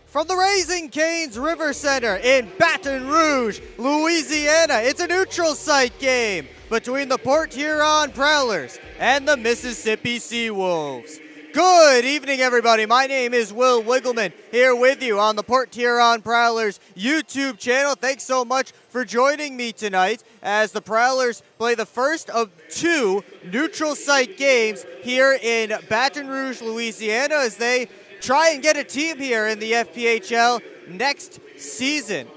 From the Raising Cane's River Center in Baton Rouge, Louisiana, it's a neutral site game between the Port Huron Prowlers and the Mississippi Seawolves. Good evening, everybody. My name is Will Wiggleman, here with you on the Port Huron Prowlers YouTube channel. Thanks so much for joining me tonight as the Prowlers play the first of two neutral site games here in Baton Rouge, Louisiana, as they try and get a team here in the FPHL next season.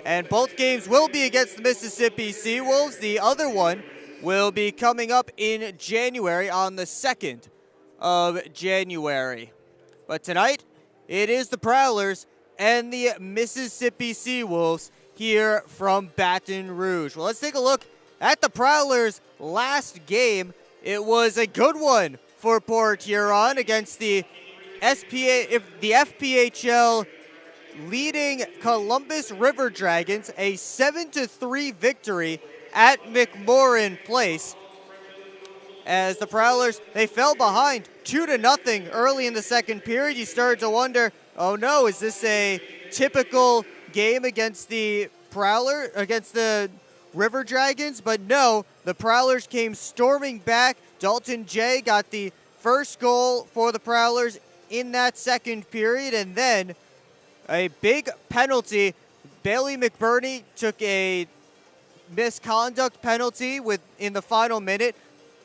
And both games will be against the Mississippi Seawolves. The other one will be coming up in January, on the 2nd of January. But tonight, it is the Prowlers and the Mississippi Seawolves here from Baton Rouge. Well, let's take a look at the Prowlers' last game. It was a good one for Port Huron against the FPHL leading Columbus River Dragons, a 7-3 victory at McMorran Place. As the Prowlers, they fell behind 2-0 early in the second period. You started to wonder, oh no, is this a typical game against the River Dragons? But no, the Prowlers came storming back. Dalton Jay got the first goal for the Prowlers in that second period, and then a big penalty. Bailey McBurney took a misconduct penalty in the final minute.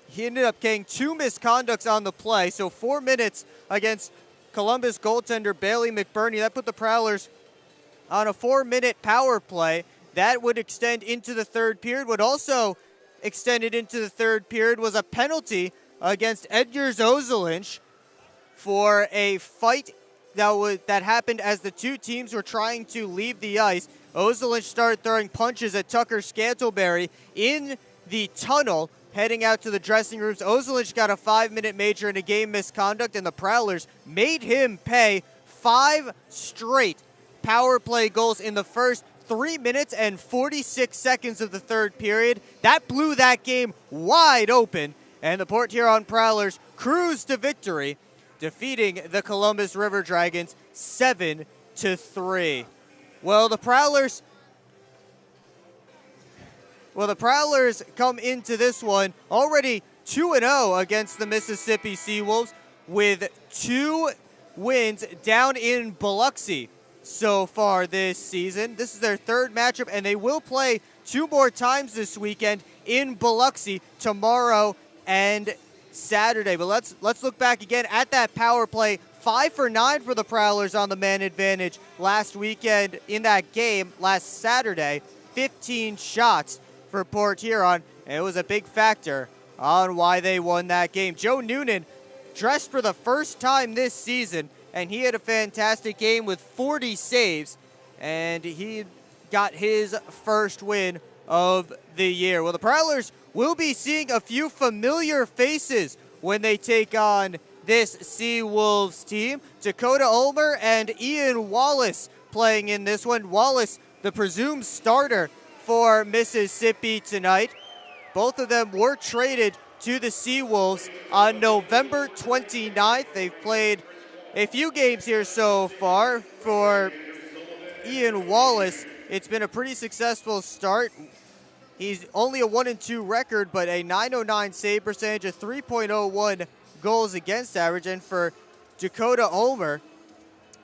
He ended up getting two misconducts on the play, so 4 minutes against Columbus goaltender Bailey McBurney. That put the Prowlers on a 4-minute power play. That would extend into the third period. What also extended into the third period was a penalty against Edgars Ozelinch for a fight that happened as the two teams were trying to leave the ice. Ozelinch started throwing punches at Tucker Scantleberry in the tunnel heading out to the dressing rooms. Ozelinch got a 5-minute major in a game misconduct, and the Prowlers made him pay 5 straight power play goals in the first 3 minutes and 46 seconds of the third period. That blew that game wide open, and the Port Huron Prowlers cruised to victory, defeating the Columbus River Dragons 7-3. Well, the Prowlers come into this one already 2-0 against the Mississippi Seawolves, with 2 wins down in Biloxi so far this season. This is their third matchup, and they will play 2 more times this weekend in Biloxi, tomorrow and Saturday. But let's look back again at that power play. 5 for 9 for the Prowlers on the man advantage last weekend in that game last Saturday. 15 shots for Port Huron, and it was a big factor on why they won that game. Joe Noonan dressed for the first time this season, and he had a fantastic game with 40 saves, and he got his first win of the year. Well, the Prowlers will be seeing a few familiar faces when they take on this Seawolves team. Dakota Ulmer and Ian Wallace playing in this one. Wallace, the presumed starter for Mississippi tonight. Both of them were traded to the Seawolves on November 29th. They've played a few games here so far. For Ian Wallace, it's been a pretty successful start. He's only a 1-2 record, but a .909 save percentage, a 3.01 goals against average. And for Dakota Ulmer,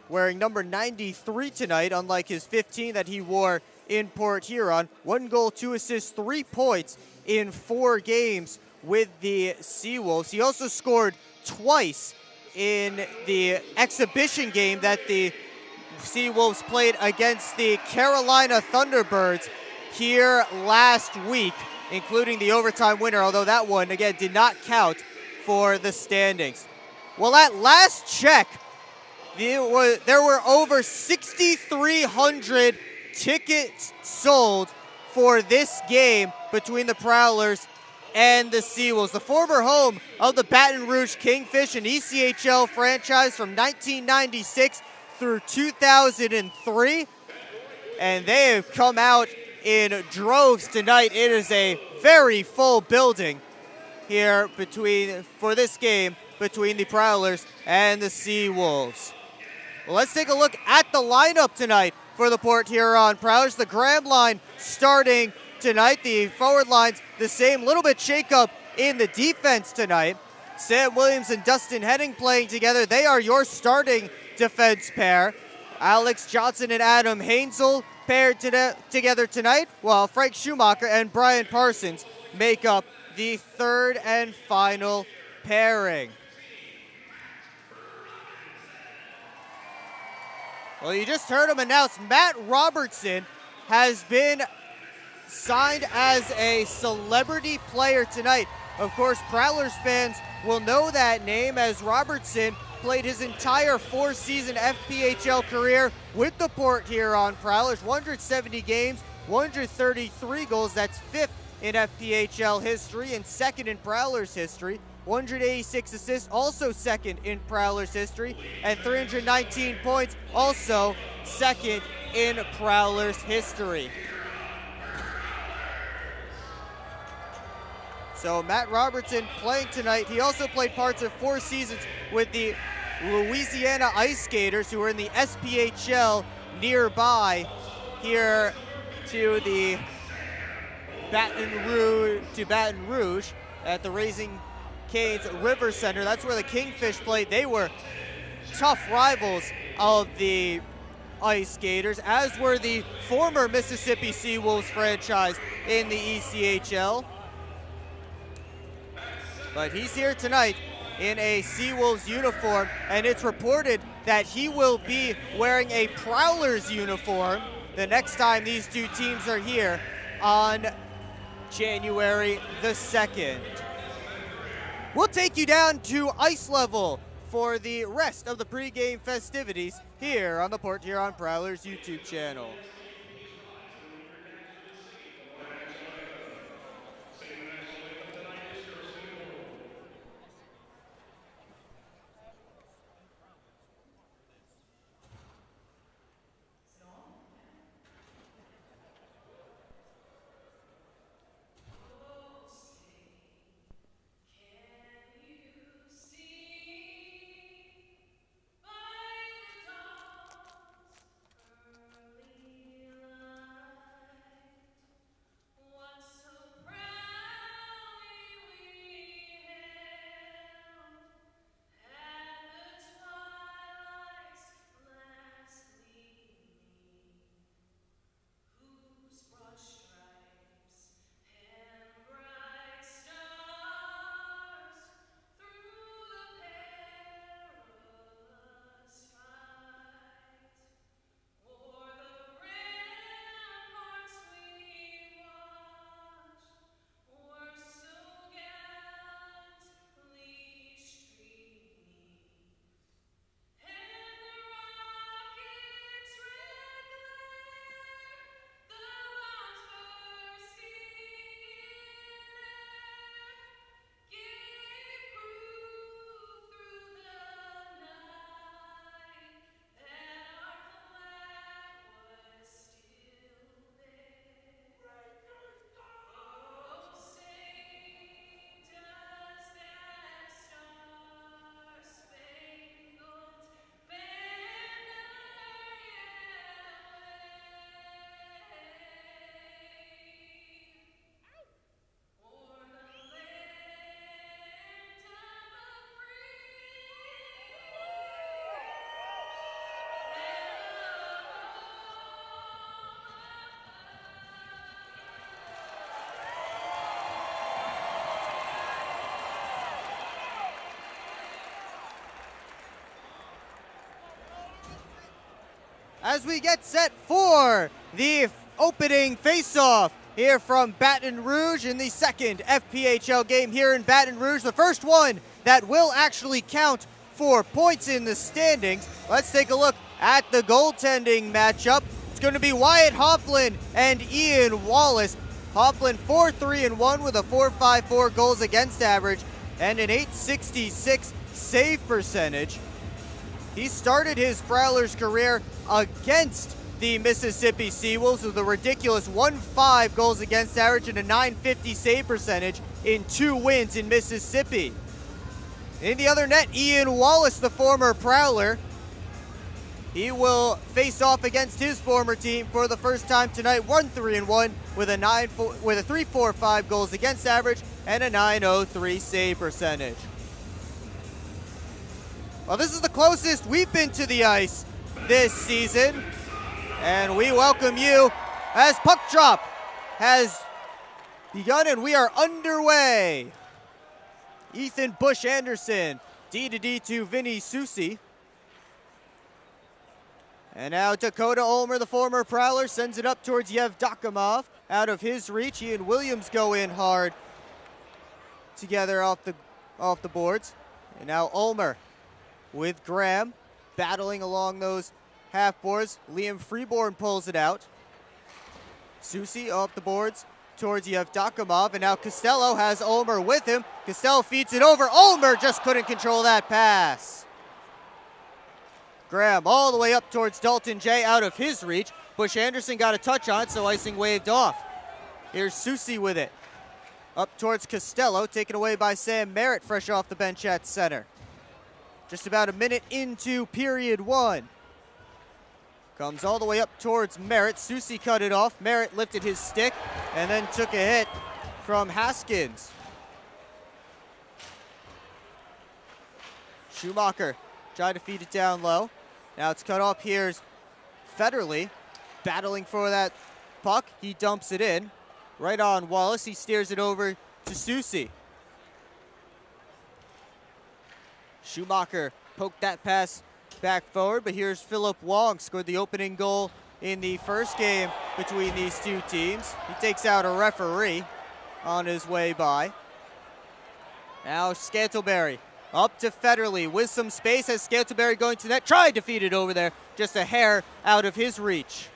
wearing number 93 tonight, unlike his 15 that he wore in Port Huron, 1 goal, 2 assists, 3 points in 4 games with the Seawolves. He also scored twice in the exhibition game that the Seawolves played against the Carolina Thunderbirds here last week, including the overtime winner, although that one, again, did not count for the standings. Well, at last check, there were over 6,300 tickets sold for this game between the Prowlers and the Seawolves, the former home of the Baton Rouge Kingfish, an ECHL franchise from 1996 through 2003. And they have come out in droves tonight. It is a very full building here for this game between the Prowlers and the Seawolves. Well, let's take a look at the lineup tonight for the Port Huron Prowlers. The Graham line starting tonight. The forward line's the same. Little bit shake-up in the defense tonight. Sam Williams and Dustin Henning playing together. They are your starting defense pair. Alex Johnson and Adam Hainsel paired together tonight, while Frank Schumacher and Brian Parsons make up the third and final pairing. Well, you just heard him announce Matt Robertson has been signed as a celebrity player tonight. Of course, Prowlers fans will know that name, as Robertson played his entire four-season FPHL career with the Port Huron Prowlers. 170 games, 133 goals. That's fifth in FPHL history and second in Prowlers history. 186 assists, also second in Prowlers history, and 319 points, also second in Prowlers history. So Matt Robertson playing tonight. He also played parts of 4 seasons with the Louisiana Ice Skaters, who are in the SPHL nearby here to the Baton Rouge at the Raising Cane's River Center. That's where the Kingfish played. They were tough rivals of the Ice Skaters, as were the former Mississippi Seawolves franchise in the ECHL. But he's here tonight in a Seawolves uniform, and it's reported that he will be wearing a Prowlers uniform the next time these two teams are here on January the 2nd. We'll take you down to ice level for the rest of the pregame festivities here on the Port Huron Prowlers YouTube channel. As we get set for the opening face-off here from Baton Rouge in the second FPHL game here in Baton Rouge, the first one that will actually count for points in the standings. Let's take a look at the goaltending matchup. It's going to be Wyatt Hofflin and Ian Wallace. Hofflin 4-3-1 with a .454 goals against average and an .866 save percentage. He started his Prowlers career against the Mississippi Seawolves with a ridiculous 1.5 goals against average and a .950 save percentage in 2 wins in Mississippi. In the other net, Ian Wallace, the former Prowler. He will face off against his former team for the first time tonight, 1-3-1 with a 3.45 goals against average and a .903 save percentage. Well, this is the closest we've been to the ice this season, and we welcome you as puck drop has begun and we are underway. Ethan Bush Anderson, D to Vinny Susi. And now Dakota Ulmer, the former Prowler, sends it up towards Yevdokimov. Out of his reach, he and Williams go in hard together off the boards. And now Ulmer with Graham battling along those half boards. Liam Freeborn pulls it out. Susi off the boards towards Yevdokimov, and now Costello has Ulmer with him. Costello feeds it over. Ulmer just couldn't control that pass. Graham all the way up towards Dalton J out of his reach. Bush Anderson got a touch on it, so icing waved off. Here's Susi with it. Up towards Costello, taken away by Sam Merritt, fresh off the bench at center. Just about a minute into period one. Comes all the way up towards Merritt. Susi cut it off. Merritt lifted his stick and then took a hit from Haskins. Schumacher tried to feed it down low. Now it's cut off. Here's Federley battling for that puck. He dumps it in right on Wallace. He steers it over to Susi. Schumacher poked that pass back forward, but here's Philip Wong, scored the opening goal in the first game between these two teams. He takes out a referee on his way by. Now Scantlebury up to Federley with some space as Scantlebury going to net, tried to feed it over there, just a hair out of his reach.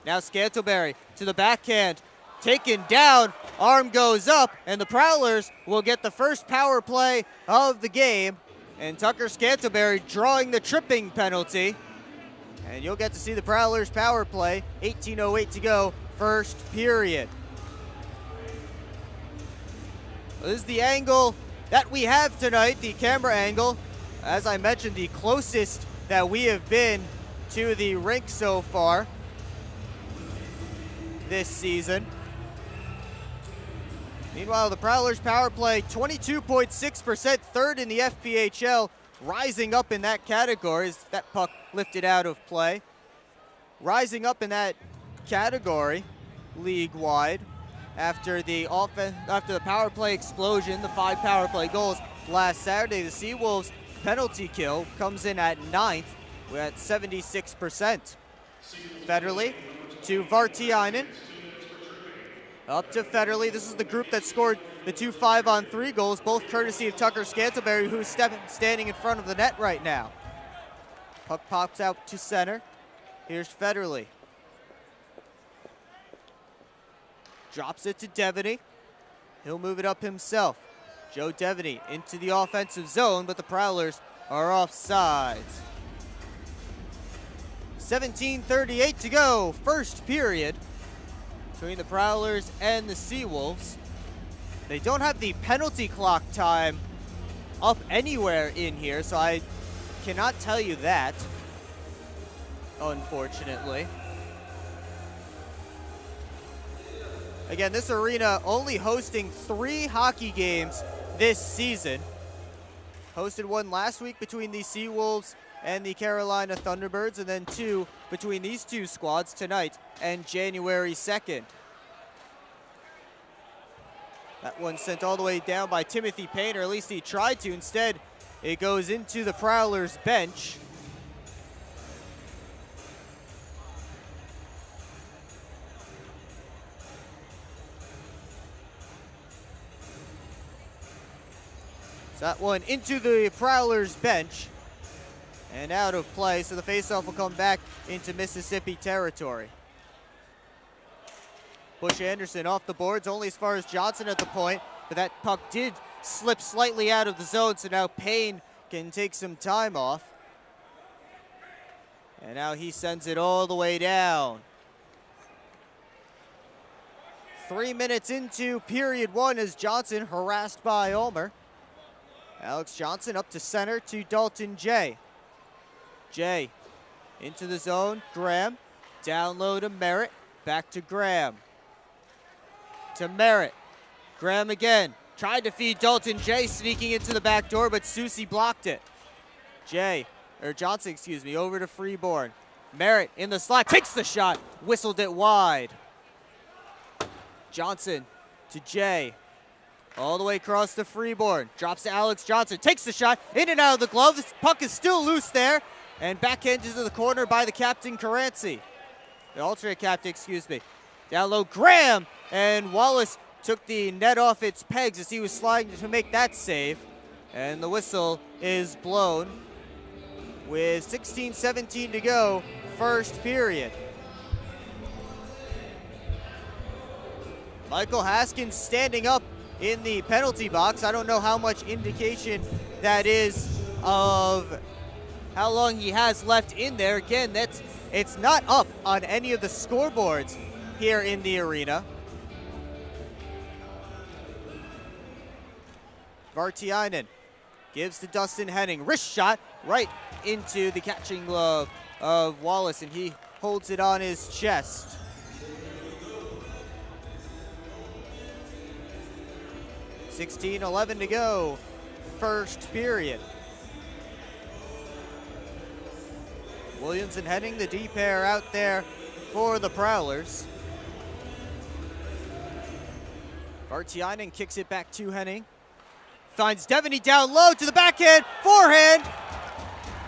Now Scantlebury to the backhand, taken down, arm goes up, and the Prowlers will get the first power play of the game. And Tucker Scantlebury drawing the tripping penalty. And you'll get to see the Prowlers power play, 18:08 to go, first period. Well, this is the angle that we have tonight, the camera angle. As I mentioned, the closest that we have been to the rink so far this season. Meanwhile, the Prowlers power play 22.6%, third in the FPHL, rising up in that category as that puck lifted out of play. Rising up in that category league-wide after the power play explosion, the 5 power play goals last Saturday. The Seawolves penalty kill comes in at 9th. We're at 76%. Federley to Vartiainen. Up to Federley. This is the group that scored the 2 5-on-3 goals, both courtesy of Tucker Scantlebury, who's standing in front of the net right now. Puck pops out to center. Here's Federley. Drops it to Devaney. He'll move it up himself. Joe Devaney into the offensive zone, but the Prowlers are offsides. 17:38 to go, first period between the Prowlers and the Seawolves. They don't have the penalty clock time up anywhere in here, so I cannot tell you that, unfortunately. Again, this arena only hosting 3 hockey games this season. Hosted one last week between the Seawolves and the Carolina Thunderbirds, and then 2 between these 2 squads tonight and January 2nd. That one sent all the way down by Timothy Payne, or at least he tried to. Instead, it goes into the Prowlers bench. So that one into the Prowlers bench and out of play, so the faceoff will come back into Mississippi territory. Bush Anderson off the boards, only as far as Johnson at the point, but that puck did slip slightly out of the zone, so now Payne can take some time off. And now he sends it all the way down. 3 minutes into period one as Johnson harassed by Ulmer. Alex Johnson up to center to Dalton J. J Into the zone, Graham. Down low to Merritt. Back to Graham. To Merritt. Graham again. Tried to feed Dalton. Jay sneaking into the back door, but Susie blocked it. Johnson, over to Freeborn. Merritt in the slot, takes the shot, whistled it wide. Johnson to Jay. All the way across to Freeborn. Drops to Alex Johnson, takes the shot, in and out of the glove. The puck is still loose there. And backhand into the corner by the captain, Caranci. The alternate captain, Down low, Graham, and Wallace took the net off its pegs as he was sliding to make that save. And the whistle is blown with 16:17 to go, first period. Michael Haskins standing up in the penalty box. I don't know how much indication that is of how long he has left in there. Again, it's not up on any of the scoreboards here in the arena. Vartiainen gives to Dustin Henning. Wrist shot right into the catching glove of Wallace, and he holds it on his chest. $16:11 to go, first period. Williams and Henning, the D pair out there for the Prowlers. Vartiainen kicks it back to Henning. Finds Devaney down low to the backhand, forehand.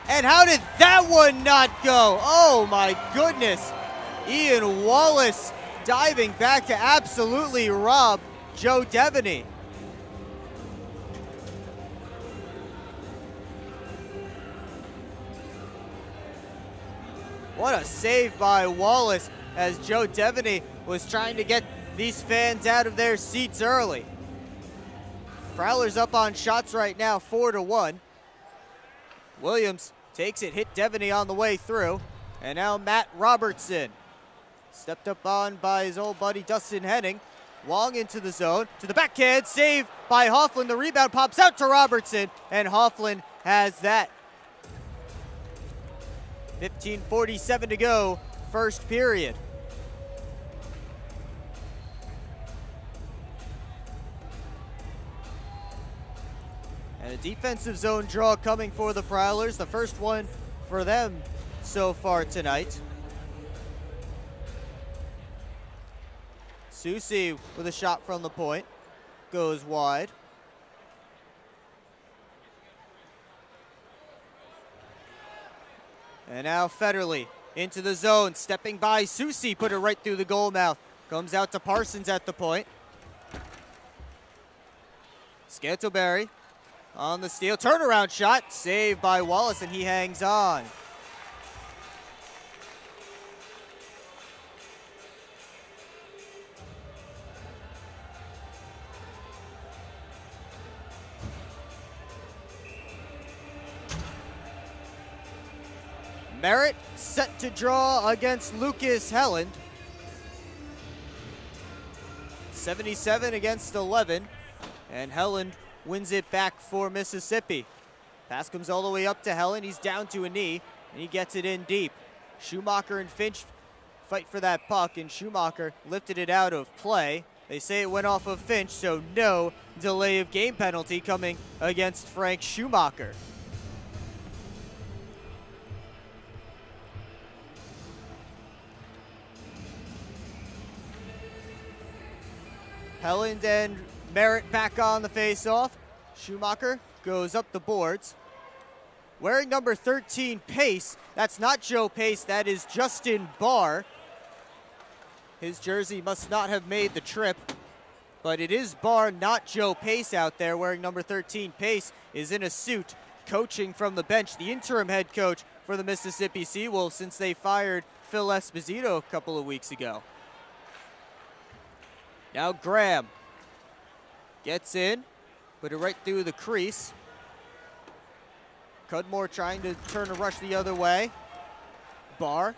And how did that one not go? Oh my goodness. Ian Wallace diving back to absolutely rob Joe Devaney. What a save by Wallace as Joe Devaney was trying to get these fans out of their seats early. Prowlers up on shots right now, 4-1. Williams takes it, hit Devaney on the way through. And now Matt Robertson. Stepped up on by his old buddy Dustin Henning. Wong into the zone, to the backhand, save by Hofflin. The rebound pops out to Robertson, and Hofflin has that. 15:47 to go, first period. And a defensive zone draw coming for the Prowlers, the first one for them so far tonight. Susie with a shot from the point, goes wide. And now Federley into the zone, stepping by Susie, put it right through the goal mouth. Comes out to Parsons at the point. Scantlebury on the steal, turnaround shot, saved by Wallace, and he hangs on. Merritt set to draw against Lucas Helland. 77 against 11, and Helland wins it back for Mississippi. Pass comes all the way up to Helland. He's down to a knee, and he gets it in deep. Schumacher and Finch fight for that puck, and Schumacher lifted it out of play. They say it went off of Finch, so no delay of game penalty coming against Frank Schumacher. Helland and Merritt back on the face-off. Schumacher goes up the boards. Wearing number 13, Pace. That's not Joe Pace, that is Justin Barr. His jersey must not have made the trip, but it is Barr, not Joe Pace out there wearing number 13. Pace is in a suit, coaching from the bench, the interim head coach for the Mississippi Seawolves since they fired Phil Esposito a couple of weeks ago. Now Graham gets in, put it right through the crease. Cudmore trying to turn a rush the other way. Barr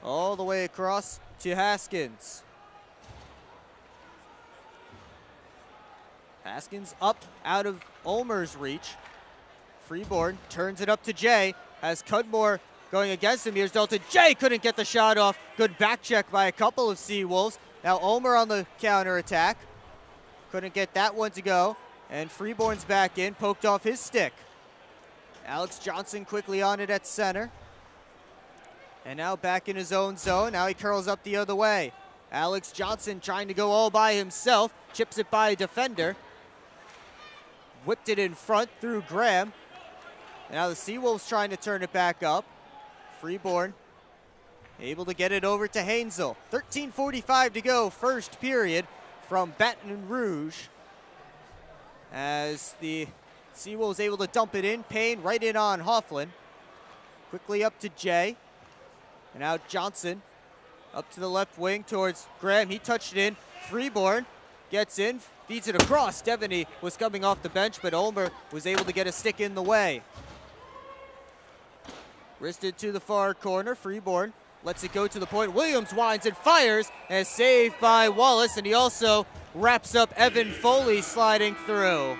all the way across to Haskins. Haskins up out of Ulmer's reach. Freeborn turns it up to Jay as Cudmore going against him. Here's Dalton. Jay couldn't get the shot off. Good back check by a couple of Seawolves. Now Ulmer on the counter attack. Couldn't get that one to go. And Freeborn's back in, poked off his stick. Alex Johnson quickly on it at center. And now back in his own zone. Now he curls up the other way. Alex Johnson trying to go all by himself. Chips it by a defender. Whipped it in front through Graham. And now the Seawolves trying to turn it back up. Freeborn able to get it over to Hainsel. 13:45 to go, first period from Baton Rouge. As the Seawolves able to dump it in. Payne right in on Hofflin. Quickly up to Jay. And now Johnson up to the left wing towards Graham. He touched it in. Freeborn gets in, feeds it across. Devaney was coming off the bench, but Ulmer was able to get a stick in the way. Wristed to the far corner. Freeborn lets it go to the point. Williams winds and fires, and saved by Wallace, and he also wraps up Evan Foley sliding through.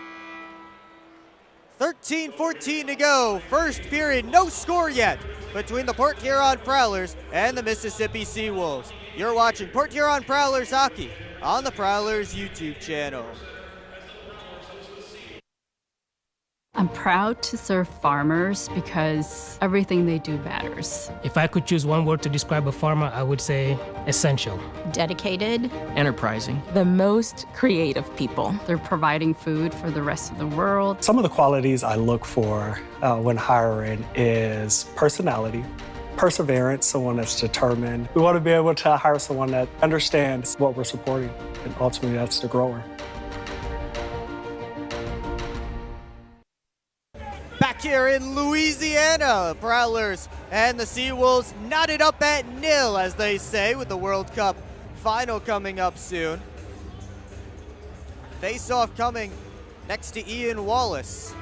13:14 to go, first period, no score yet between the Port Huron Prowlers and the Mississippi Seawolves. You're watching Port Huron Prowlers hockey on the Prowlers YouTube channel. I'm proud to serve farmers because everything they do matters. If I could choose one word to describe a farmer, I would say essential. Dedicated. Enterprising. The most creative people. They're providing food for the rest of the world. Some of the qualities I look for when hiring is personality, perseverance, someone that's determined. We want to be able to hire someone that understands what we're supporting, and ultimately that's the grower. Back here in Louisiana, Prowlers and the Seawolves knotted up at nil, as they say, with the World Cup final coming up soon. Face-off coming next to Ian Wallace.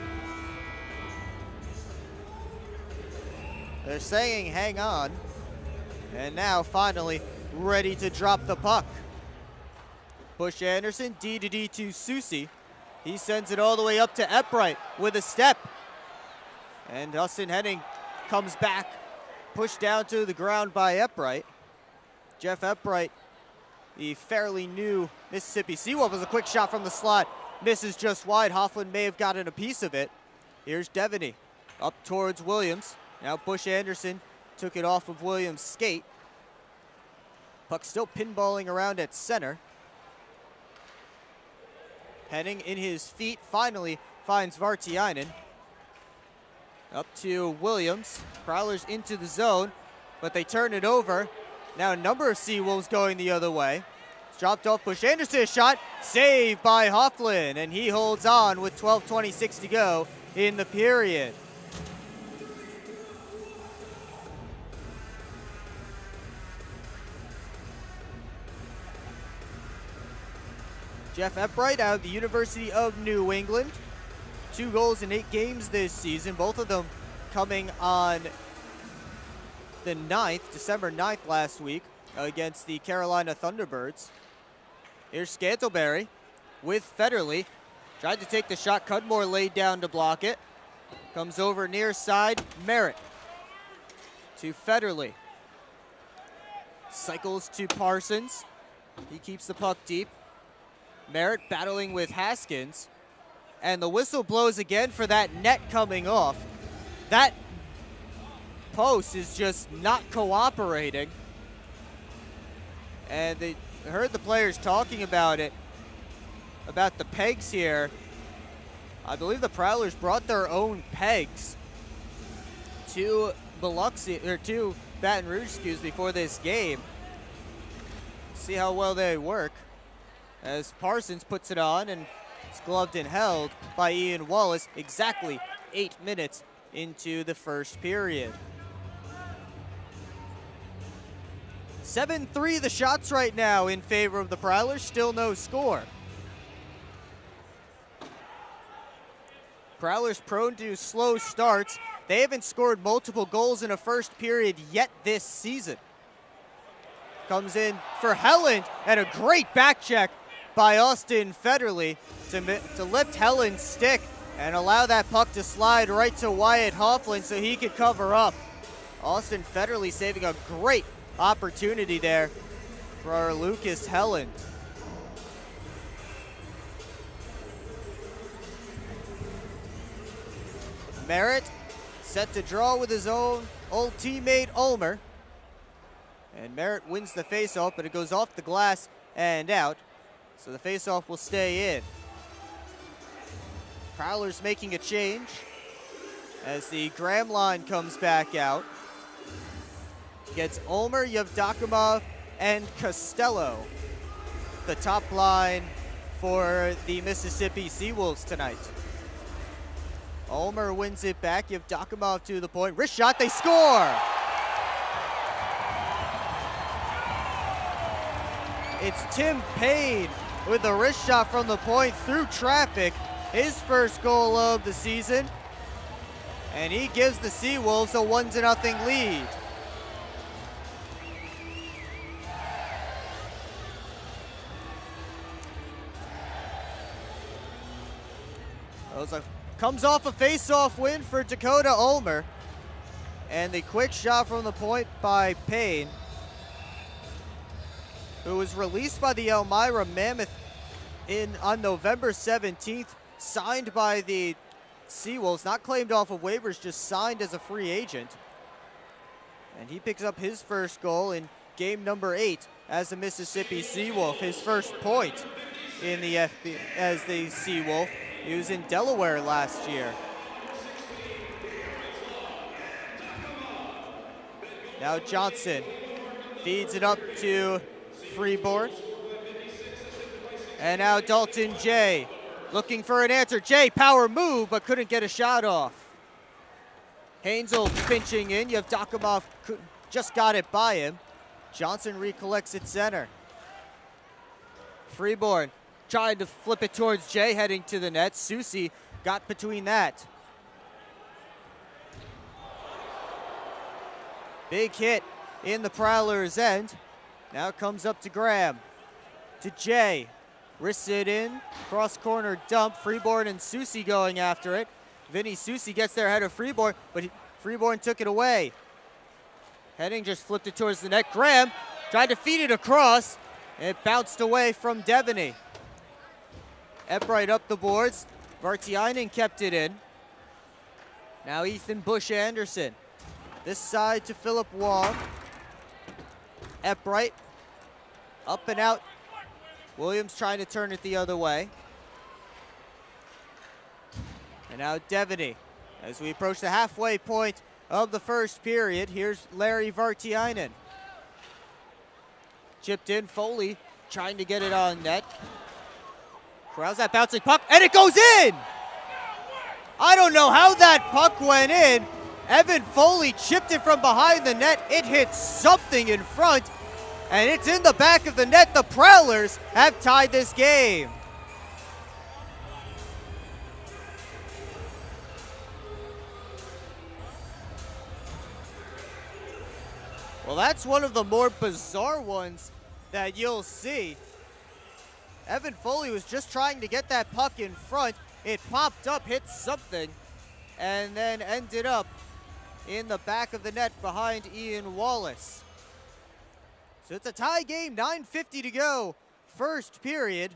They're saying hang on, and now finally ready to drop the puck. Bush Anderson, D to Susie. He sends it all the way up to Eppright with a step. And Dustin Henning comes back, pushed down to the ground by Eppright. Jeff Eppright, the fairly new Mississippi Seawolf, with a quick shot from the slot. Misses just wide. Hofflin may have gotten a piece of it. Here's Devaney up towards Williams. Now Bush Anderson took it off of Williams' skate. Puck still pinballing around at center. Henning in his feet finally finds Vartiainen. Up to Williams. Prowlers into the zone, but they turn it over. Now a number of Seawolves going the other way. It's dropped off. Bush Anderson, a shot. Saved by Hofflin, and he holds on with 12:26 to go in the period. Jeff Eppright out of the University of New England. 2 goals in 8 games this season, both of them coming on the 9th, December 9th last week against the Carolina Thunderbirds. Here's Scantlebury with Federley. Tried to take the shot, Cudmore laid down to block it. Comes over near side, Merritt to Federley. Cycles to Parsons. He keeps the puck deep. Merritt battling with Haskins. And the whistle blows again for that net coming off. That post is just not cooperating. And they heard the players talking about it, about the pegs here. I believe the Prowlers brought their own pegs to Biloxi, or to Baton Rouge, for this game. See how well they work. As Parsons puts it on, and it's gloved and held by Ian Wallace exactly 8 minutes into the first period. 7-3 the shots right now in favor of the Prowlers, still no score. Prowlers prone to slow starts. They haven't scored multiple goals in a first period yet this season. Comes in for Helland, and a great back check by Austin Federley to lift Helland's stick and allow that puck to slide right to Wyatt Hofflin so he could cover up. Austin Federley saving a great opportunity there for Lucas Helland. Merritt set to draw with his own old teammate Ulmer. And Merritt wins the faceoff, but it goes off the glass and out. So the faceoff will stay in. Prowlers making a change as the Graham line comes back out. Gets Ulmer, Yevdokimov, and Costello. The top line for the Mississippi Seawolves tonight. Ulmer wins it back. Yevdokimov to the point. Wrist shot, they score! It's Tim Payne with the wrist shot from the point through traffic. His first goal of the season. And he gives the Seawolves a 1-0 lead. Comes off a face-off win for Dakota Ulmer. And the quick shot from the point by Payne, who was released by the Elmira Mammoth on November 17th, signed by the Seawolves, not claimed off of waivers, just signed as a free agent. And he picks up his first goal in game number 8 as a Mississippi Seawolf, his first point in the as the Seawolf. He was in Delaware last year. Now Johnson feeds it up to Freeborn. And now Dalton Jay looking for an answer. Jay, power move, but couldn't get a shot off. Hainzel pinching in. Yevdokimov just got it by him. Johnson recollects at center. Freeborn trying to flip it towards Jay, heading to the net. Susi got between that. Big hit in the Prowlers' end. Now it comes up to Graham. To Jay. Wrists it in. Cross corner dump. Freeborn and Susi going after it. Vinny Susi gets there ahead of Freeborn, but Freeborn took it away. Heading just flipped it towards the net. Graham tried to feed it across. And it bounced away from Devaney. Epright up the boards. Vartiainen kept it in. Now Ethan Bush Anderson. This side to Philip Wong. Epright up and out. Williams trying to turn it the other way. And now Devaney. As we approach the halfway point of the first period, here's Larry Vartiainen. Chipped in, Foley trying to get it on net. Corrals that bouncing puck, and it goes in! I don't know how that puck went in. Evan Foley chipped it from behind the net. It hit something in front, and it's in the back of the net. The Prowlers have tied this game. Well, that's one of the more bizarre ones that you'll see. Evan Foley was just trying to get that puck in front. It popped up, hit something, and then ended up in the back of the net behind Ian Wallace. So it's a tie game, 9:50 to go, first period.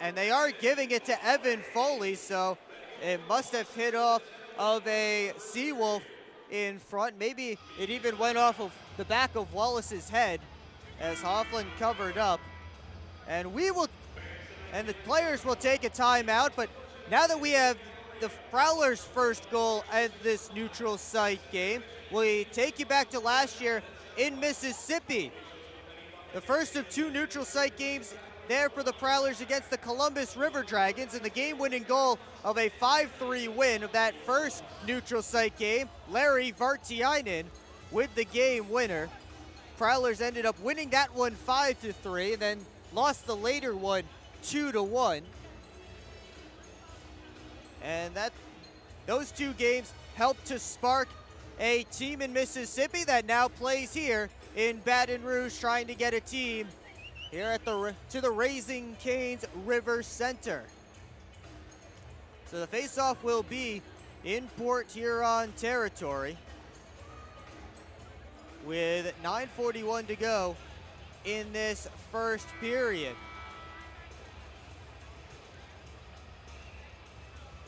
And they are giving it to Evan Foley, so it must have hit off of a Seawolf in front. Maybe it even went off of the back of Wallace's head as Hoffland covered up. And the players will take a timeout, but now that we have the Prowlers' first goal at this neutral site game, we take you back to last year in Mississippi. The first of 2 neutral site games there for the Prowlers against the Columbus River Dragons, and the game-winning goal of a 5-3 win of that first neutral site game. Larry Vartiainen with the game winner. Prowlers ended up winning that one 5-3, and then lost the later one 2-1. And those 2 games helped to spark a team in Mississippi that now plays here in Baton Rouge, trying to get a team here at to the Raising Cane's River Center. So the faceoff will be in Port Huron territory with 9:41 to go in this first period.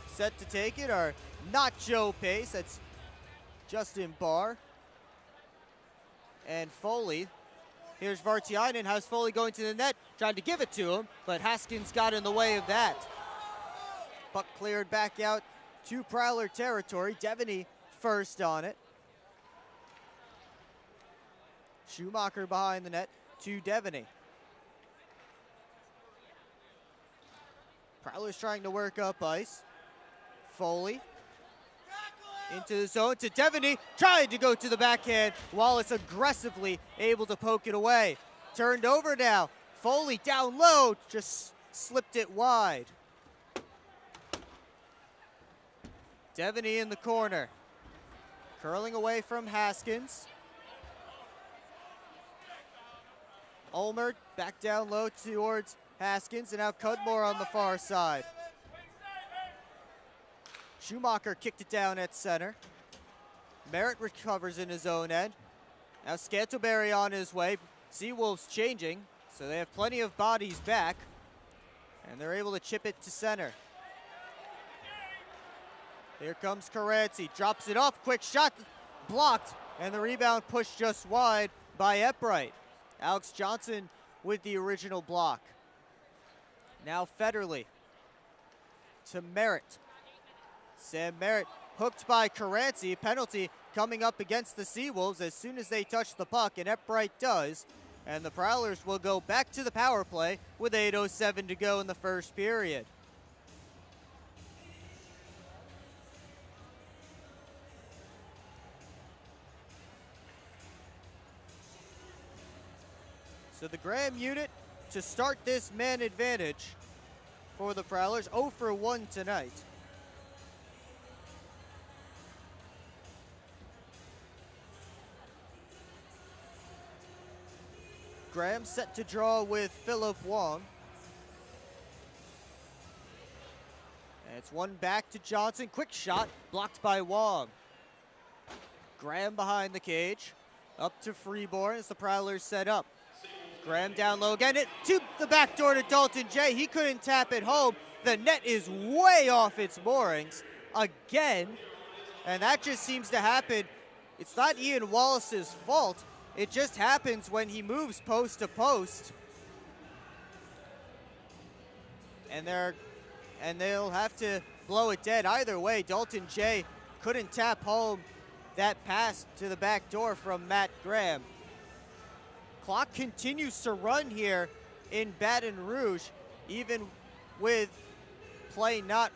Set to take it are not Joe Pace, that's Justin Barr and Foley. Here's Vartiainen, has Foley going to the net, trying to give it to him, but Haskins got in the way of that. Puck cleared back out to Prowler territory. Devaney first on it. Schumacher behind the net to Devaney. Prowler's trying to work up ice. Foley into the zone to Devaney, trying to go to the backhand. Wallace aggressively able to poke it away. Turned over now. Foley down low, just slipped it wide. Devaney in the corner. Curling away from Haskins. Ulmer back down low towards Haskins, and now Cudmore on the far side. Schumacher kicked it down at center. Merritt recovers in his own end. Now Scantlebury on his way. Seawolves changing, so they have plenty of bodies back, and they're able to chip it to center. Here comes Caranci, drops it off, quick shot, blocked, and the rebound pushed just wide by Epbright. Alex Johnson with the original block. Now Federley to Merritt. Sam Merritt hooked by Caranci. Penalty coming up against the Seawolves as soon as they touch the puck, and Epbright does. And the Prowlers will go back to the power play with 8:07 to go in the first period. So the Graham unit to start this man advantage for the Prowlers. 0 for 1 tonight. Graham set to draw with Philip Wong. And it's one back to Johnson. Quick shot, blocked by Wong. Graham behind the cage. Up to Freeborn as the Prowlers set up. Graham down low again, it to the back door to Dalton Jay. He couldn't tap it home. The net is way off its moorings again. And that just seems to happen. It's not Ian Wallace's fault. It just happens when he moves post to post. And they'll have to blow it dead. Either way, Dalton Jay couldn't tap home that pass to the back door from Matt Graham. Clock continues to run here in Baton Rouge, even with play not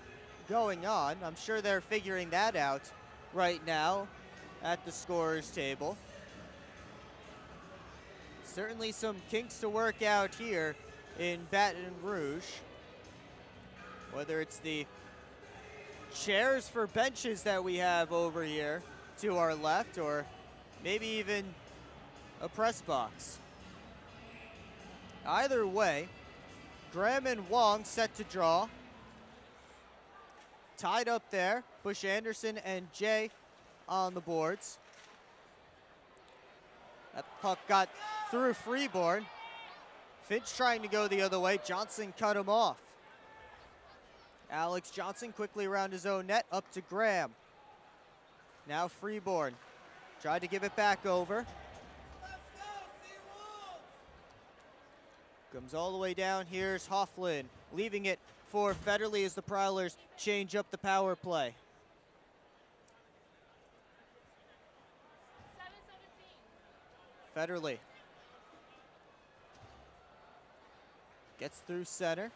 going on. I'm sure they're figuring that out right now at the scorer's table. Certainly some kinks to work out here in Baton Rouge. Whether it's the chairs for benches that we have over here to our left, or maybe even a press box. Either way, Graham and Wong set to draw. Tied up there, Bush Anderson and Jay on the boards. That puck got through Freeborn. Finch trying to go the other way. Johnson cut him off. Alex Johnson quickly around his own net, up to Graham. Now Freeborn tried to give it back over. Comes all the way down. Here's Hofflin leaving it for Federley as the Prowlers change up the power play. Federley gets through center.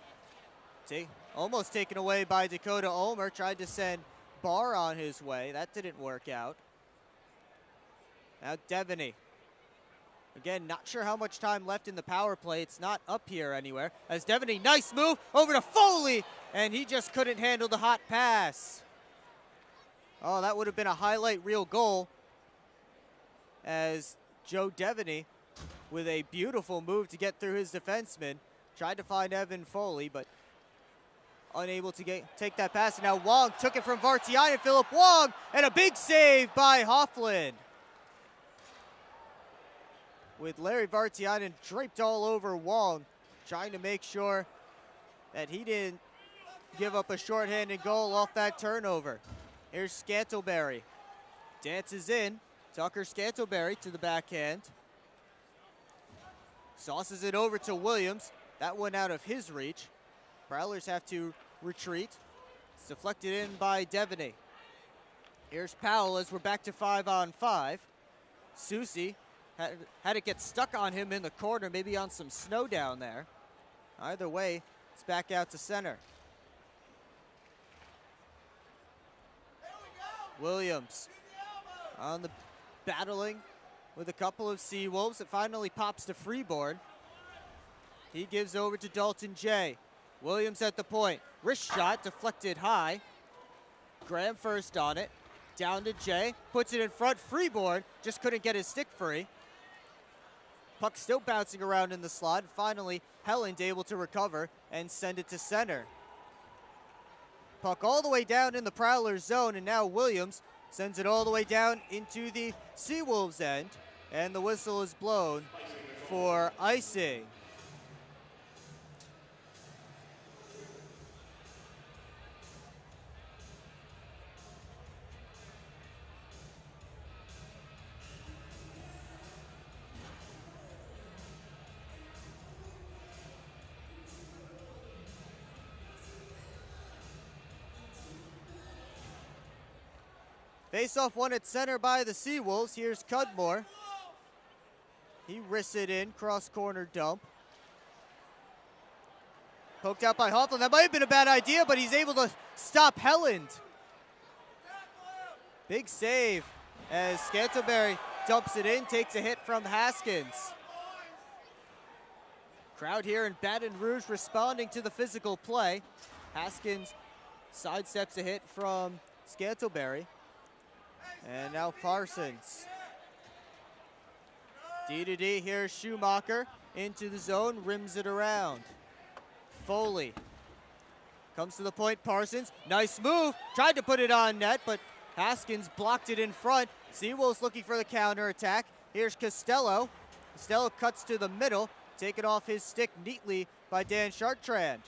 Almost taken away by Dakota Ulmer. Tried to send Barr on his way. That didn't work out. Now Devaney. Again, not sure how much time left in the power play. It's not up here anywhere. As Devaney, nice move over to Foley, and he just couldn't handle the hot pass. Oh, that would have been a highlight reel goal. As Joe Devaney, with a beautiful move to get through his defenseman, tried to find Evan Foley, but unable to take that pass. And now Wong took it from Vartiainen, Philip Wong, and a big save by Hoffland. With Larry Vartiainen draped all over Wong, trying to make sure that he didn't give up a shorthanded goal off that turnover. Here's Scantlebury. Dances in. Tucker Scantlebury to the backhand. Sauces it over to Williams. That one out of his reach. Prowlers have to retreat. It's deflected in by Devaney. Here's Powell as we're back to 5-on-5. Susi had it get stuck on him in the corner, maybe on some snow down there. Either way, it's back out to center. Williams on the battling with a couple of Seawolves. It finally pops to Freeborn. He gives over to Dalton J. Williams at the point. Wrist shot deflected high. Graham first on it. Down to Jay. Puts it in front. Freeborn just couldn't get his stick free. Puck still bouncing around in the slot. Finally, Helland able to recover and send it to center. Puck all the way down in the Prowlers zone, and now Williams sends it all the way down into the Seawolves end, and the whistle is blown for icing. Face-off won at center by the Seawolves. Here's Cudmore. He wrists it in, cross-corner dump. Poked out by Hoffland. That might have been a bad idea, but he's able to stop Helland. Big save as Scantlebury dumps it in, takes a hit from Haskins. Crowd here in Baton Rouge responding to the physical play. Haskins sidesteps a hit from Scantlebury. And now Parsons. D-to-D, here's Schumacher into the zone, rims it around. Foley comes to the point, Parsons. Nice move, tried to put it on net, but Haskins blocked it in front. Seawolves looking for the counter attack. Here's Costello. Costello cuts to the middle, taken off his stick neatly by Dan Chartrand.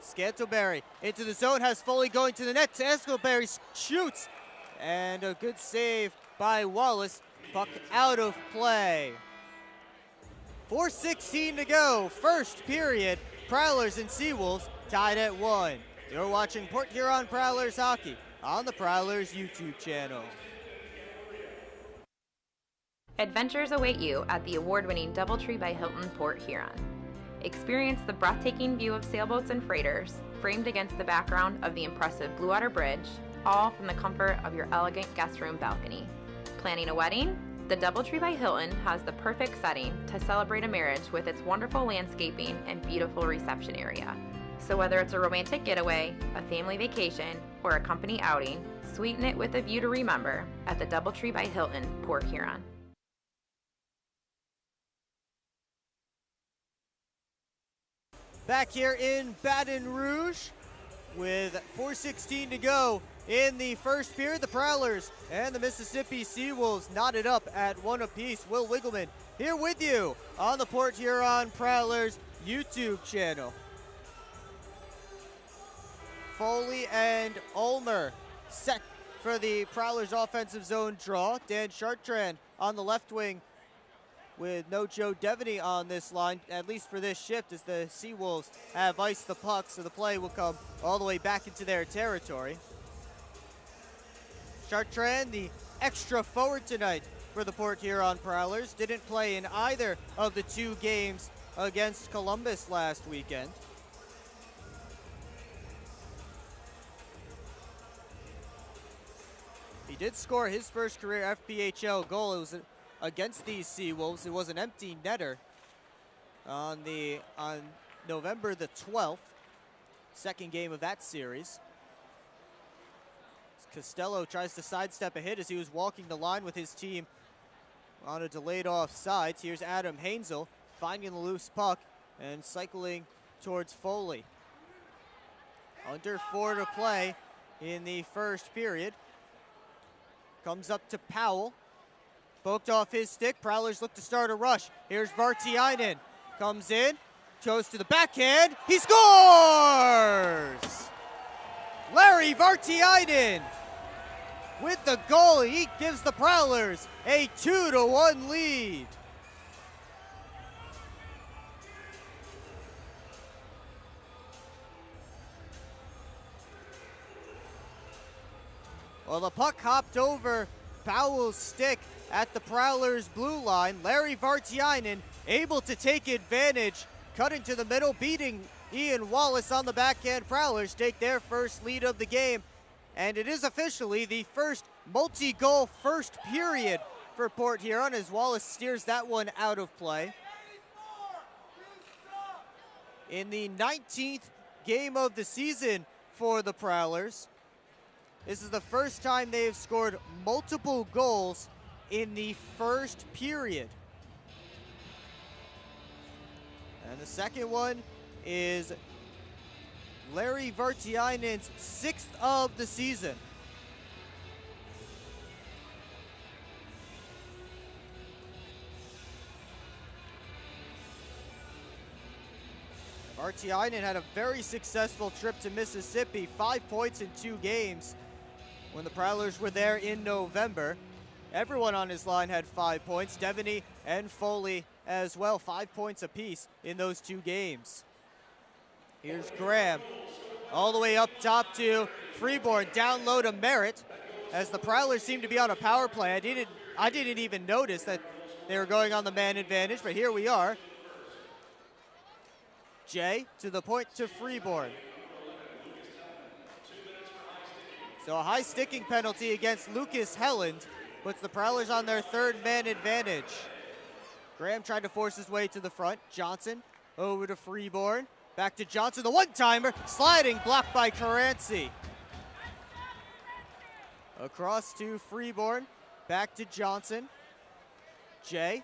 Scantlebury into the zone, has Foley going to the net. Scantlebury shoots, and a good save by Wallace. Puck out of play. 4:16 to go, first period. Prowlers and Seawolves tied at 1. You're watching Port Huron Prowlers hockey on the Prowlers YouTube channel. Adventures await you at the award-winning DoubleTree by Hilton Port Huron. Experience the breathtaking view of sailboats and freighters, framed against the background of the impressive Blue Water Bridge, all from the comfort of your elegant guest room balcony. Planning a wedding? The DoubleTree by Hilton has the perfect setting to celebrate a marriage with its wonderful landscaping and beautiful reception area. So whether it's a romantic getaway, a family vacation, or a company outing, sweeten it with a view to remember at the DoubleTree by Hilton, Port Huron. Back here in Baton Rouge with 4:16 to go in the first period. The Prowlers and the Mississippi Seawolves knotted up at 1 apiece. Will Wiggleman here with you on the Port Huron Prowlers YouTube channel. Foley and Ulmer set for the Prowlers offensive zone draw. Dan Chartrand on the left wing with no Joe Devaney on this line, at least for this shift, as the Seawolves have iced the puck, so the play will come all the way back into their territory. Chartrand, the extra forward tonight for the Port Huron Prowlers, didn't play in either of the 2 games against Columbus last weekend. He did score his first career FPHL goal. It was against these Seawolves. It was an empty netter on November the 12th, second game of that series. Costello tries to sidestep a hit as he was walking the line with his team on a delayed offside. Here's Adam Hainsel finding the loose puck and cycling towards Foley. Under 4 to play in the first period. Comes up to Powell. Poked off his stick. Prowlers look to start a rush. Here's Vartiainen. Comes in. Goes to the backhand. He scores! Larry Vartiainen with the goal. He gives the Prowlers a 2-1 lead. Well, the puck hopped over Powell's stick at the Prowlers' blue line. Larry Vartiainen able to take advantage, cut into the middle, beating Ian Wallace on the backhand. Prowlers take their first lead of the game, and it is officially the first multi-goal first period for Port Huron as Wallace steers that one out of play. In the 19th game of the season for the Prowlers, this is the first time they have scored multiple goals in the first period. And the second one is Larry Vartiainen's 6th of the season. Vartiainen had a very successful trip to Mississippi, 5 points in 2 games when the Prowlers were there in November. Everyone on his line had 5 points, Devaney and Foley as well, 5 points apiece in those 2 games. Here's Graham, all the way up top to Freeborn, down low to Merritt, as the Prowlers seem to be on a power play. I didn't even notice that they were going on the man advantage, but here we are. Jay to the point to Freeborn. So a high sticking penalty against Lucas Helland puts the Prowlers on their 3rd man advantage. Graham tried to force his way to the front. Johnson over to Freeborn. Back to Johnson, the one-timer, sliding, blocked by Caranci. Across to Freeborn, back to Johnson. Jay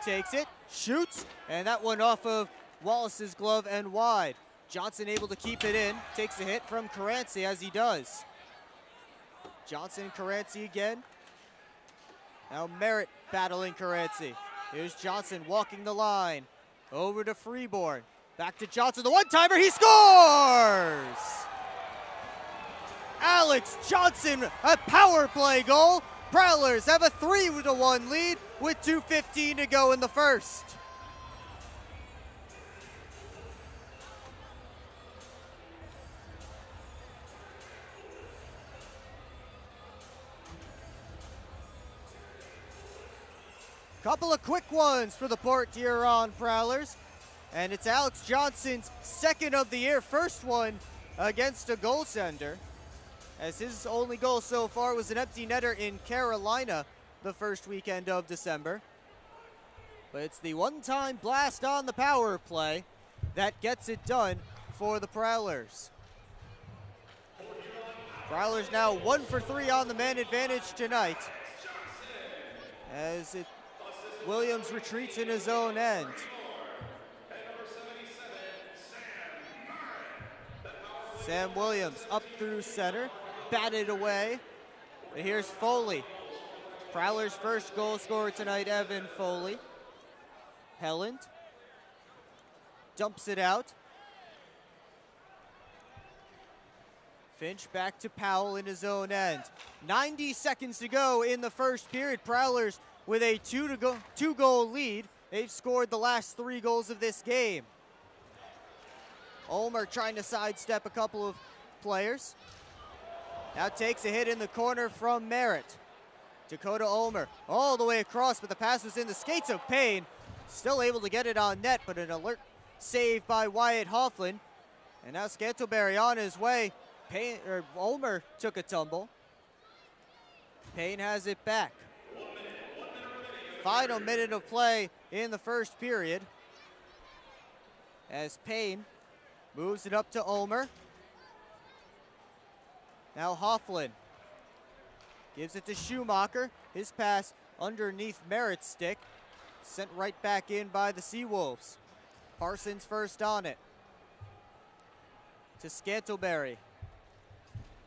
takes it, shoots, and that one off of Wallace's glove and wide. Johnson able to keep it in, takes a hit from Caranci as he does. Johnson, Caranci again. Now Merritt battling Caranci. Here's Johnson walking the line. Over to Freeborn. Back to Johnson, the one-timer, he scores! Alex Johnson, a power play goal. Prowlers have a 3-1 lead with 2:15 to go in the first. Couple of quick ones for the Port Huron Prowlers. And it's Alex Johnson's 2nd of the year, first one against a goaltender, as his only goal so far was an empty netter in Carolina the first weekend of December. But it's the one-time blast on the power play that gets it done for the Prowlers. Prowlers now 1 for 3 on the man advantage tonight, as Williams retreats in his own end. Sam Williams up through center, batted away. And here's Foley. Prowlers' first goal scorer tonight, Evan Foley. Helland dumps it out. Finch back to Powell in his own end. 90 seconds to go in the first period. Prowlers with a 2-goal lead. They've scored the last 3 goals of this game. Ulmer trying to sidestep a couple of players. Now takes a hit in the corner from Merritt. Dakota Ulmer all the way across, but the pass was in the skates of Payne. Still able to get it on net, but an alert save by Wyatt Hofflin. And now Scantlebury on his way. Ulmer took a tumble. Payne has it back. Final minute of play in the first period, as Payne moves it up to Ulmer. Now Hofflin gives it to Schumacher. His pass underneath Merritt's stick, sent right back in by the Seawolves. Parsons first on it. to Scantleberry.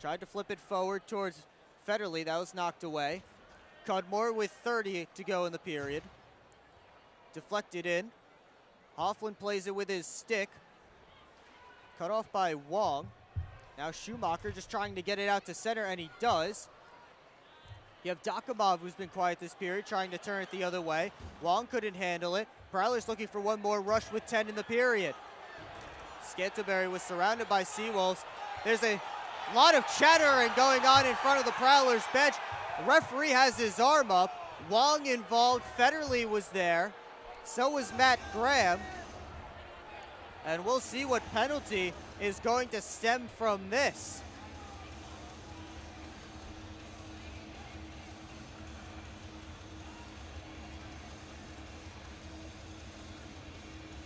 Tried to flip it forward towards Federley. That was knocked away. Cudmore with 30 to go in the period. Deflected in. Hoffland plays it with his stick. Cut off by Wong. Now Schumacher just trying to get it out to center, and he does. You have Dakamov, who's been quiet this period, trying to turn it the other way. Wong couldn't handle it. Prowlers looking for one more rush with 10 in the period. Scantleberry was surrounded by Seawolves. There's a lot of chattering going on in front of the Prowlers bench. The referee has his arm up. Wong involved. Federley was there. So was Matt Graham. And we'll see what penalty is going to stem from this.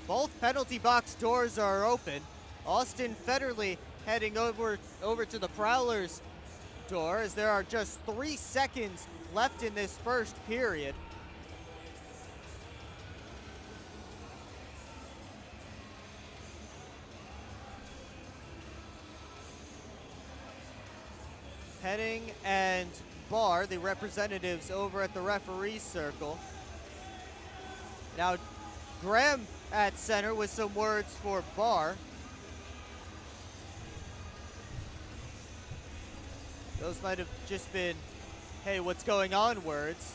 Both penalty box doors are open. Austin Federley heading over to the Prowlers door as there are just 3 seconds left in this first period. Henning and Barr, the representatives over at the referee circle. Now, Graham at center with some words for Barr. Those might have just been, hey, what's going on words.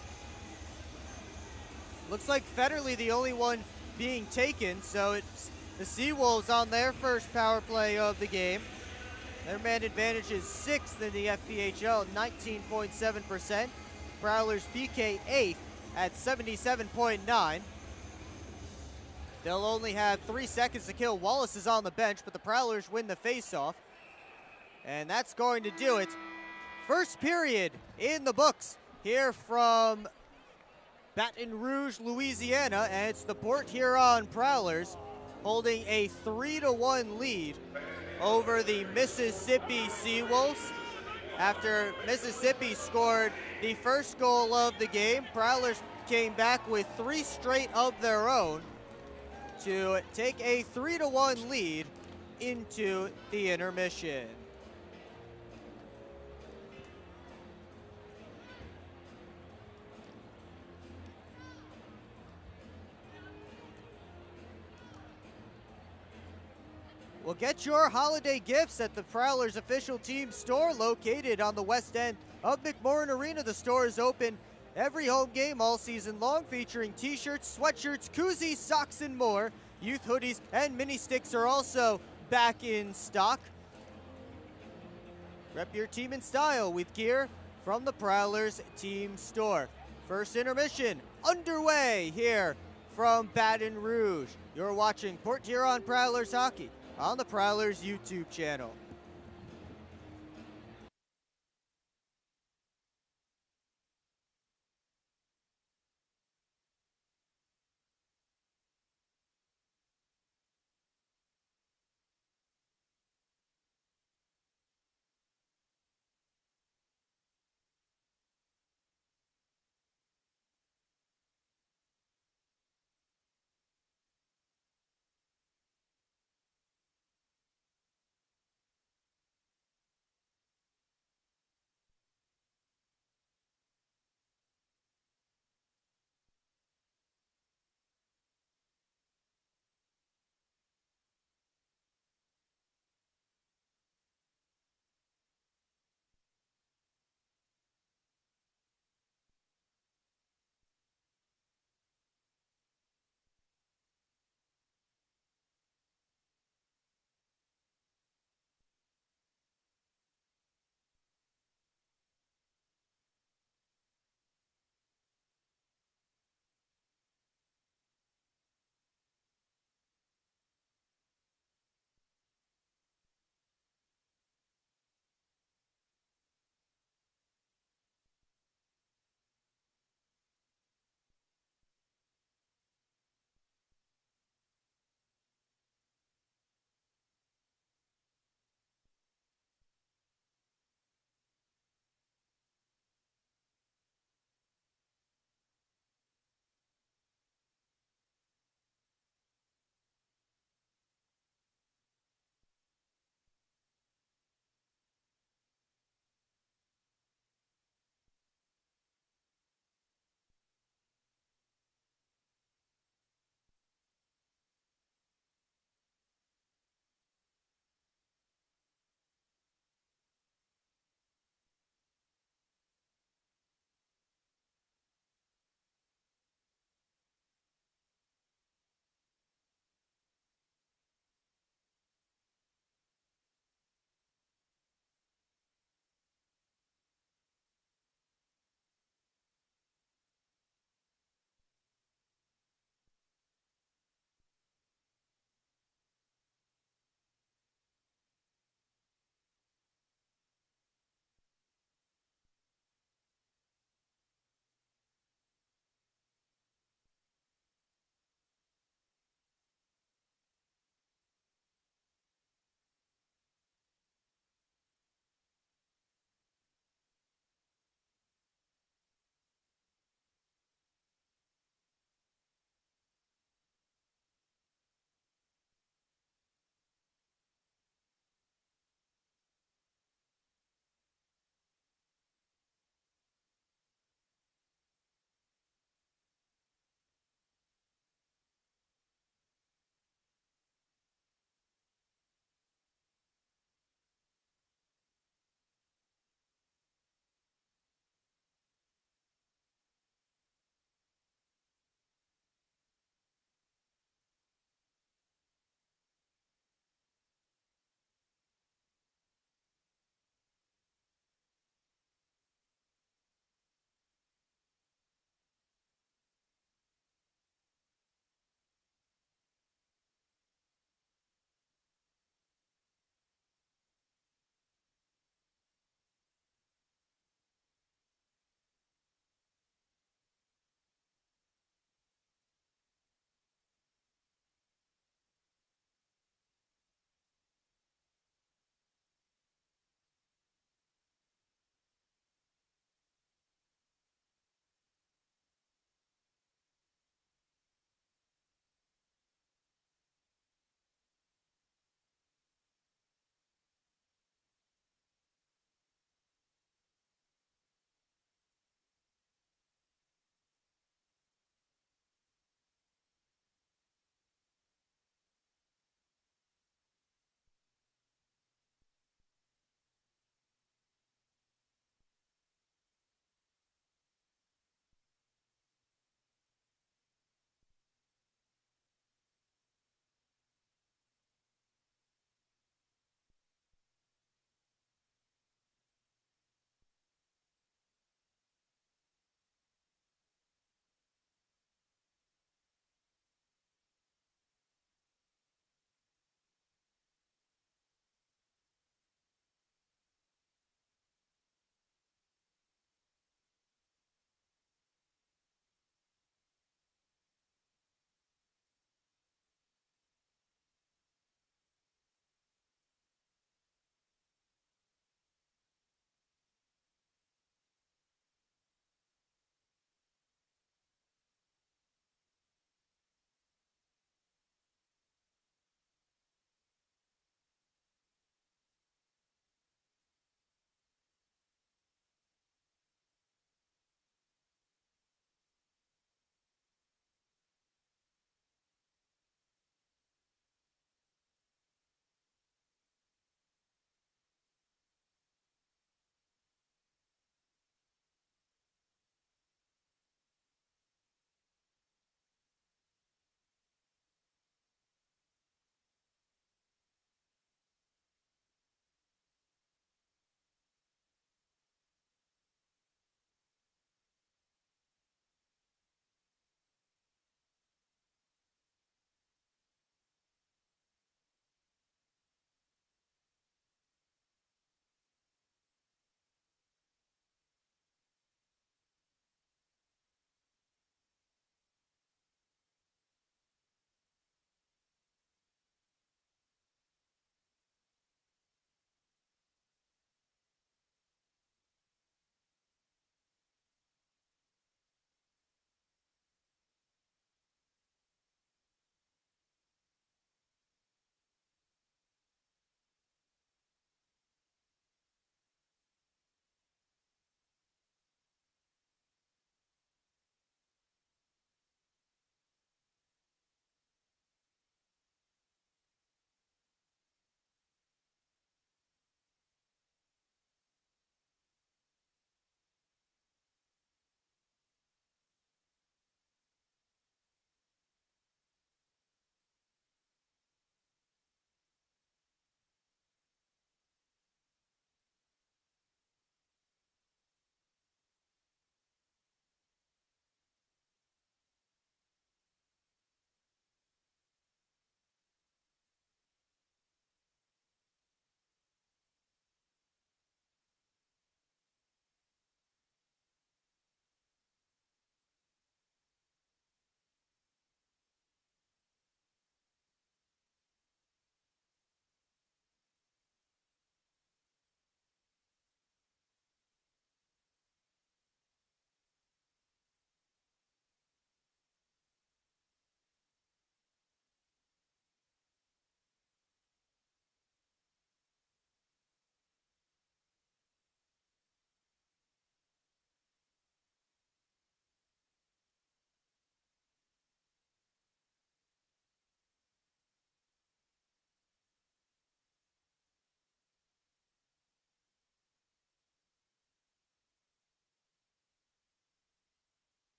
Looks like Federley the only one being taken, so it's the Seawolves on their first power play of the game. Their man advantage is 6th in the FPHL, 19.7%. Prowlers PK 8th at 77.9. They'll only have 3 seconds to kill. Wallace is on the bench, but the Prowlers win the faceoff. And that's going to do it. First period in the books here from Baton Rouge, Louisiana, and it's the Port Huron Prowlers holding a 3-1 lead over the Mississippi Seawolves. After Mississippi scored the first goal of the game, Prowlers came back with 3 straight of their own to take a 3-1 lead into the intermission. Well, get your holiday gifts at the Prowlers official team store located on the west end of McMorran Arena. The store is open every home game all season long, featuring t-shirts, sweatshirts, koozies, socks, and more. Youth hoodies and mini sticks are also back in stock. Rep your team in style with gear from the Prowlers team store. First intermission underway here from Baton Rouge. You're watching Port Huron Prowlers hockey on the Prowlers YouTube channel.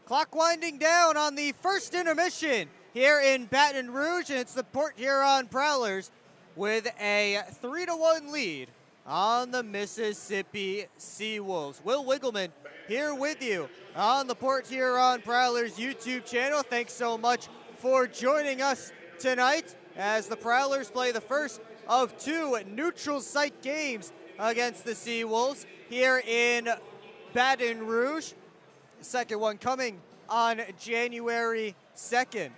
Clock winding down on the first intermission here in Baton Rouge, and it's the Port Huron Prowlers with a 3-1 lead on the Mississippi Seawolves. Will Wiggleman here with you on the Port Huron Prowlers YouTube channel. Thanks so much for joining us tonight as the Prowlers play the first of 2 neutral site games against the Seawolves here in Baton Rouge. The second one coming on January 2nd.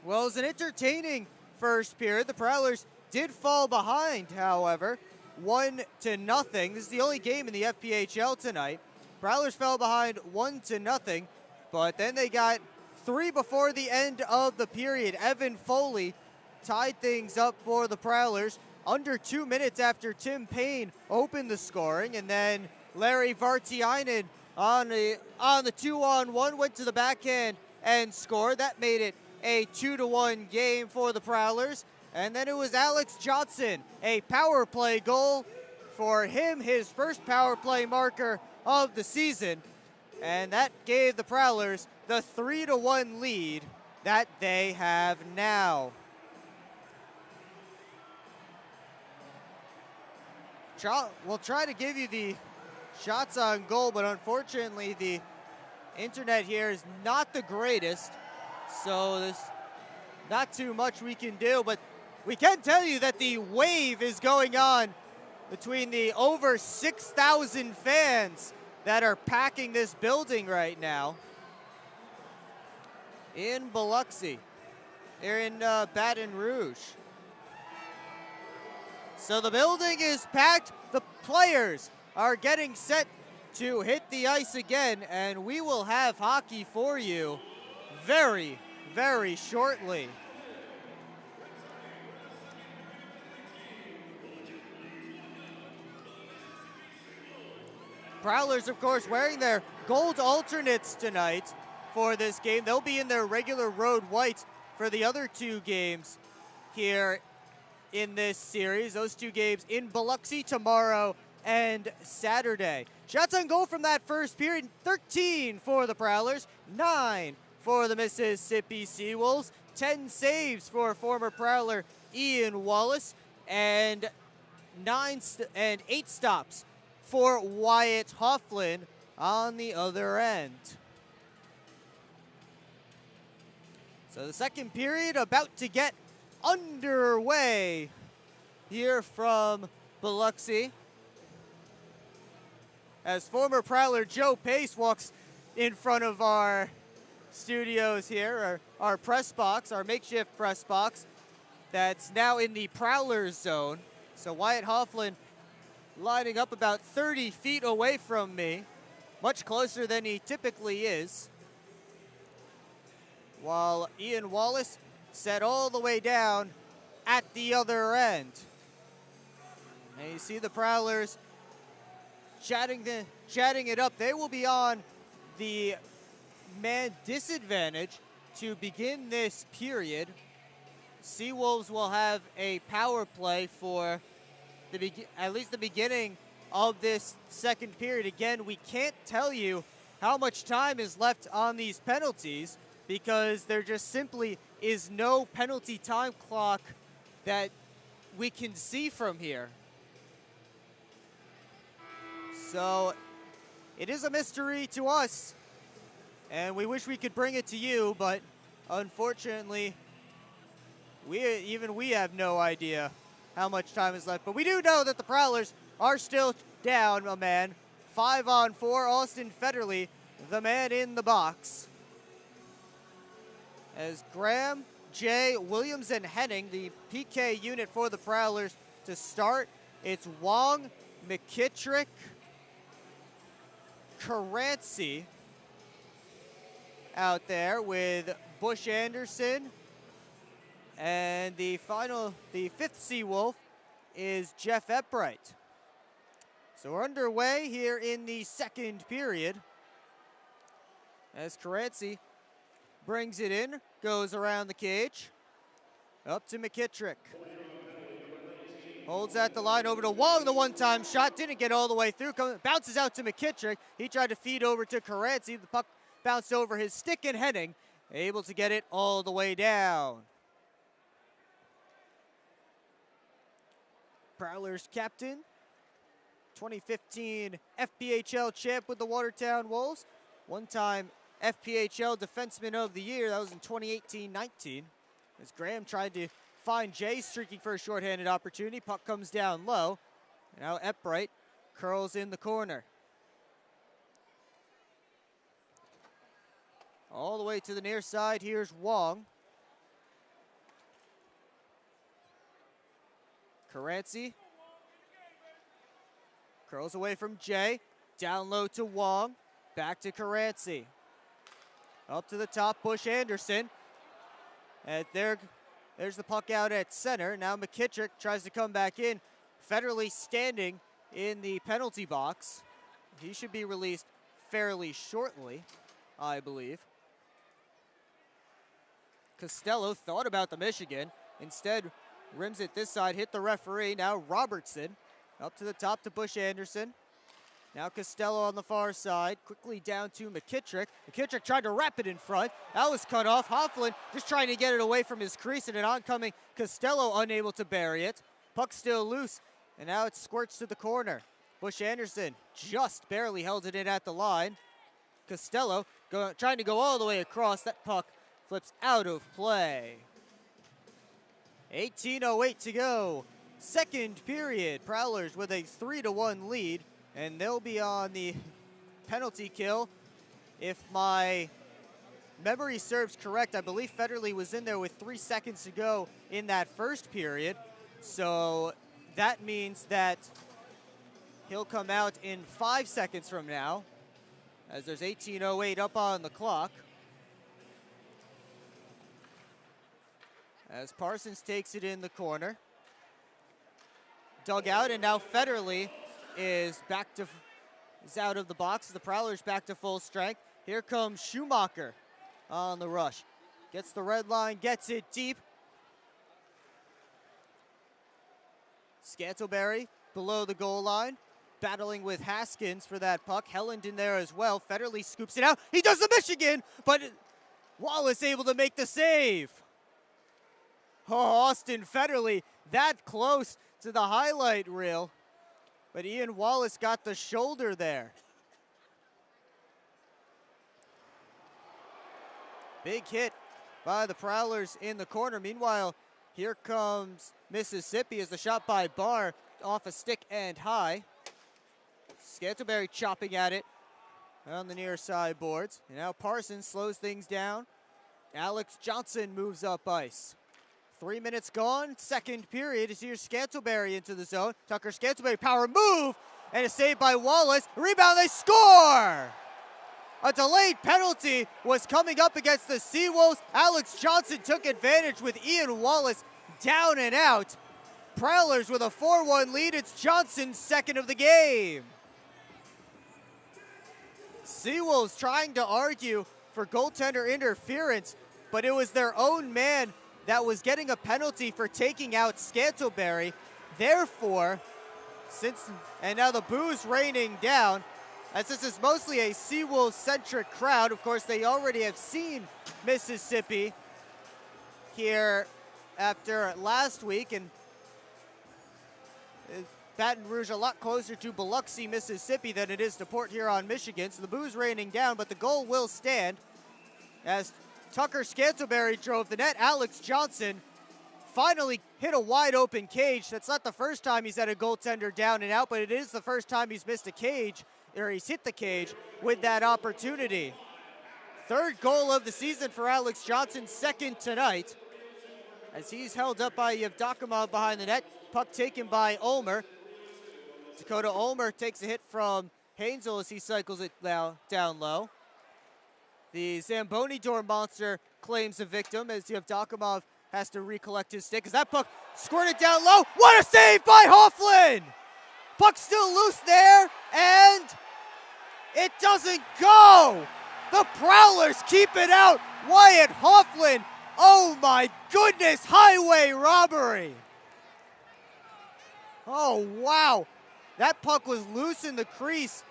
Well, it was an entertaining first period. The Prowlers did fall behind, however, 1-0. This is the only game in the FPHL tonight. Prowlers fell behind 1-0, but then they got 3 before the end of the period. Evan Foley tied things up for the Prowlers under 2 minutes after Tim Payne opened the scoring, and then Larry Vartiainen on the 2-on-1 went to the backhand and scored. That made it a 2-1 game for the Prowlers. And then it was Alex Johnson, a power play goal for him, his first power play marker of the season. And that gave the Prowlers the 3-1 lead that they have now. We'll try to give you the shots on goal, but unfortunately the internet here is not the greatest, so there's not too much we can do, but we can tell you that the wave is going on between the over 6,000 fans that are packing this building right now in Biloxi, here in Baton Rouge. So the building is packed. The players are getting set to hit the ice again, and we will have hockey for you very, very shortly. Prowlers, of course, wearing their gold alternates tonight for this game. They'll be in their regular road whites for the other 2 games here in this series. Those 2 games in Biloxi tomorrow and Saturday. Shots on goal from that first period, 13 for the Prowlers, 9 for the Mississippi Seawolves, 10 saves for former Prowler Ian Wallace, and 8 stops for Wyatt Hofflin on the other end. So the second period about to get underway here from Biloxi as former Prowler Joe Pace walks in front of our studios here, our press box, our makeshift press box that's now in the Prowlers zone. So Wyatt Hofflin lining up about 30 feet away from me, much closer than he typically is, while Ian Wallace set all the way down at the other end. And you see the Prowlers chatting it up. They will be on the man disadvantage to begin this period. Seawolves will have a power play for at least the beginning of this second period. Again, we can't tell you how much time is left on these penalties because there just simply is no penalty time clock that we can see from here. So it is a mystery to us, and we wish we could bring it to you, but unfortunately, we have no idea how much time is left. But we do know that the Prowlers are still down a man. 5-on-4, Austin Federley, the man in the box. As Graham, Jay, Williams, and Henning, the PK unit for the Prowlers to start. It's Wong, McKittrick, Caranci out there with Bush Anderson. And the fifth Seawolf is Jeff Epbright. So we're underway here in the second period as Caranci brings it in, goes around the cage, up to McKittrick. Holds at the line over to Wong, the one-time shot, didn't get all the way through, bounces out to McKittrick. He tried to feed over to Caranci, the puck bounced over his stick, and Henning able to get it all the way down. Prowlers captain, 2015 FPHL champ with the Watertown Wolves, one-time FPHL Defenseman of the Year. That was in 2018-19. As Graham tried to find Jay streaking for a shorthanded opportunity. Puck comes down low. And now Epbright curls in the corner. All the way to the near side, here's Wong. Caranci curls away from Jay. Down low to Wong. Back to Caranci. Up to the top, Bush Anderson. And there's the puck out at center. Now McKittrick tries to come back in. Federally standing in the penalty box. He should be released fairly shortly, I believe. Costello thought about the Michigan. Instead, rims it this side, hit the referee. Now Robertson up to the top to Bush Anderson. Now Costello on the far side, quickly down to McKittrick. McKittrick tried to wrap it in front. That was cut off. Hofflin just trying to get it away from his crease, and an oncoming Costello unable to bury it. Puck still loose, and now it squirts to the corner. Bush Anderson just barely held it in at the line. Costello trying to go all the way across. That puck flips out of play. 18:08 to go. Second period. Prowlers with a 3-1 lead, and they'll be on the penalty kill. If my memory serves correct, I believe Federley was in there with 3 seconds to go in that first period. So that means that he'll come out in 5 seconds from now, as there's 18:08 up on the clock. As Parsons takes it in the corner. Dug out, and now Federley is out of the box. The Prowlers back to full strength. Here comes Schumacher on the rush. Gets the red line, gets it deep. Scantleberry below the goal line, battling with Haskins for that puck. Helland in there as well. Federley scoops it out. He does the Michigan, but Wallace able to make the save. Oh, Austin Federley that close to the highlight reel, but Ian Wallace got the shoulder there. Big hit by the Prowlers in the corner. Meanwhile, here comes Mississippi as the shot by Barr off a stick and high. Scantleberry chopping at it on the near side boards. And now Parsons slows things down. Alex Johnson moves up ice. 3 minutes gone, second period. Here's Scantleberry into the zone. Tucker Scantleberry, power move, and a save by Wallace. Rebound, they score! A delayed penalty was coming up against the Seawolves. Alex Johnson took advantage with Ian Wallace down and out. Prowlers with a 4-1 lead. It's Johnson's second of the game. Seawolves trying to argue for goaltender interference, but it was their own man that was getting a penalty for taking out Scantleberry. Therefore, and now the booze raining down, as this is mostly a Seawolves-centric crowd. Of course, they already have seen Mississippi here after last week, and Baton Rouge a lot closer to Biloxi, Mississippi than it is to Port Huron, Michigan. So the booze raining down, but the goal will stand as Tucker Scantleberry drove the net. Alex Johnson finally hit a wide open cage. That's not the first time he's had a goaltender down and out, but it is the first time he's missed a cage, or he's hit the cage with that opportunity. Third goal of the season for Alex Johnson, second tonight, as he's held up by Yevdokimov behind the net. Puck taken by Ulmer. Dakota Ulmer takes a hit from Hansel as he cycles it down low. The Zamboni door monster claims a victim as Yevdokimov has to recollect his stick as that puck squirted down low. What a save by Hofflin! Puck still loose there, and it doesn't go! The Prowlers keep it out. Wyatt Hofflin, oh my goodness, highway robbery! Oh wow, that puck was loose in the crease.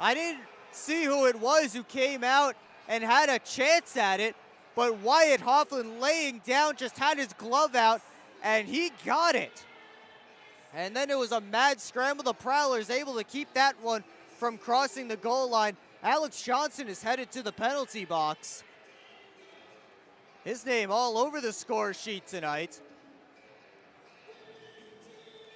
I didn't see who it was who came out and had a chance at it, but Wyatt Hoffman laying down just had his glove out, and he got it. And then it was a mad scramble. The Prowlers able to keep that one from crossing the goal line. Alex Johnson is headed to the penalty box. His name all over the score sheet tonight.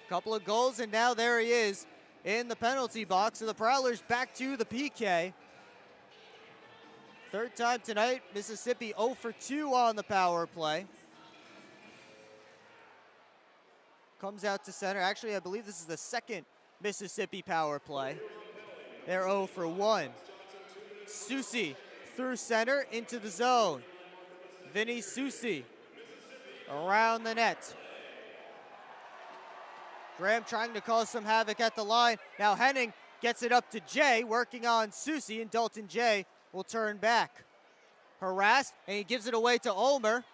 Couple of goals, and now there he is in the penalty box. So the Prowlers back to the PK. Third time tonight, Mississippi 0 for 2 on the power play. Comes out to center. Actually, I believe this is the second Mississippi power play. They're 0 for 1. Susi through center into the zone. Vinny Susi around the net. Graham trying to cause some havoc at the line. Now Henning gets it up to Jay, working on Susi, and Dalton Jay will turn back. Harassed, and he gives it away to Ulmer.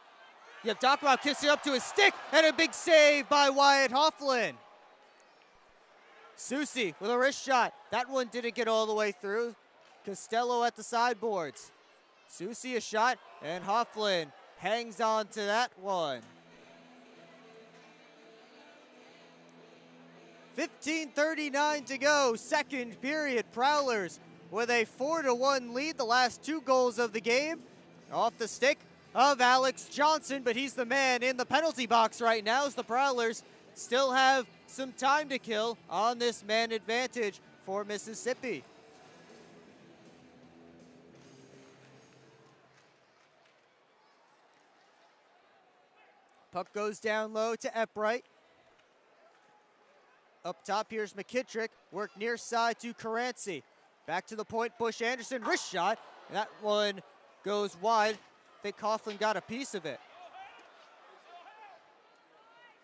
You have Dockrow kissing up to his stick, and a big save by Wyatt Hoffman. Susi with a wrist shot. That one didn't get all the way through. Costello at the sideboards. Susi a shot, and Hoffman hangs on to that one. 15:39 to go, second period. Prowlers with a 4-1 lead. The last 2 goals of the game off the stick of Alex Johnson, but he's the man in the penalty box right now as the Prowlers still have some time to kill on this man advantage for Mississippi. Puck goes down low to Eppright. Up top, here's McKittrick. Work near side to Caranci. Back to the point, Bush Anderson, wrist shot. That one goes wide. I think Coughlin got a piece of it.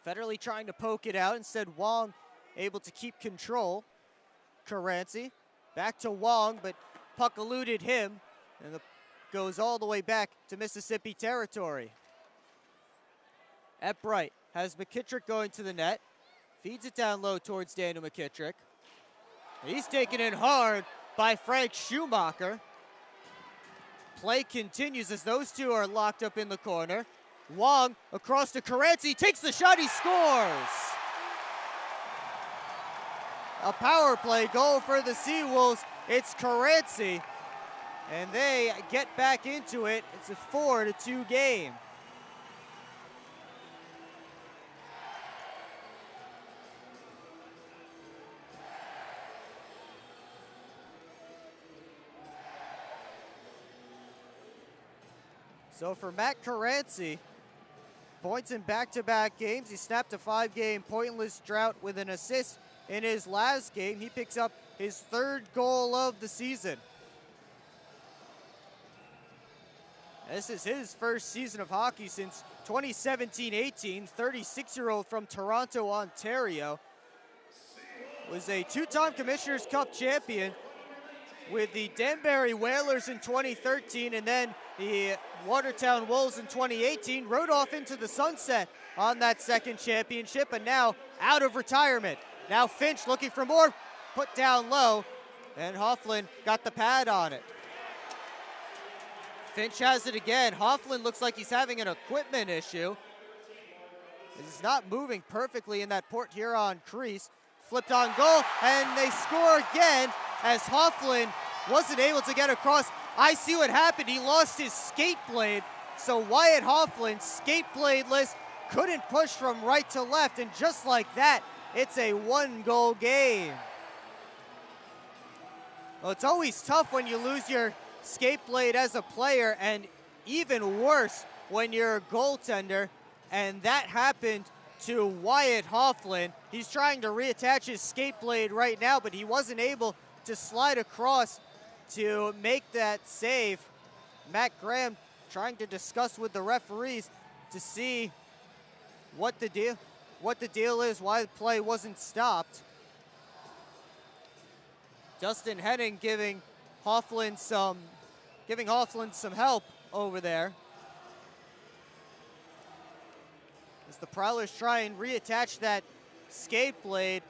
Federley trying to poke it out. Instead, Wong able to keep control. Caranci back to Wong, but puck eluded him. And it goes all the way back to Mississippi territory. Eppright has McKittrick going to the net. Feeds it down low towards Daniel McKittrick. He's taken in hard by Frank Schumacher. Play continues as those two are locked up in the corner. Wong across to Caranci, takes the shot, he scores! A power play goal for the Seawolves. It's Caranci, and they get back into it. It's a 4-2 game. So for Matt Caranci, points in back-to-back games. He snapped a 5-game pointless drought with an assist in his last game. He picks up his 3rd goal of the season. This is his first season of hockey since 2017-18. 36-year-old from Toronto, Ontario. Was a 2-time Commissioner's Cup champion with the Danbury Whalers in 2013, and then the Watertown Wolves in 2018. Rode off into the sunset on that 2nd championship, and now out of retirement. Now Finch looking for more, put down low, and Hoffman got the pad on it. Finch has it again. Hoffman looks like he's having an equipment issue. He's not moving perfectly in that Port Huron crease. Flipped on goal, and they score again as Hoffman wasn't able to get across. I see what happened. He lost his skate blade, so Wyatt Hoffman, skate bladeless, couldn't push from right to left, and just like that, it's a 1-goal game. Well, it's always tough when you lose your skate blade as a player, and even worse when you're a goaltender, and that happened to Wyatt Hoffman. He's trying to reattach his skate blade right now, but he wasn't able to slide across to make that save. Matt Graham trying to discuss with the referees to see what the deal is, why the play wasn't stopped. Justin Henning giving Hoffman some help over there. As the Prowlers try and reattach that skate blade.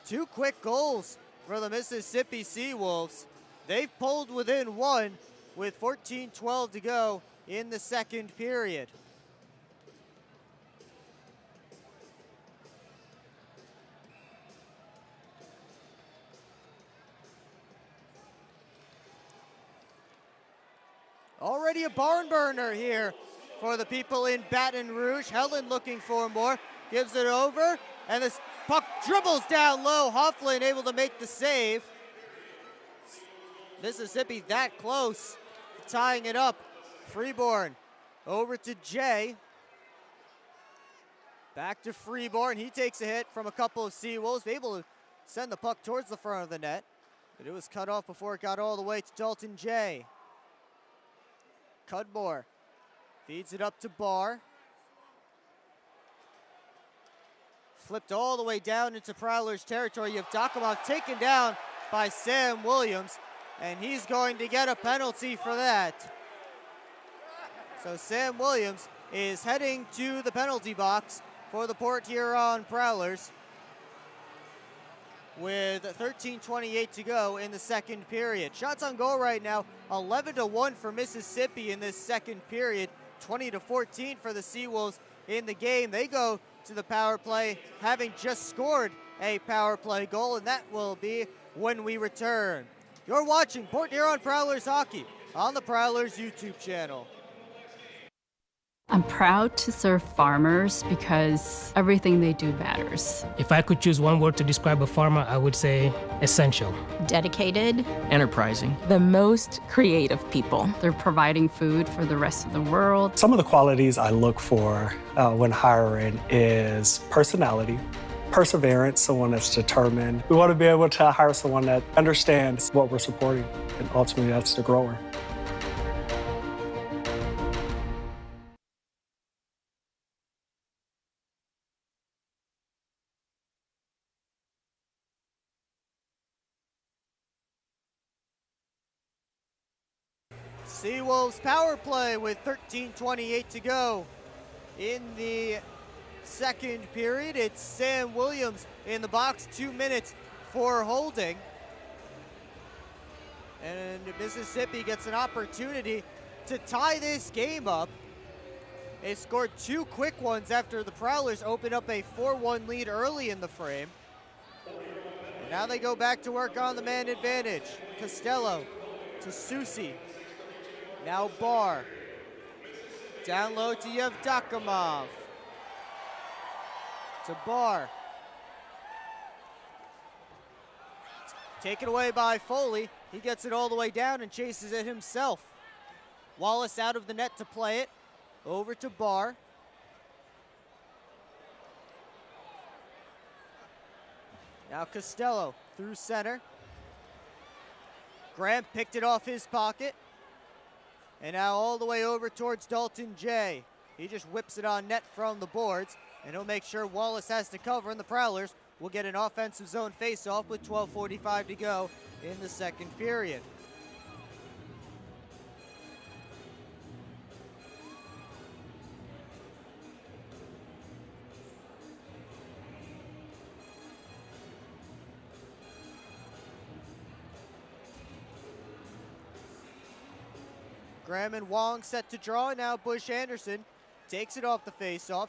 2 quick goals for the Mississippi Seawolves. They've pulled within 1 with 14:12 to go in the second period. Already a barn burner here for the people in Baton Rouge. Helen looking for more, gives it over, and this puck dribbles down low. Hofflin able to make the save. Mississippi that close to tying it up. Freeborn over to Jay. Back to Freeborn. He takes a hit from a couple of Seawolves, able to send the puck towards the front of the net, but it was cut off before it got all the way to Dalton Jay. Cudmore feeds it up to Barr. Flipped all the way down into Prowlers territory. You have Dakamov taken down by Sam Williams, and he's going to get a penalty for that. So Sam Williams is heading to the penalty box for the Port Huron Prowlers with 13:28 to go in the second period. Shots on goal right now, 11-1 for Mississippi in this second period, 20-14 for the Seawolves in the game. They go to the power play, having just scored a power play goal, and that will be when we return. You're watching Port Huron Prowlers hockey on the Prowlers YouTube channel. I'm proud to serve farmers because everything they do matters. If I could choose one word to describe a farmer, I would say essential. Dedicated. Enterprising. The most creative people. They're providing food for the rest of the world. Some of the qualities I look for when hiring is personality, perseverance, someone that's determined. We want to be able to hire someone that understands what we're supporting, and ultimately that's the grower. Seawolves power play with 13:28 to go in the second period. It's Sam Williams in the box, 2 minutes for holding. And Mississippi gets an opportunity to tie this game up. They scored two quick ones after the Prowlers opened up a 4-1 lead early in the frame. And now they go back to work on the man advantage. Costello to Susi. Now Barr. Down low to Yevdokimov. To Barr. Taken away by Foley. He gets it all the way down and chases it himself. Wallace out of the net to play it. Over to Barr. Now Costello through center. Graham picked it off his pocket. And now all the way over towards Dalton Jay. He just whips it on net from the boards, and he'll make sure Wallace has to cover, and the Prowlers will get an offensive zone faceoff with 12:45 to go in the second period. Graham and Wong set to draw. Now Bush Anderson takes it off the faceoff.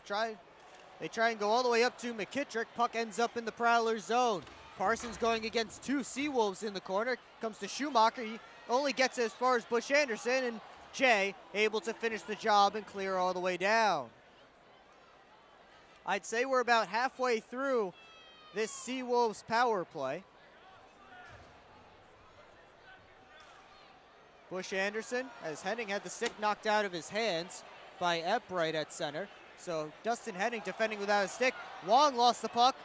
They try and go all the way up to McKittrick. Puck ends up in the Prowler zone. Parsons going against two Seawolves in the corner. Comes to Schumacher. He only gets as far as Bush Anderson, and Jay able to finish the job and clear all the way down. I'd say we're about halfway through this Seawolves power play. Bush Anderson, as Henning had the stick knocked out of his hands by Eppright at center. So Dustin Henning defending without a stick. Wong lost the puck.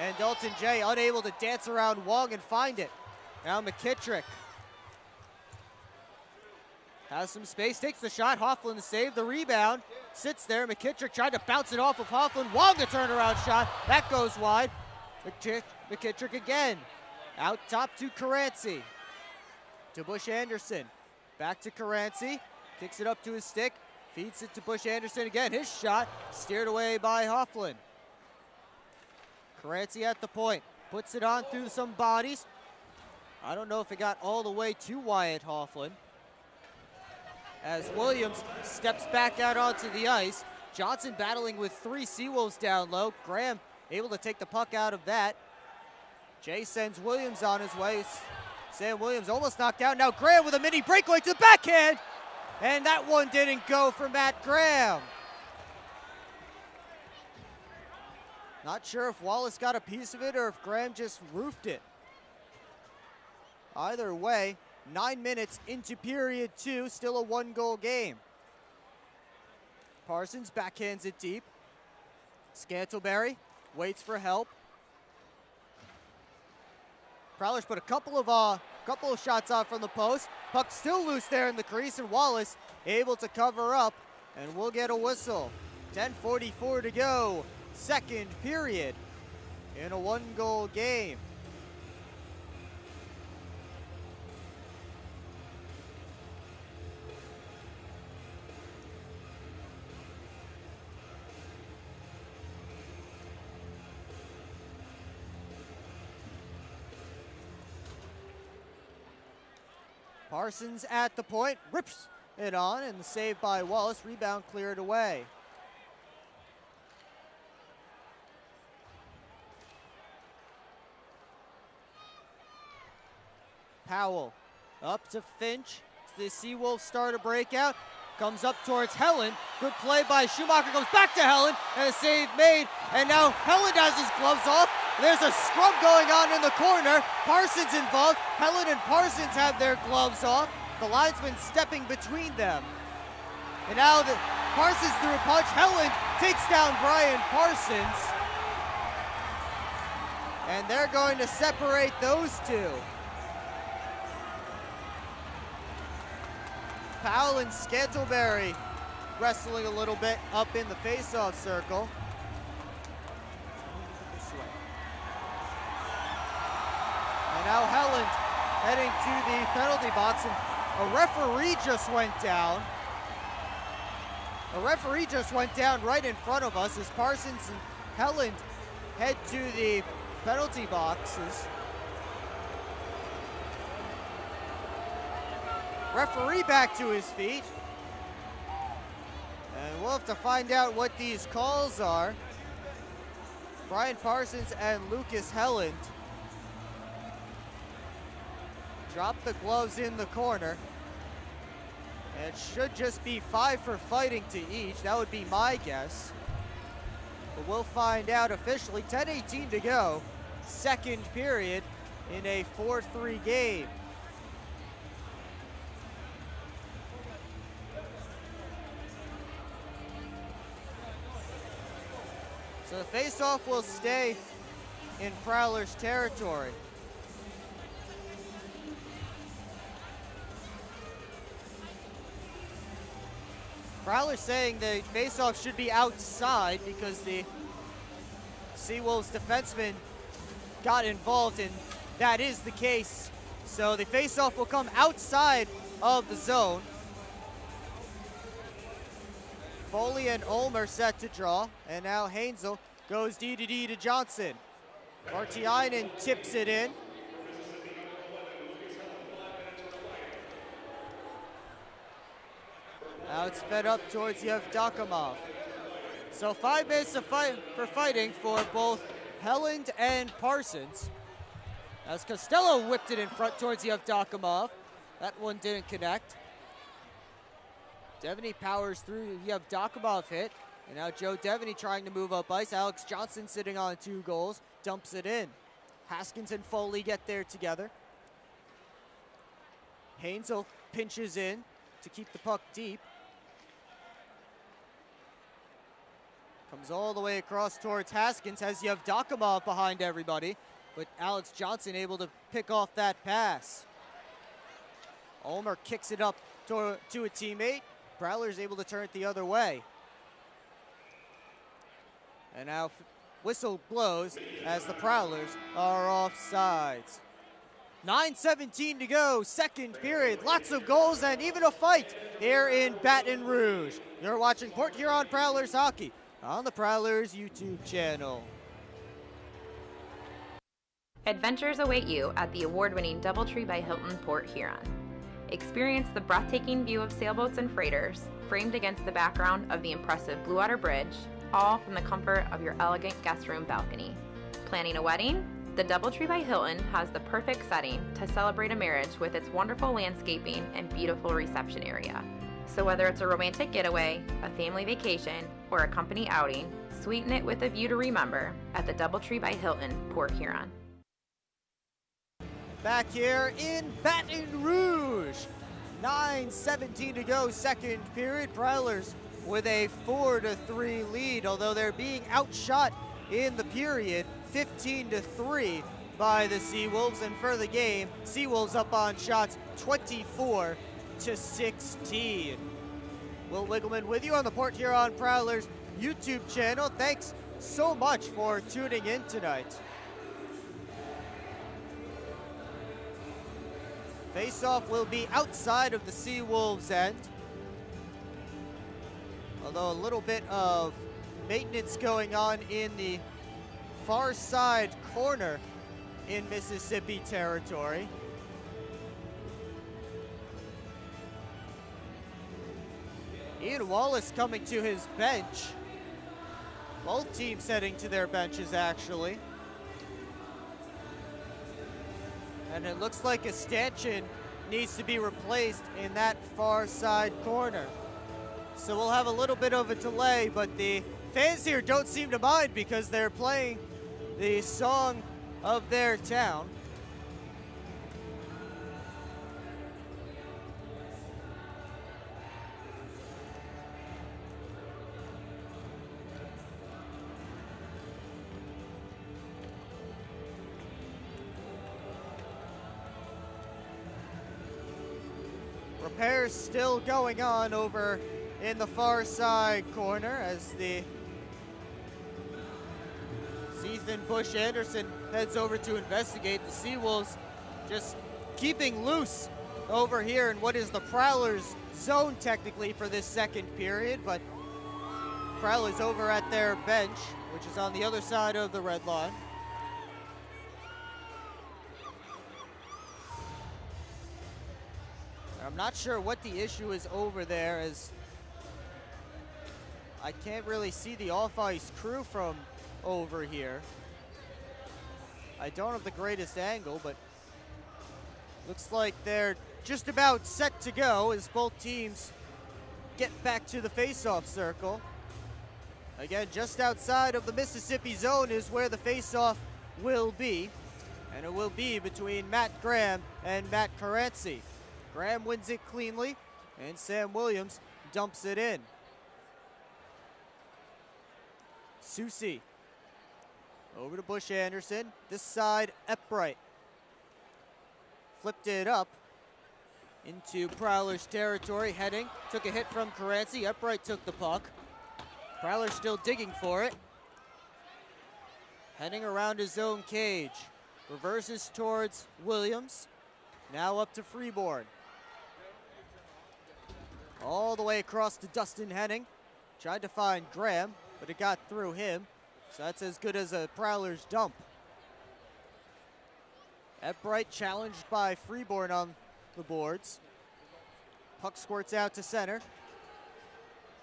And Dalton Jay unable to dance around Wong and find it. Now McKittrick has some space, takes the shot. Hofflin to save the rebound. Sits there. McKittrick tried to bounce it off of Hofflin. Wong the turnaround shot. That goes wide. McKittrick again. Out top to Caranci. To Bush Anderson. Back to Caranci. Kicks it up to his stick. Feeds it to Bush Anderson again. His shot steered away by Hofflin. Caranci at the point. Puts it on through some bodies. I don't know if it got all the way to Wyatt Hofflin. as Williams steps back out onto the ice. Johnson battling with 3 Seawolves down low. Graham able to take the puck out of that. Jay sends Williams on his way. Sam Williams almost knocked out. Now Graham with a mini breakaway to the backhand. And that one didn't go for Matt Graham. Not sure if Wallace got a piece of it or if Graham just roofed it. Either way, 9 minutes into period 2, still a 1-goal game. Parsons backhands it deep. Scantlebury waits for help. Prowlers put a couple of shots off from the post. Puck still loose there in the crease, and Wallace able to cover up, and we'll get a whistle. 10:44 to go, second period in a 1-goal game. Parsons at the point, rips it on, and the save by Wallace. Rebound cleared away. Powell up to Finch. The Seawolves start a breakout. Comes up towards Helen. Good play by Schumacher. Goes back to Helen, and a save made. And now Helen has his gloves off. There's a scrub going on in the corner. Parsons involved. Helen and Parsons have their gloves off. The linesman stepping between them. And now Parsons threw a punch. Helen takes down Brian Parsons. And they're going to separate those two. Powell and Scantlebury wrestling a little bit up in the face-off circle. And now Helen heading to the penalty box, and a referee just went down. A referee just went down right in front of us as Parsons and Helen head to the penalty boxes. Referee back to his feet. And we'll have to find out what these calls are. Brian Parsons and Lucas Helland drop the gloves in the corner. And it should just be 5 for fighting to each. That would be my guess. But we'll find out officially. 10:18 to go. Second period in a 4-3 game. So the face-off will stay in Prowlers territory. Prowlers saying the face-off should be outside because the Seawolves defenseman got involved, and that is the case. So the face-off will come outside of the zone. Foley and Ulmer set to draw, and now Hainsel goes D to Johnson. Martiainen tips it in. Now it's fed up towards Yevdokimov. So 5 minutes for fighting for both Helland and Parsons. As Costello whipped it in front towards Yevdokimov. That one didn't connect. Devaney powers through. Yevdokimov hit. And now Joe Devaney trying to move up ice. Alex Johnson sitting on 2 goals. Dumps it in. Haskins and Foley get there together. Hainsel pinches in to keep the puck deep. Comes all the way across towards Haskins. Has Yevdokimov behind everybody. But Alex Johnson able to pick off that pass. Ulmer kicks it up to a teammate. Prowlers able to turn it the other way. And now whistle blows as the Prowlers are off sides. 9:17 to go, second period. Lots of goals and even a fight here in Baton Rouge. You're watching Port Huron Prowlers hockey on the Prowlers YouTube channel. Adventures await you at the award-winning DoubleTree by Hilton Port Huron. Experience the breathtaking view of sailboats and freighters, framed against the background of the impressive Blue Water Bridge, all from the comfort of your elegant guest room balcony. Planning a wedding? The DoubleTree by Hilton has the perfect setting to celebrate a marriage with its wonderful landscaping and beautiful reception area. So whether it's a romantic getaway, a family vacation, or a company outing, sweeten it with a view to remember at the DoubleTree by Hilton, Port Huron. Back here in Baton Rouge. 9:17 to go, second period. Prowlers with a 4-3 lead, although they're being outshot in the period 15-3 by the Seawolves. And for the game, Seawolves up on shots 24-16. Will Wiggleman with you on the Port Huron Prowlers YouTube channel. Thanks so much for tuning in tonight. Face-off will be outside of the Seawolves' end. Although a little bit of maintenance going on in the far side corner in Mississippi territory. Ian Wallace coming to his bench. Both teams heading to their benches, actually. And it looks like a stanchion needs to be replaced in that far side corner. So we'll have a little bit of a delay, but the fans here don't seem to mind because they're playing the song of their town. Repairs still going on over in the far side corner as the Ethan Bush Anderson heads over to investigate. The Seawolves just keeping loose over here in what is the Prowlers zone technically for this second period, but Prowlers over at their bench, which is on the other side of the red line. I'm not sure what the issue is over there, as I can't really see the off-ice crew from over here. I don't have the greatest angle, but looks like they're just about set to go as both teams get back to the face-off circle. Again, just outside of the Mississippi zone is where the face-off will be, and it will be between Matt Graham and Matt Caranci. Graham wins it cleanly, and Sam Williams dumps it in. Susie over to Bush Anderson. This side, Epbright flipped it up into Prowlers territory. Heading, took a hit from Caranci. Epbright took the puck. Prowlers still digging for it. Heading around his own cage. Reverses towards Williams. Now up to Freeborn. All the way across to Dustin Henning. Tried to find Graham, but it got through him. So that's as good as a Prowlers dump. Epbright challenged by Freeborn on the boards. Puck squirts out to center.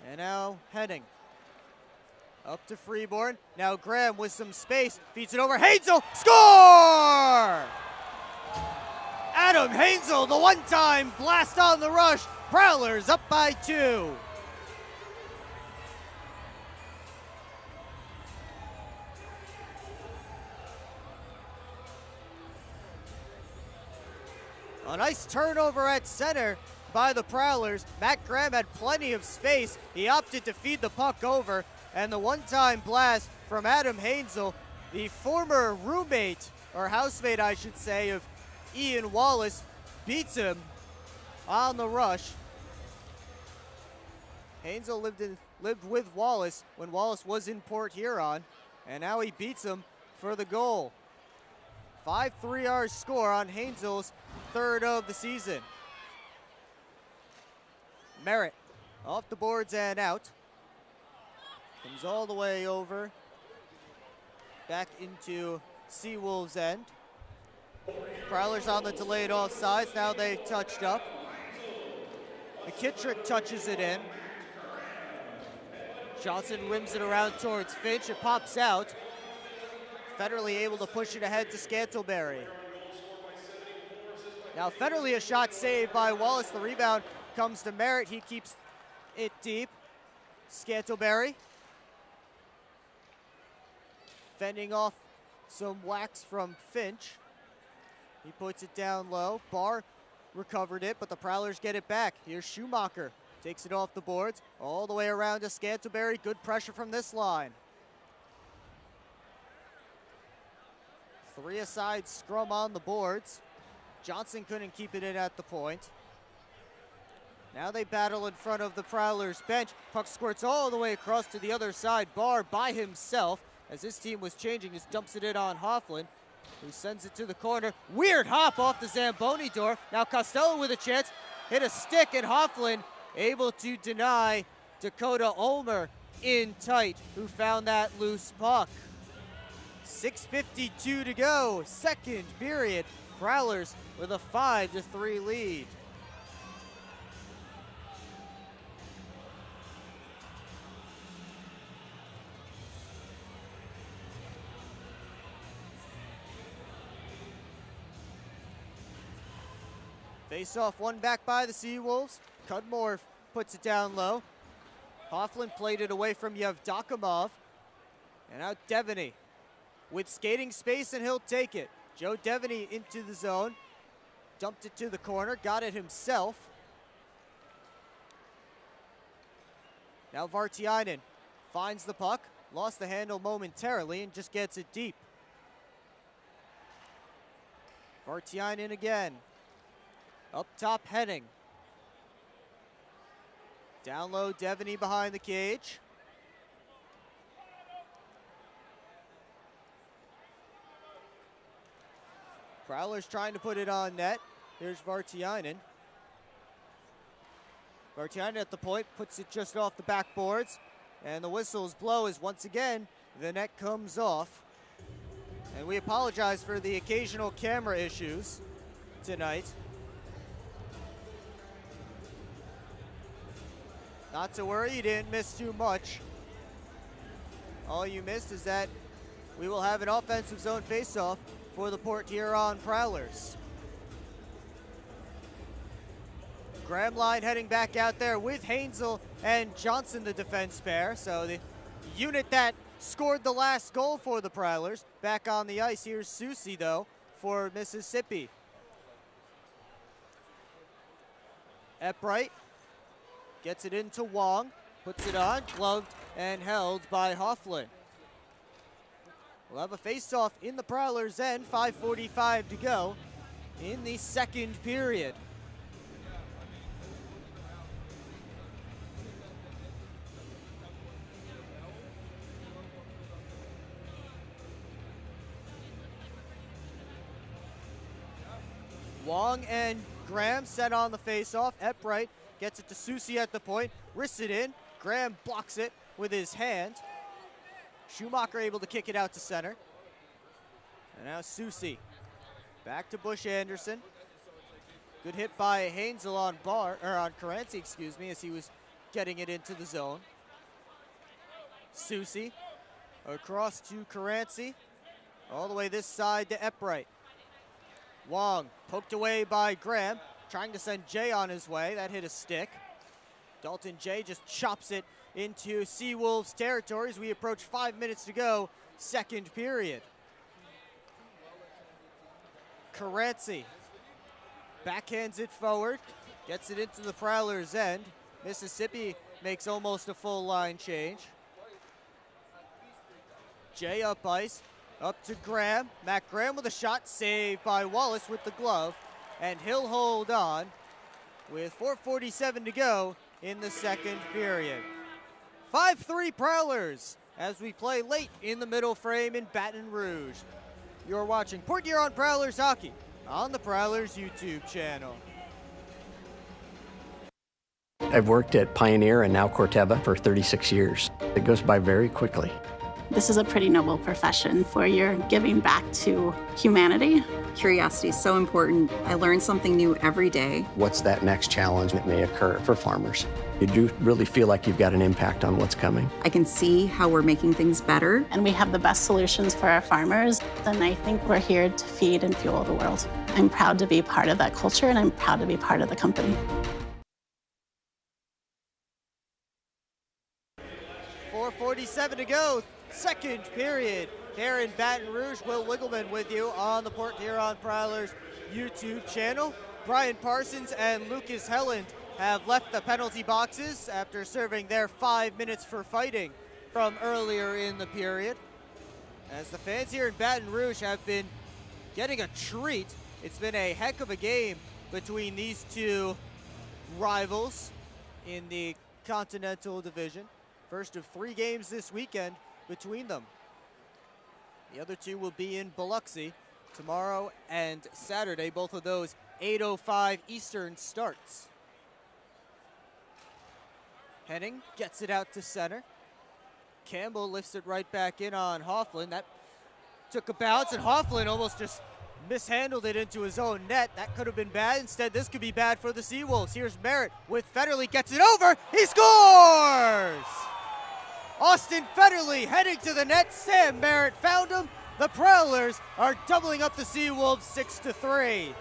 And now Henning. Up to Freeborn. Now Graham with some space. Feeds it over. Hansel! Score! Adam Hansel, the one-time blast on the rush. Prowlers up by 2. A nice turnover at center by the Prowlers. Matt Graham had plenty of space. He opted to feed the puck over, and the one-time blast from Adam Hansel, the former roommate, or housemate I should say, of Ian Wallace, beats him on the rush. Hansel lived with Wallace when Wallace was in Port Huron, and now he beats him for the goal. 5-3 our score on Hansel's third of the season. Merritt off the boards and out. Comes all the way over, back into Seawolves' end. Prowlers on the delayed offsides. Now they've touched up. McKittrick touches it in. Johnson rims it around towards Finch. It pops out. Federley able to push it ahead to Scantlebury. Now Federley, a shot saved by Wallace. The rebound comes to Merritt. He keeps it deep. Scantlebury fending off some wax from Finch. He puts it down low. Barr recovered it, but the Prowlers get it back. Here's Schumacher. Takes it off the boards, all the way around to Scantlebury. Good pressure from this line. Three-a-side scrum on the boards. Johnson couldn't keep it in at the point. Now they battle in front of the Prowlers bench. Puck squirts all the way across to the other side. Barr by himself, as his team was changing, just dumps it in on Hofflin, who sends it to the corner. Weird hop off the Zamboni door. Now Costello with a chance. Hit a stick, and Hofflin able to deny Dakota Ulmer in tight, who found that loose puck. 6:52 to go, second period. Prowlers with a 5-3 lead. Face off, one back by the Seawolves. Cudmore puts it down low. Hofflin played it away from Yevdokimov. And now Devaney with skating space, and he'll take it. Joe Devaney into the zone. Dumped it to the corner, got it himself. Now Vartiainen finds the puck, lost the handle momentarily, and just gets it deep. Vartiainen again. Up top, Henning. Down low, Devaney behind the cage. Prowlers trying to put it on net. Here's Vartiainen. Vartiainen at the point, puts it just off the backboards. And the whistles blow as once again, the net comes off. And we apologize for the occasional camera issues tonight. Not to worry, you didn't miss too much. All you missed is that we will have an offensive zone faceoff for the Port Huron Prowlers. Graham line heading back out there with Hainsel and Johnson, the defense pair. So the unit that scored the last goal for the Prowlers back on the ice. Here's Susie, though, for Mississippi. Epbright gets it into Wong, puts it on, gloved and held by Hofflin. We'll have a face-off in the Prowlers' end, 5:45 to go in the second period. Wong and Graham set on the face-off. Epbright gets it to Susie at the point, wrists it in. Graham blocks it with his hand. Schumacher able to kick it out to center. And now Susie. Back to Bush Anderson. Good hit by Hainsel on Caranci, excuse me, as he was getting it into the zone. Susie across to Caranci. All the way this side to Epbright. Wong poked away by Graham, trying to send Jay on his way. That hit a stick. Dalton Jay just chops it into Seawolves territory as we approach 5 minutes to go, second period. Caranci backhands it forward, gets it into the Prowlers' end. Mississippi makes almost a full line change. Jay up ice, up to Graham. Matt Graham with a shot, saved by Wallace with the glove, and he'll hold on with 4:47 to go in the second period. 5-3 Prowlers as we play late in the middle frame in Baton Rouge. You're watching Port Huron Prowlers hockey on the Prowlers YouTube channel. I've worked at Pioneer and now Corteva for 36 years. It goes by very quickly. This is a pretty noble profession where you're giving back to humanity. Curiosity is so important. I learn something new every day. What's that next challenge that may occur for farmers? You do really feel like you've got an impact on what's coming. I can see how we're making things better. And we have the best solutions for our farmers. And I think we're here to feed and fuel the world. I'm proud to be part of that culture, and I'm proud to be part of the company. 4:47 to go, second period. Here in Baton Rouge, Will Wiggleman with you on the Port Huron Prowlers YouTube channel. Brian Parsons and Lucas Helland have left the penalty boxes after serving their 5 minutes for fighting from earlier in the period. As the fans here in Baton Rouge have been getting a treat. It's been a heck of a game between these two rivals in the Continental Division. First of 3 games this weekend between them. The other 2 will be in Biloxi tomorrow and Saturday, both of those 8:05 Eastern starts. Henning gets it out to center. Campbell lifts it right back in on Hofflin. That took a bounce, and Hofflin almost just mishandled it into his own net. That could have been bad. Instead, this could be bad for the Seawolves. Here's Merritt with Federley, gets it over. He scores! Austin Federley heading to the net. Sam Merritt found him. The Prowlers are doubling up the Seawolves 6-3.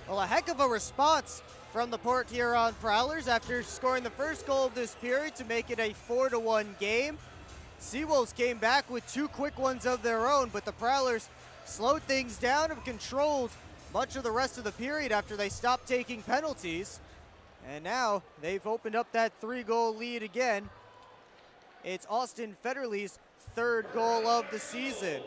Well, a heck of a response from the Port Huron Prowlers after scoring the first goal of this period to make it a 4-1 game. Seawolves came back with 2 quick ones of their own, but the Prowlers slowed things down and controlled much of the rest of the period after they stopped taking penalties. And now they've opened up that 3-goal lead again. It's Austin Federley's 3rd goal of the season.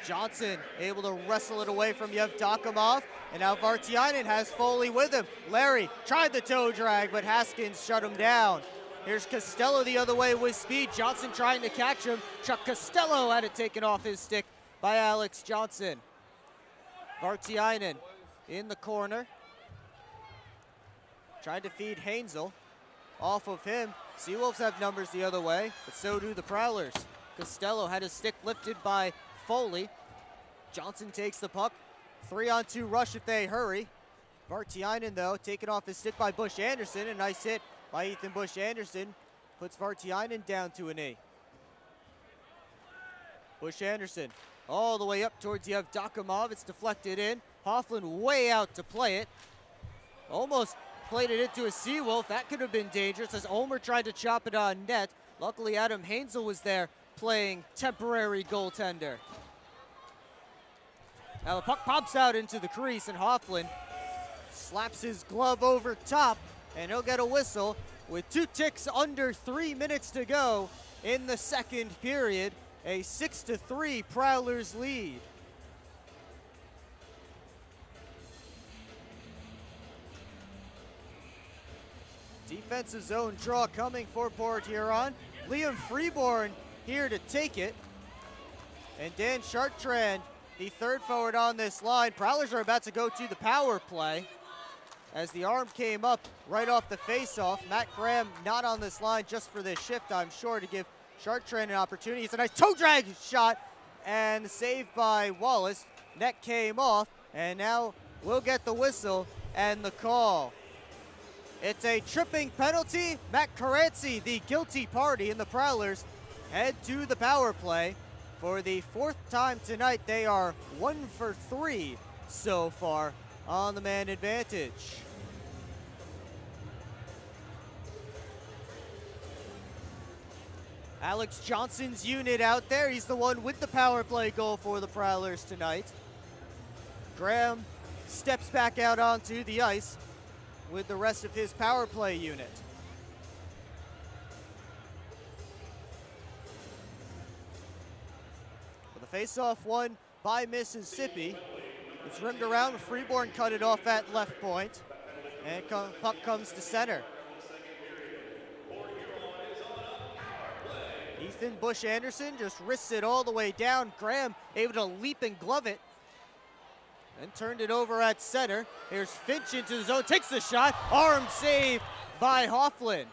Johnson able to wrestle it away from Yevdokimov, and now Vartiainen has Foley with him. Larry tried the toe drag, but Haskins shut him down. Here's Costello the other way with speed. Johnson trying to catch him. Chuck Costello had it taken off his stick by Alex Johnson. Vartiainen in the corner. Tried to feed Hainsel. Off of him. Seawolves have numbers the other way, but so do the Prowlers. Costello had his stick lifted by Foley. Johnson takes the puck. 3-on-2 rush if they hurry. Vartiainen, though, taken off his stick by Bush Anderson. A nice hit by Ethan Bush Anderson. Puts Vartiainen down to a knee. Bush Anderson all the way up towards Yevdokimov. It's deflected in. Hofflin way out to play it. Almost played it into a Seawolf. That could have been dangerous as Omer tried to chop it on net. Luckily, Adam Hainsel was there playing temporary goaltender. Now the puck pops out into the crease, and Hofflin slaps his glove over top, and he'll get a whistle with 2 ticks under 3 minutes to go in the second period. A 6-3 Prowlers lead. Defensive zone draw coming for Port Huron. Liam Freeborn here to take it. And Dan Chartrand, the 3rd forward on this line. Prowlers are about to go to the power play as the arm came up right off the faceoff. Matt Graham not on this line just for this shift, I'm sure, to give Chartrand an opportunity. It's a nice toe drag shot and saved by Wallace. Net came off, and now we'll get the whistle and the call. It's a tripping penalty. Matt Caranci, the guilty party, and the Prowlers head to the power play. For the 4th time tonight, they are 1 for 3 so far on the man advantage. Alex Johnson's unit out there. He's the one with the power play goal for the Prowlers tonight. Graham steps back out onto the ice with the rest of his power play unit. Face-off won by Mississippi. It's rimmed around. Freeborn cut it off at left point. And puck comes to center. Nathan Bush Anderson just wrists it all the way down. Graham able to leap and glove it. And turned it over at center. Here's Finch into the zone, takes the shot. Arm save by Hofflin.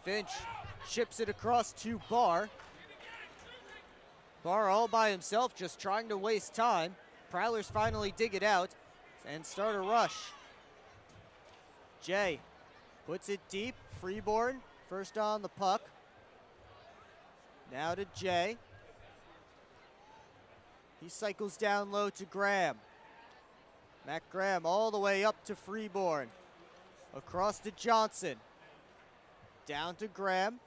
Finch chips it across to Barr. Barr all by himself, just trying to waste time. Prowlers finally dig it out and start a rush. Jay puts it deep. Freeborn first on the puck. Now to Jay. He cycles down low to Graham. Matt Graham all the way up to Freeborn. Across to Johnson. Down to Graham.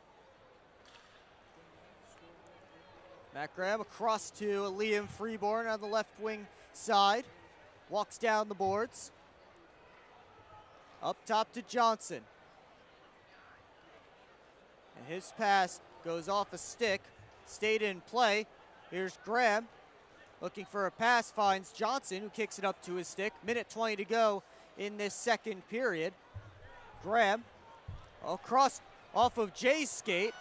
Matt Graham across to Liam Freeborn on the left wing side. Walks down the boards. Up top to Johnson. And his pass goes off a stick. Stayed in play. Here's Graham. Looking for a pass, finds Johnson, who kicks it up to his stick. Minute 20 to go in this second period. Graham across off of Jay's skate,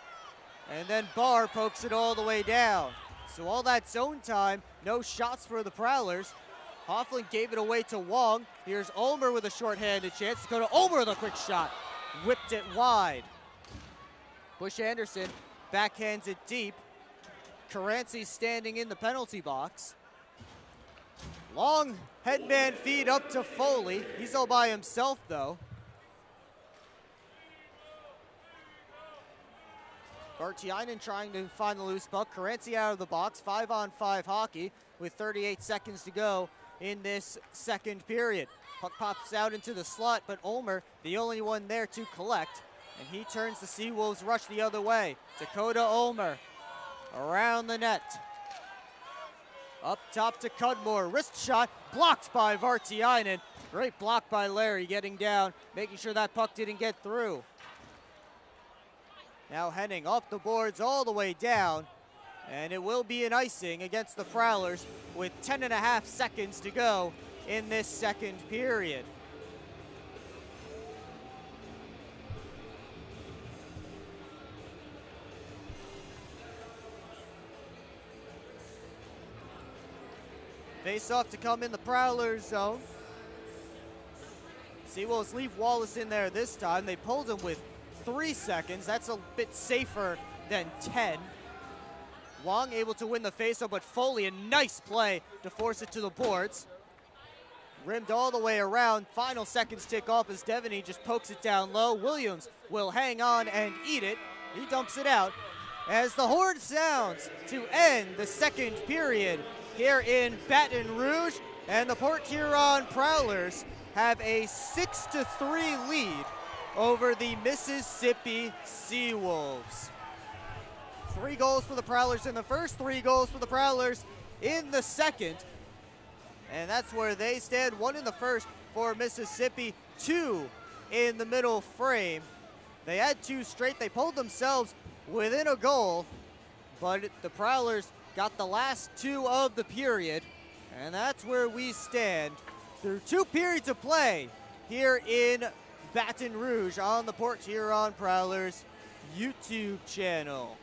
and then Barr pokes it all the way down. So all that zone time, no shots for the Prowlers. Hofflin gave it away to Wong. Here's Ulmer with a shorthanded chance to go to Ulmer with a quick shot. Whipped it wide. Bush Anderson backhands it deep. Caranci standing in the penalty box. Long headman feed up to Foley. He's all by himself though. Vartiainen trying to find the loose puck. Caranci out of the box. 5-on-5 hockey with 38 seconds to go in this second period. Puck pops out into the slot, but Ulmer, the only one there to collect. And he turns the Seawolves rush the other way. Dakota Ulmer around the net. Up top to Cudmore. Wrist shot blocked by Vartiainen. Great block by Larry getting down, making sure that puck didn't get through. Now Henning off the boards all the way down. And it will be an icing against the Prowlers with 10.5 seconds to go in this second period. Face off to come in the Prowlers zone. Seawolves leave Wallace in there this time. They pulled him with 3 seconds. That's a bit safer than 10. Wong able to win the faceoff, but Foley, a nice play to force it to the boards. Rimmed all the way around. Final seconds tick off as Devaney just pokes it down low. Williams will hang on and eat it. He dumps it out as the horn sounds to end the second period here in Baton Rouge. And the Port Huron Prowlers have a 6-3 lead over the Mississippi Seawolves. 3 goals for the Prowlers in the first, 3 goals for the Prowlers in the second. And that's where they stand. 1 in the first for Mississippi, 2 in the middle frame. They had 2 straight. They pulled themselves within a goal, but the Prowlers got the last 2 of the period. And that's where we stand through 2 periods of play here in Baton Rouge on the Port Huron Prowlers YouTube channel.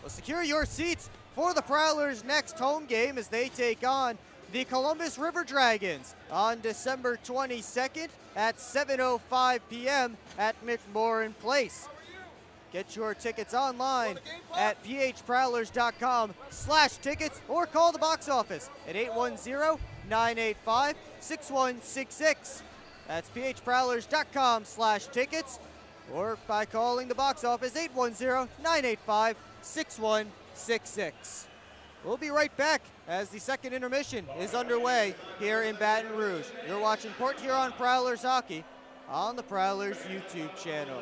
Well, secure your seats for the Prowlers' next home game as they take on the Columbus River Dragons on December 22nd at 7:05 p.m. at McMorran Place. Get your tickets online at phprowlers.com/tickets or call the box office at 810-985-6166. That's phprowlers.com/tickets or by calling the box office 810-985-6166. We'll be right back as the second intermission is underway here in Baton Rouge. You're watching Port Huron Prowlers hockey on the Prowlers YouTube channel.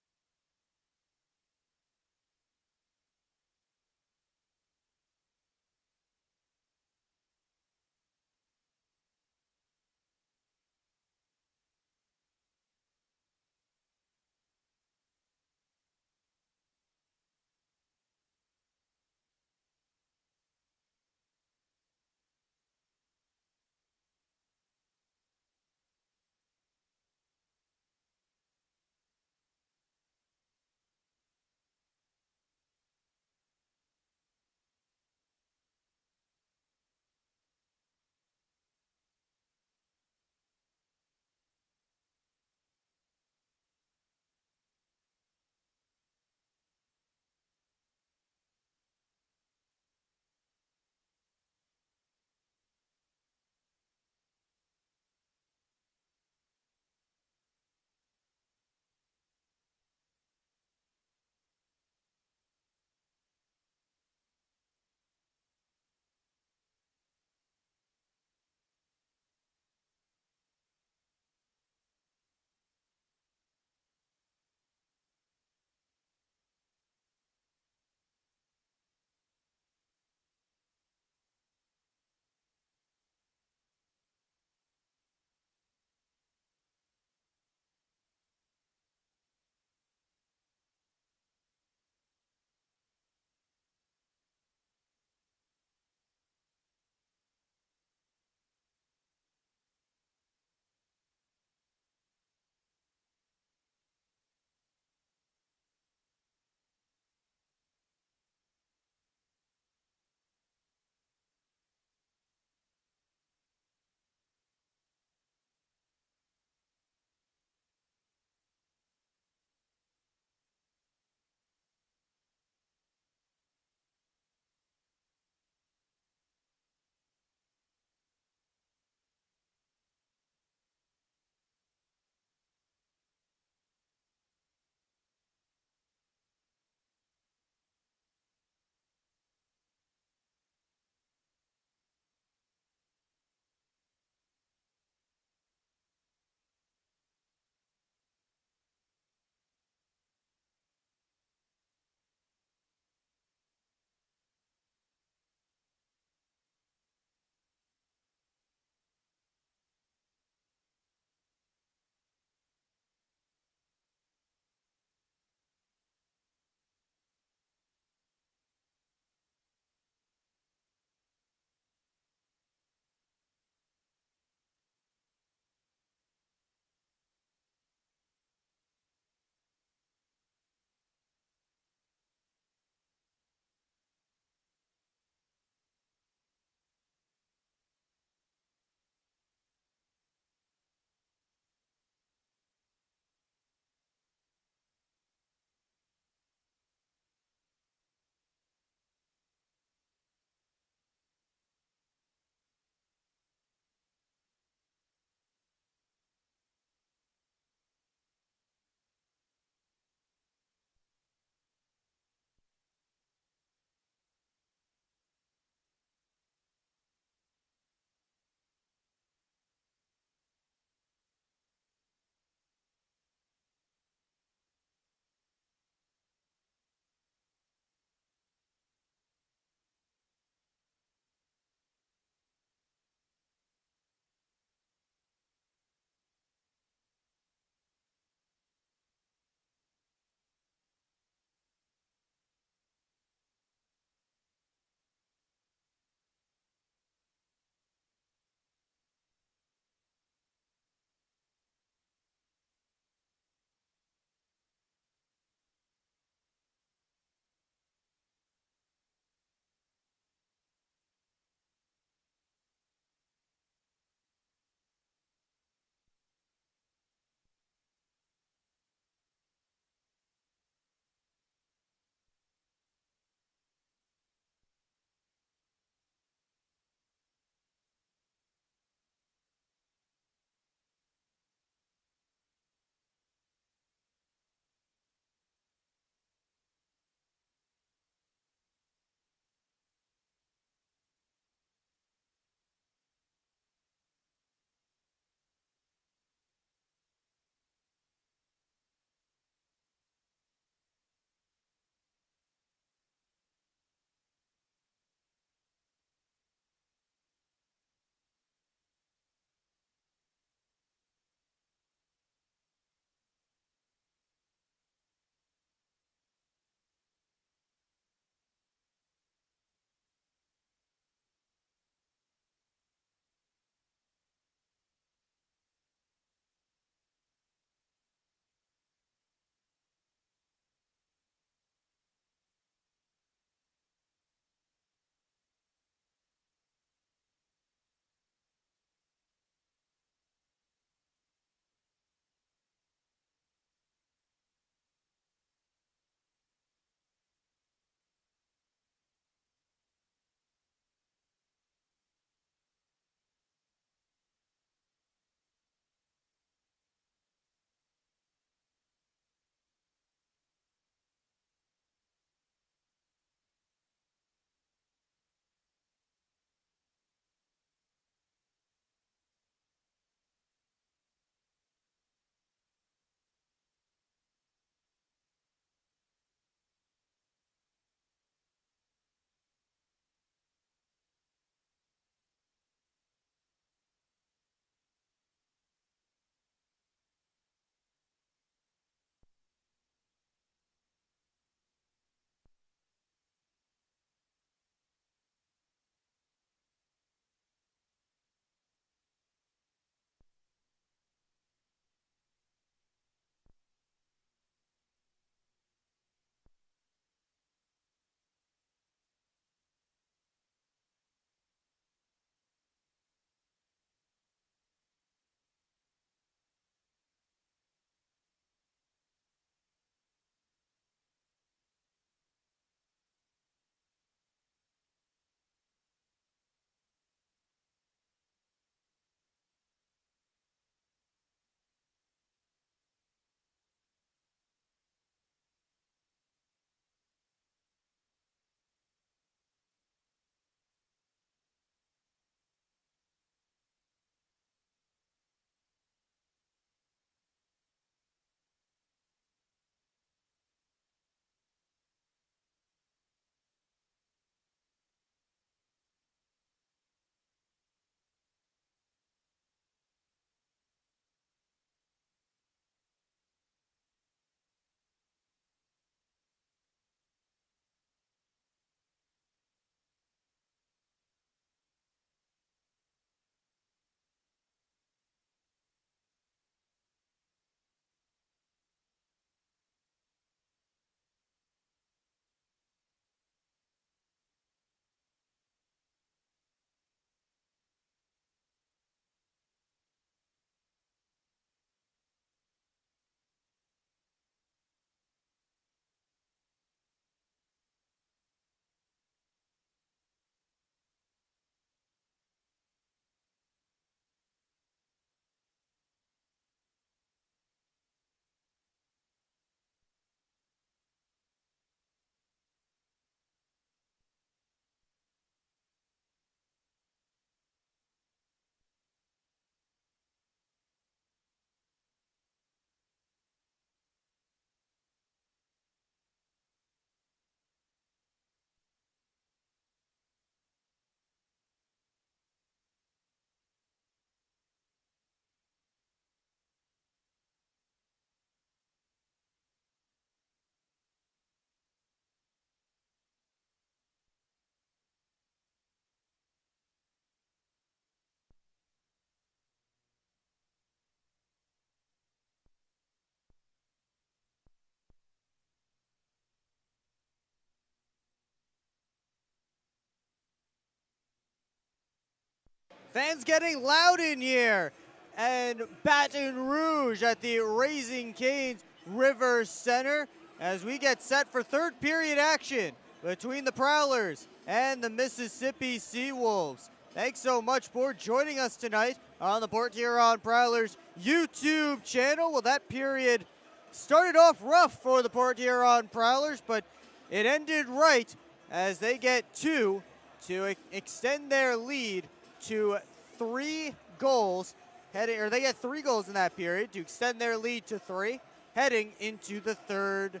Fans getting loud in here. And Baton Rouge at the Raising Cane's River Center as we get set for third period action between the Prowlers and the Mississippi Seawolves. Thanks so much for joining us tonight on the Port Huron Prowlers YouTube channel. Well, that period started off rough for the Port Huron Prowlers, but it ended right as they get two to extend their lead to 3 goals. They get 3 goals in that period to extend their lead to 3, heading into the third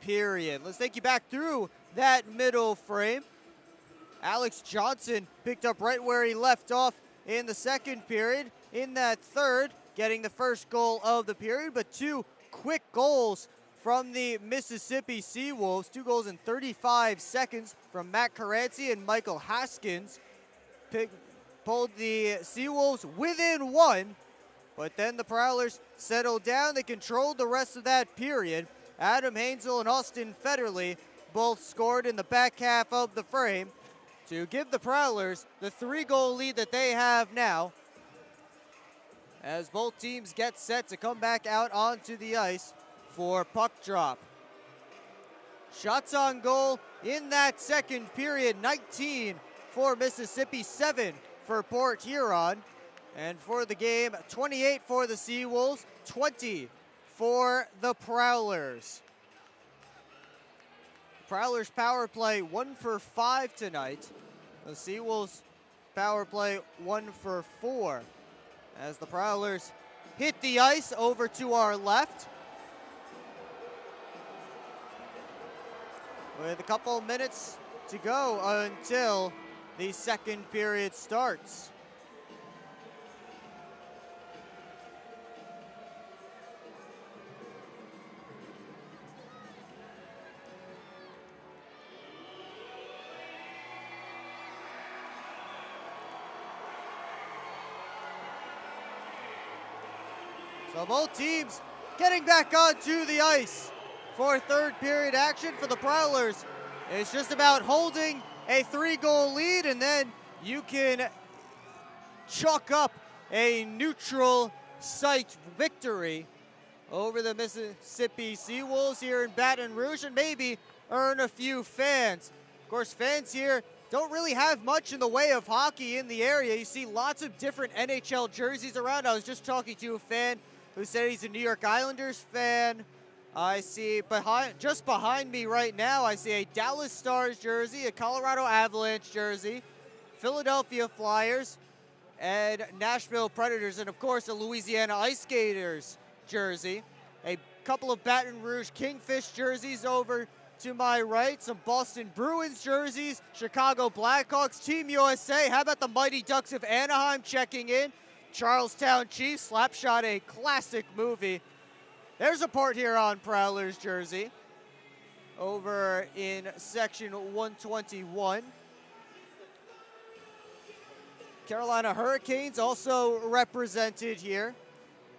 period. Let's take you back through that middle frame. Alex Johnson picked up right where he left off in the second period. In that third, getting the first goal of the period, but 2 quick goals from the Mississippi Seawolves. 2 goals in 35 seconds from Matt Caranci and Michael Haskins. Pulled the Seawolves within 1, but then the Prowlers settled down. They controlled the rest of that period. Adam Hainsel and Austin Federley both scored in the back half of the frame to give the Prowlers the 3-goal lead that they have now, as both teams get set to come back out onto the ice for puck drop. Shots on goal in that second period, 19 for Mississippi, 7 for Port Huron. And for the game, 28 for the Seawolves, 20 for the Prowlers. Prowlers power play 1 for 5 tonight. The Seawolves power play 1 for 4. As the Prowlers hit the ice over to our left. With a couple minutes to go until the second period starts. So both teams getting back onto the ice for third period action. For the Prowlers, it's just about holding a 3-goal lead, and then you can chalk up a neutral site victory over the Mississippi Seawolves here in Baton Rouge and maybe earn a few fans. Of course, fans here don't really have much in the way of hockey in the area. You see lots of different NHL jerseys around. I was just talking to a fan who said he's a New York Islanders fan. I see just behind me right now, I see a Dallas Stars jersey, a Colorado Avalanche jersey, Philadelphia Flyers, and Nashville Predators, and of course a Louisiana Ice Gators jersey. A couple of Baton Rouge Kingfish jerseys over to my right, some Boston Bruins jerseys, Chicago Blackhawks, Team USA. How about the Mighty Ducks of Anaheim checking in? Charlestown Chiefs, Slapshot, a classic movie. There's a Port Huron Prowlers jersey over in section 121. Carolina Hurricanes also represented here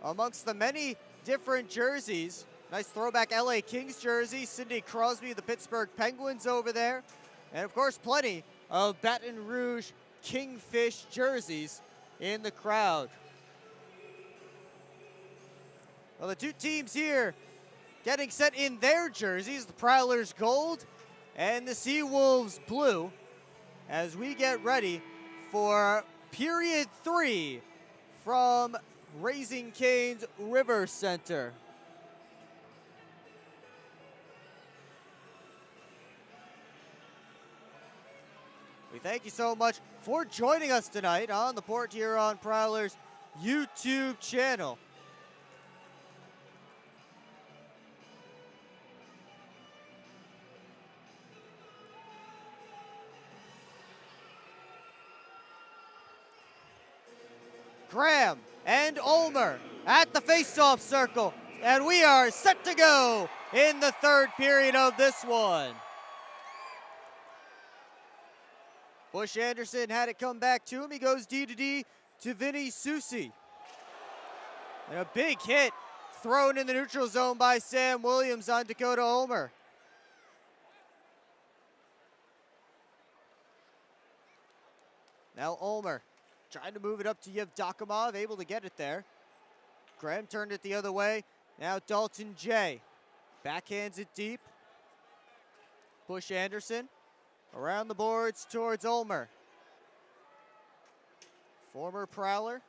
amongst the many different jerseys. Nice throwback LA Kings jersey, Sidney Crosby, the Pittsburgh Penguins over there. And of course, plenty of Baton Rouge Kingfish jerseys in the crowd. Well, the two teams here getting set in their jerseys, the Prowlers gold and the Seawolves blue, as we get ready for period 3 from Raising Cane's River Center. We thank you so much for joining us tonight on the Port Huron Prowlers YouTube channel. Graham and Ulmer at the face-off circle, and we are set to go in the third period of this one. Bush Anderson had it come back to him. He goes D to D to Vinny Susi. And a big hit thrown in the neutral zone by Sam Williams on Dakota Ulmer. Now Ulmer Trying to move it up to Yevdokimov, able to get it there. Graham turned it the other way. Now Dalton J. Backhands it deep. Push Anderson. Around the boards towards Ulmer. Former Prowler,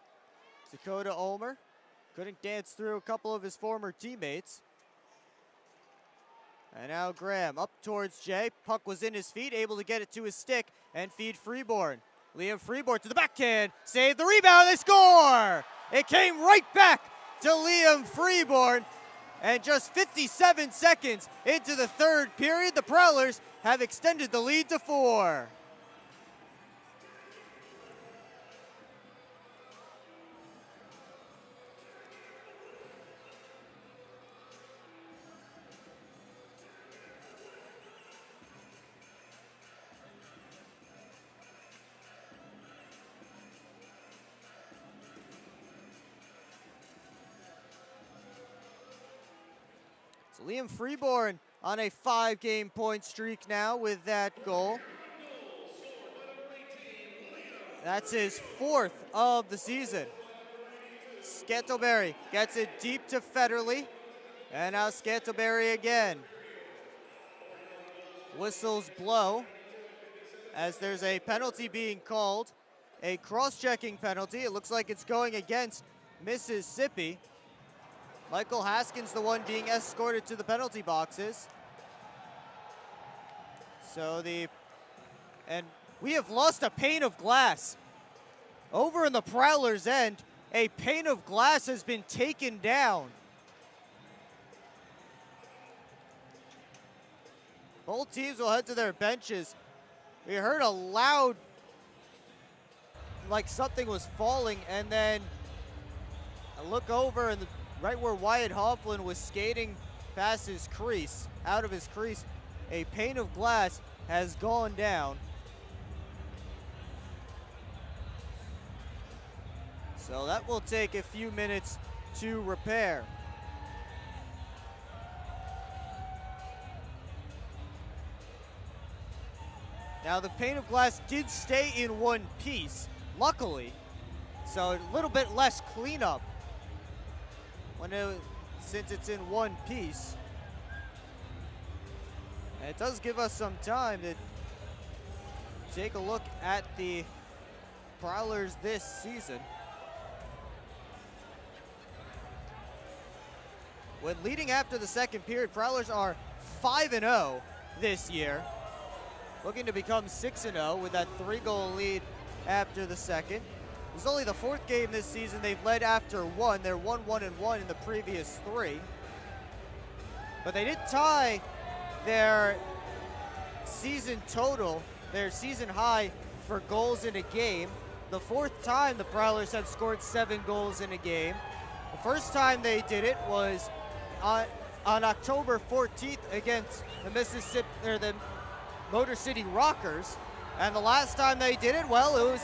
Dakota Ulmer. Couldn't dance through a couple of his former teammates. And now Graham up towards Jay. Puck was in his feet, able to get it to his stick and feed Freeborn. Liam Freeborn to the backhand, save the rebound, they score! It came right back to Liam Freeborn. And just 57 seconds into the third period, the Prowlers have extended the lead to 4. So Liam Freeborn on a 5-game point streak now with that goal. That's his 4th of the season. Scantlebury gets it deep to Federley. And now Scantlebury again. Whistles blow as there's a penalty being called. A cross-checking penalty. It looks like it's going against Mississippi. Michael Haskins, the one being escorted to the penalty boxes. And we have lost a pane of glass. Over in the Prowlers' end, a pane of glass has been taken down. Both teams will head to their benches. We heard a loud, like something was falling, and then I look over and right where Wyatt Hofflin was skating past his crease, out of his crease, a pane of glass has gone down. So that will take a few minutes to repair. Now the pane of glass did stay in one piece, luckily, so a little bit less cleanup since it's in one piece. And it does give us some time to take a look at the Prowlers this season. When leading after the second period, Prowlers are 5-0 this year, looking to become 6-0 with that 3-goal lead after the second. It was only the 4th game this season they've led after 1. They're 1-1-1 in the previous 3. But they did tie their season total, their season high for goals in a game. The 4th time the Prowlers have scored 7 goals in a game. The first time they did it was on October 14th against the Motor City Rockers. And the last time they did it, well, it was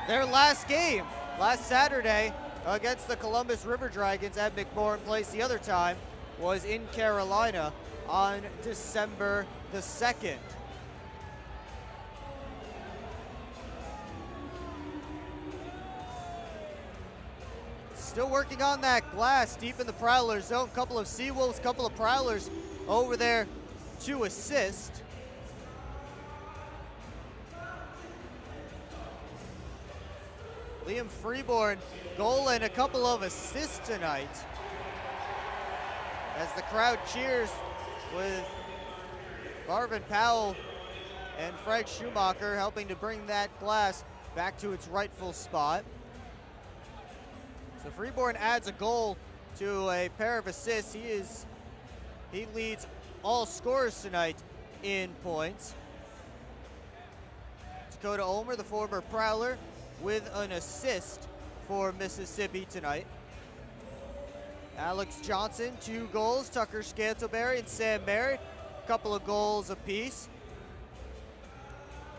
their last game, last Saturday against the Columbus River Dragons at McMorran Place. The other time was in Carolina on December the 2nd. Still working on that glass deep in the Prowler zone. Couple of Seawolves, couple of Prowlers over there to assist. Liam Freeborn, goal and a couple of assists tonight. As the crowd cheers with Marvin Powell and Frank Schumacher helping to bring that glass back to its rightful spot. So Freeborn adds a goal to a pair of assists. He leads all scorers tonight in points. Dakota Ulmer, the former Prowler, with an assist for Mississippi tonight. Alex Johnson, 2 goals. Tucker Scantlebury and Sam Merritt, a couple of goals apiece.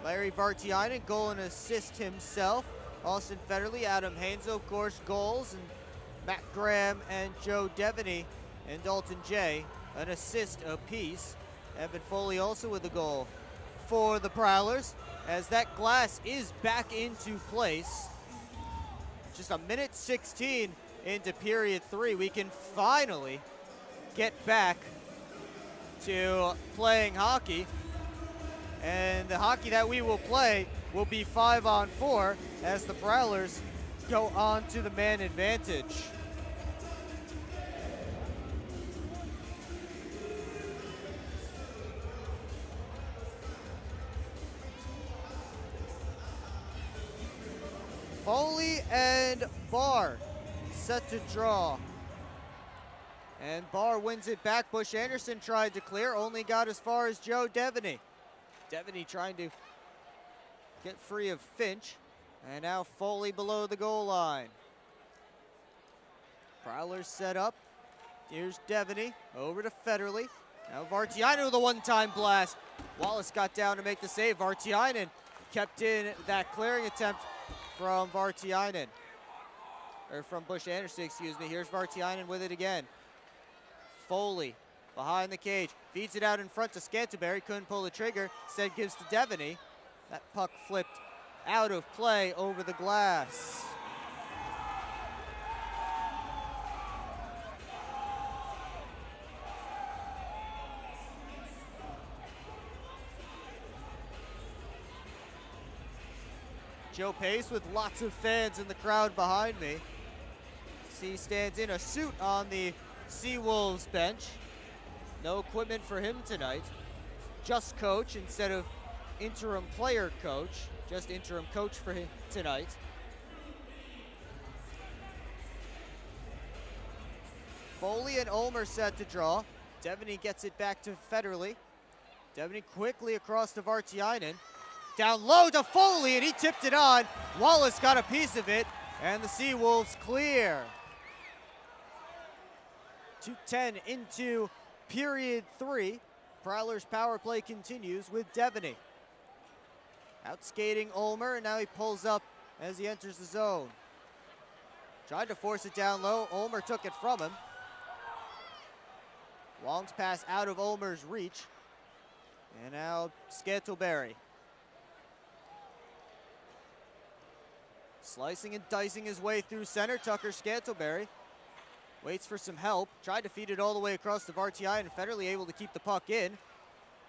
Larry Vartiainen, goal and assist himself. Austin Federley, Adam Hainzel, of course, goals. And Matt Graham and Joe Devaney and Dalton J, an assist apiece. Evan Foley also with a goal for the Prowlers, as that glass is back into place. just a minute 16 into period 3. We can finally get back to playing hockey. And the hockey that we will play will be 5-on-4 as the Prowlers go on to the man advantage. Foley and Barr set to draw. And Barr wins it back. Bush Anderson tried to clear, only got as far as Joe Devaney. Devaney trying to get free of Finch. And now Foley below the goal line. Prowlers set up. Here's Devaney over to Federley. Now Vartiainen with a one-time blast. Wallace got down to make the save. Vartiainen kept in that clearing attempt from Vartiainen. Or from Bush Anderson, excuse me. Here's Vartiainen with it again. Foley behind the cage. Feeds it out in front to Scantlebury. Couldn't pull the trigger. Instead gives to Devaney. That puck flipped out of play over the glass. Joe Pace with lots of fans in the crowd behind me. He stands in a suit on the Seawolves bench. No equipment for him tonight. Just coach instead of interim player coach. Just interim coach for him tonight. Foley and Ulmer set to draw. Devaney gets it back to Federley. Devaney quickly across to Vartiainen. Down low to Foley, and he tipped it on. Wallace got a piece of it, and the Seawolves clear. 2:10 into period 3. Prowlers power play continues with Devaney. Out skating Ulmer, and now he pulls up as he enters the zone. Tried to force it down low. Ulmer took it from him. Wong's pass out of Ulmer's reach. And now Scantlebury. Slicing and dicing his way through center. Tucker Scantlebury waits for some help. Tried to feed it all the way across to Vartiainen. Federley able to keep the puck in.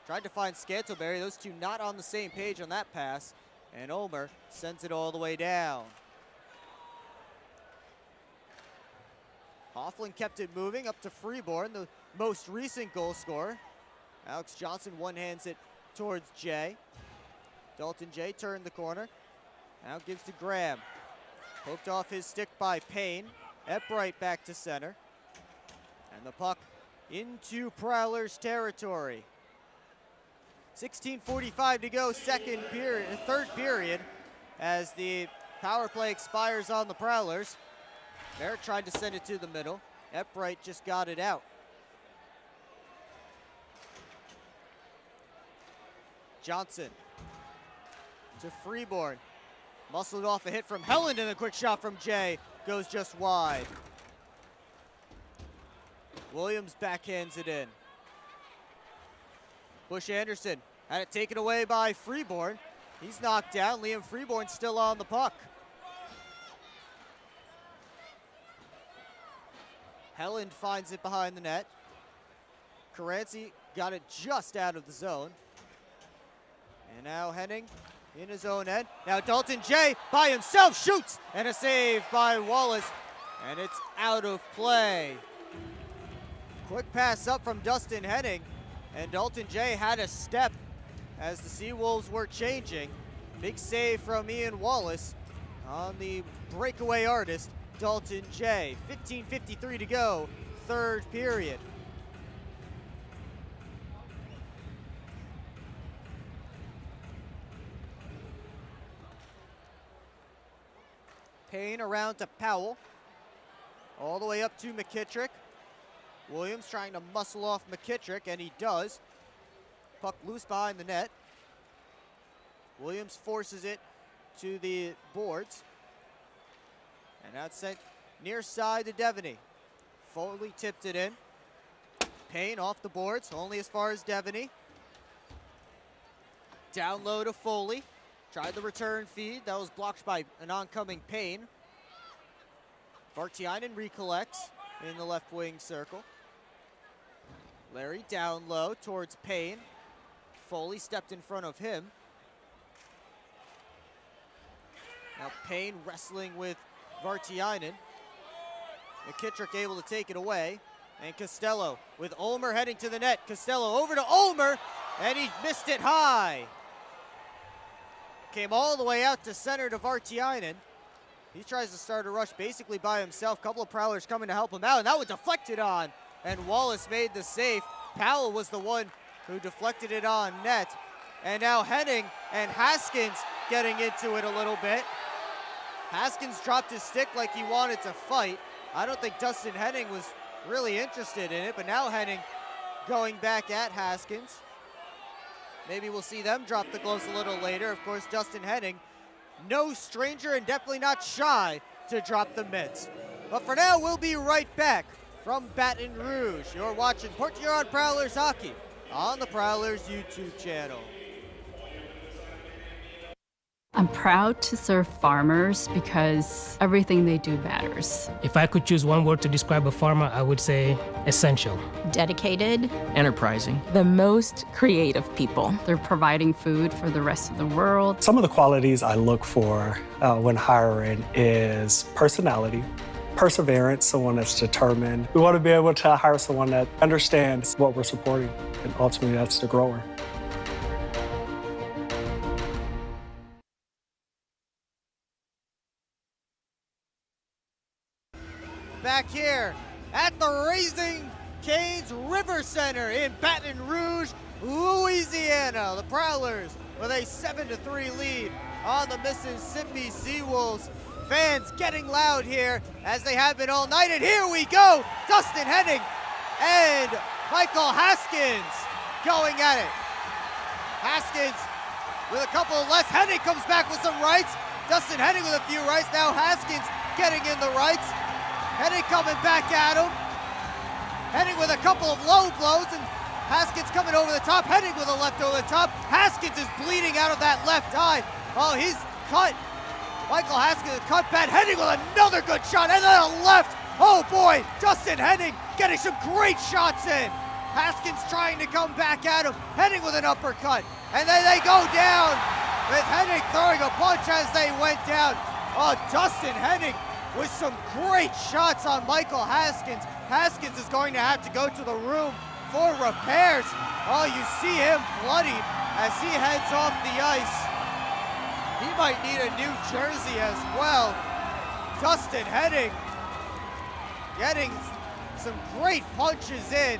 Tried to find Scantlebury. Those two not on the same page on that pass. And Ulmer sends it all the way down. Hofflin kept it moving up to Freeborn, the most recent goal scorer. Alex Johnson one-hands it towards Jay. Dalton Jay turned the corner. Now gives to Graham. Poked off his stick by Payne. Epbright back to center. And the puck into Prowlers territory. 16:45 to go, third period, as the power play expires on the Prowlers. Merritt tried to send it to the middle. Epbright just got it out. Johnson to Freeborn. Muscled off a hit from Helland, and a quick shot from Jay goes just wide. Williams backhands it in. Bush Anderson had it taken away by Freeborn. He's knocked down. Liam Freeborn still on the puck. Helland finds it behind the net. Caranci got it just out of the zone. And now Henning in his own end. Now Dalton Jay by himself shoots, and a save by Wallace, and it's out of play. Quick pass up from Dustin Henning, and Dalton Jay had a step as the Seawolves were changing. Big save from Ian Wallace on the breakaway artist, Dalton Jay. 15:53 to go, third period. Payne around to Powell. All the way up to McKittrick. Williams trying to muscle off McKittrick, and he does. Puck loose behind the net. Williams forces it to the boards. And that's sent near side to Devaney. Foley tipped it in. Payne off the boards, only as far as Devaney. Down low to Foley. Tried the return feed. That was blocked by an oncoming Payne. Vartiainen recollects in the left wing circle. Larry down low towards Payne. Foley stepped in front of him. Now Payne wrestling with Vartiainen. McKittrick able to take it away. And Costello with Ulmer heading to the net. Costello over to Ulmer, and he missed it high. Came all the way out to center to Vartiainen. He tries to start a rush basically by himself. Couple of Prowlers coming to help him out, and that one deflected on. And Wallace made the save. Powell was the one who deflected it on net. And now Henning and Haskins getting into it a little bit. Haskins dropped his stick like he wanted to fight. I don't think Dustin Henning was really interested in it, but now Henning going back at Haskins. Maybe we'll see them drop the gloves a little later. Of course, Dustin Henning, no stranger and definitely not shy to drop the mitts. But for now, we'll be right back from Baton Rouge. You're watching Port Huron Prowlers hockey on the Prowlers YouTube channel. I'm proud to serve farmers because everything they do matters. If I could choose one word to describe a farmer, I would say essential. Dedicated. Enterprising. The most creative people. They're providing food for the rest of the world. Some of the qualities I look for when hiring is personality, perseverance, someone that's determined. We want to be able to hire someone that understands what we're supporting, and ultimately that's the grower. Back here at the Raising Cane's River Center in Baton Rouge, Louisiana. The Prowlers with a 7-3 lead on the Mississippi Seawolves. Fans getting loud here as they have been all night, and here we go! Dustin Henning and Michael Haskins going at it. Haskins with a couple of less. Henning comes back with some rights. Dustin Henning with a few rights. Now Haskins getting in the rights. Henning coming back at him. Henning with a couple of low blows, and Haskins coming over the top. Henning with a left over the top. Haskins is bleeding out of that left eye. Oh, he's cut. Michael Haskins is cut bad. Henning with another good shot, and then a left. Oh boy, Dustin Henning getting some great shots in. Haskins trying to come back at him. Henning with an uppercut, and then they go down with Henning throwing a punch as they went down. Oh, Dustin Henning with some great shots on Michael Haskins. Haskins is going to have to go to the room for repairs. Oh, you see him bloody as he heads off the ice. He might need a new jersey as well. Dustin Henning getting some great punches in,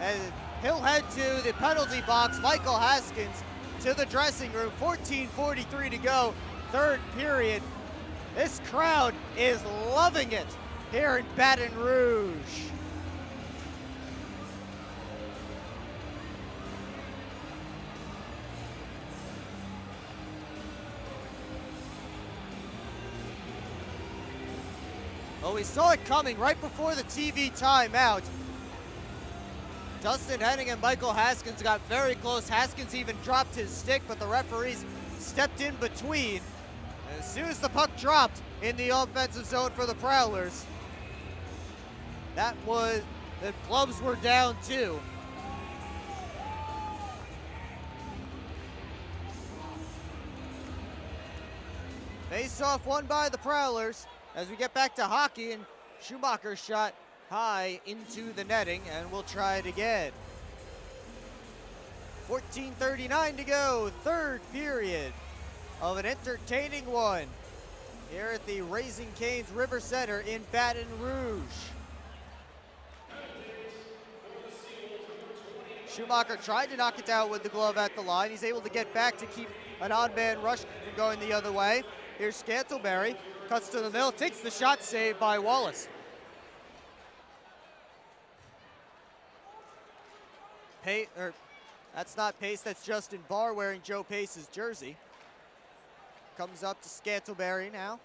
and he'll head to the penalty box. Michael Haskins to the dressing room. 14:43 to go, third period. This crowd is loving it here in Baton Rouge. Well, we saw it coming right before the TV timeout. Dustin Henning and Michael Haskins got very close. Haskins even dropped his stick, but the referees stepped in between. As soon as the puck dropped in the offensive zone for the Prowlers, the gloves were down too. Face-off won by the Prowlers as we get back to hockey, and Schumacher shot high into the netting, and we'll try it again. 14:39 to go, third period of an entertaining one here at the Raising Cane's River Center in Baton Rouge. Schumacher tried to knock it down with the glove at the line. He's able to get back to keep an odd-man rush from going the other way. Here's Scantleberry, cuts to the middle, takes the shot, saved by Wallace. That's not Pace, that's Justin Barr wearing Joe Pace's jersey. Comes up to Scantleberry now.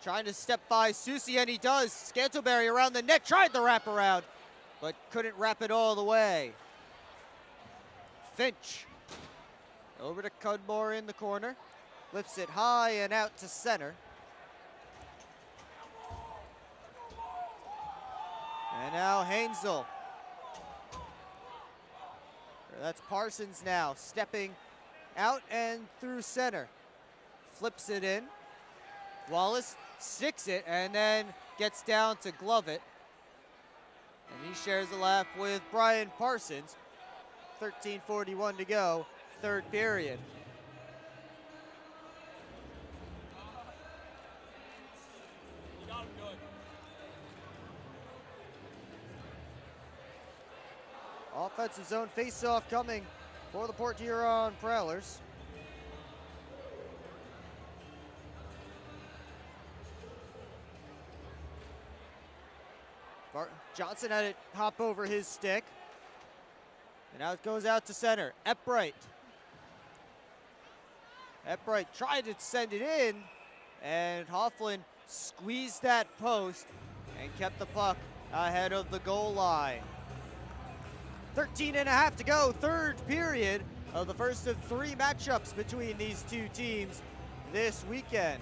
Trying to step by Susie, and he does. Scantleberry around the net, tried the wraparound, but couldn't wrap it all the way. Finch over to Cudmore in the corner. Lifts it high and out to center. And now Hainsel. That's Parsons now, stepping out and through center. Flips it in. Wallace sticks it and then gets down to glove it. And he shares the lap with Brian Parsons. 13:41 to go, third period. Offensive zone face-off coming for the Port Huron Prowlers. Johnson had it hop over his stick. And now it goes out to center. Epbright. Epbright tried to send it in, and Hofflin squeezed that post and kept the puck ahead of the goal line. 13.5 to go, third period of the first of three matchups between these two teams this weekend.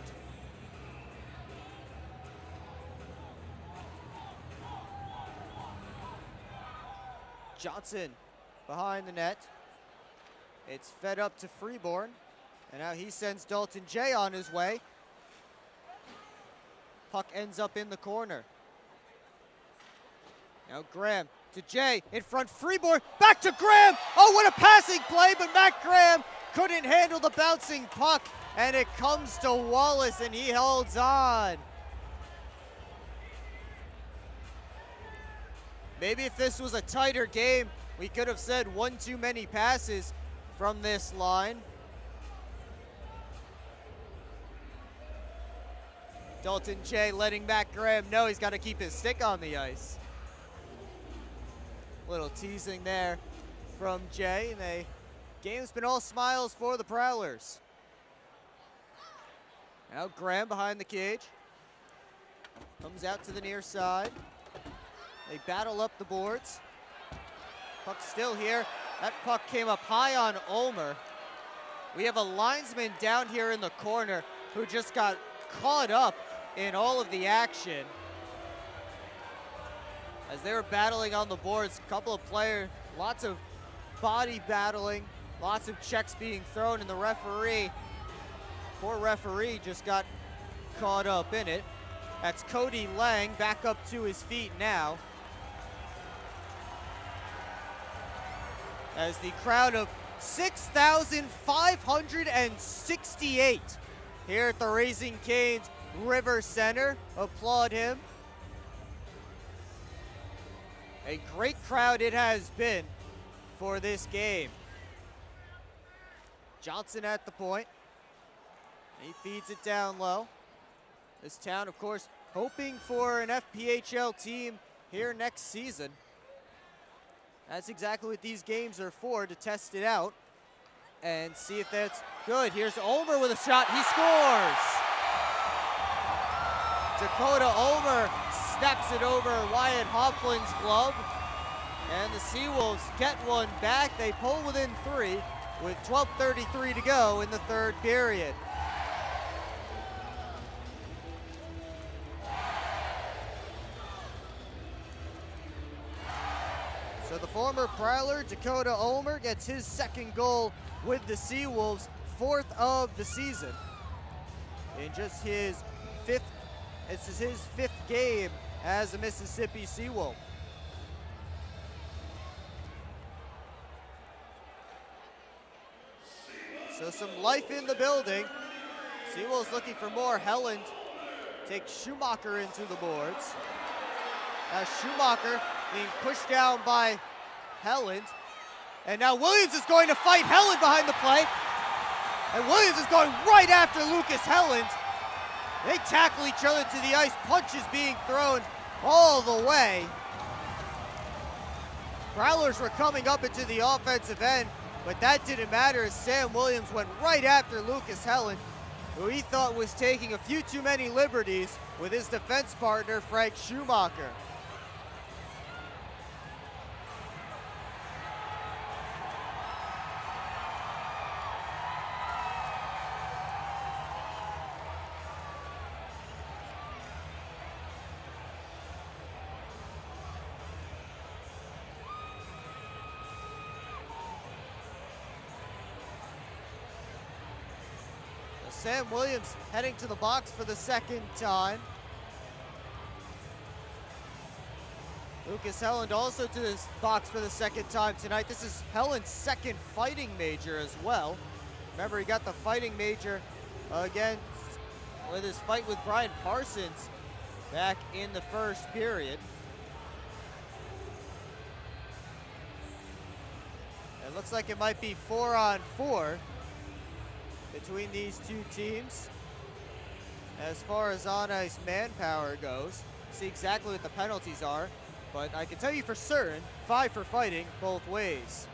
Johnson behind the net. It's fed up to Freeborn, and now he sends Dalton Jay on his way. Puck ends up in the corner. Now Graham to Jay, in front, Freeborn, back to Graham! Oh, what a passing play, but Matt Graham couldn't handle the bouncing puck, and it comes to Wallace, and he holds on. Maybe if this was a tighter game, we could have said one too many passes from this line. Dalton Jay letting Matt Graham know he's got to keep his stick on the ice. Little teasing there from Jay, and the game's been all smiles for the Prowlers. Now Graham behind the cage. Comes out to the near side. They battle up the boards. Puck still here. That puck came up high on Ulmer. We have a linesman down here in the corner who just got caught up in all of the action. As they were battling on the boards, a couple of players, lots of body battling, lots of checks being thrown, and the referee, poor referee, just got caught up in it. That's Cody Lang back up to his feet now. As the crowd of 6,568 here at the Raising Cane's River Center applaud him. A great crowd it has been for this game. Johnson at the point. He feeds it down low. This town, of course, hoping for an FPHL team here next season. That's exactly what these games are for, to test it out and see if that's good. Here's Ulmer with a shot. He scores! Dakota Ulmer snaps it over Wyatt Hofflin's glove, and the Seawolves get one back. They pull within 3 with 12:33 to go in the third period. So the former Prowler, Dakota Ulmer, gets his second goal with the Seawolves, 4th of the season. In just his 5th, this is his 5th game as a Mississippi Seawolf. So some life in the building. Seawolves looking for more. Helland takes Schumacher into the boards. Now Schumacher being pushed down by Helland. And now Williams is going to fight Helland behind the plate. And Williams is going right after Lucas Helland. They tackle each other to the ice, punches being thrown all the way. Prowlers were coming up into the offensive end, but that didn't matter as Sam Williams went right after Lucas Helland, who he thought was taking a few too many liberties with his defense partner, Frank Schumacher. Sam Williams heading to the box for the second time. Lucas Helland also to this box for the second time tonight. This is Helland's second fighting major as well. Remember, he got the fighting major again with his fight with Brian Parsons back in the first period. It looks like it might be 4-on-4 between these two teams. As far as on-ice manpower goes, see exactly what the penalties are, but I can tell you for certain, 5 for fighting both ways.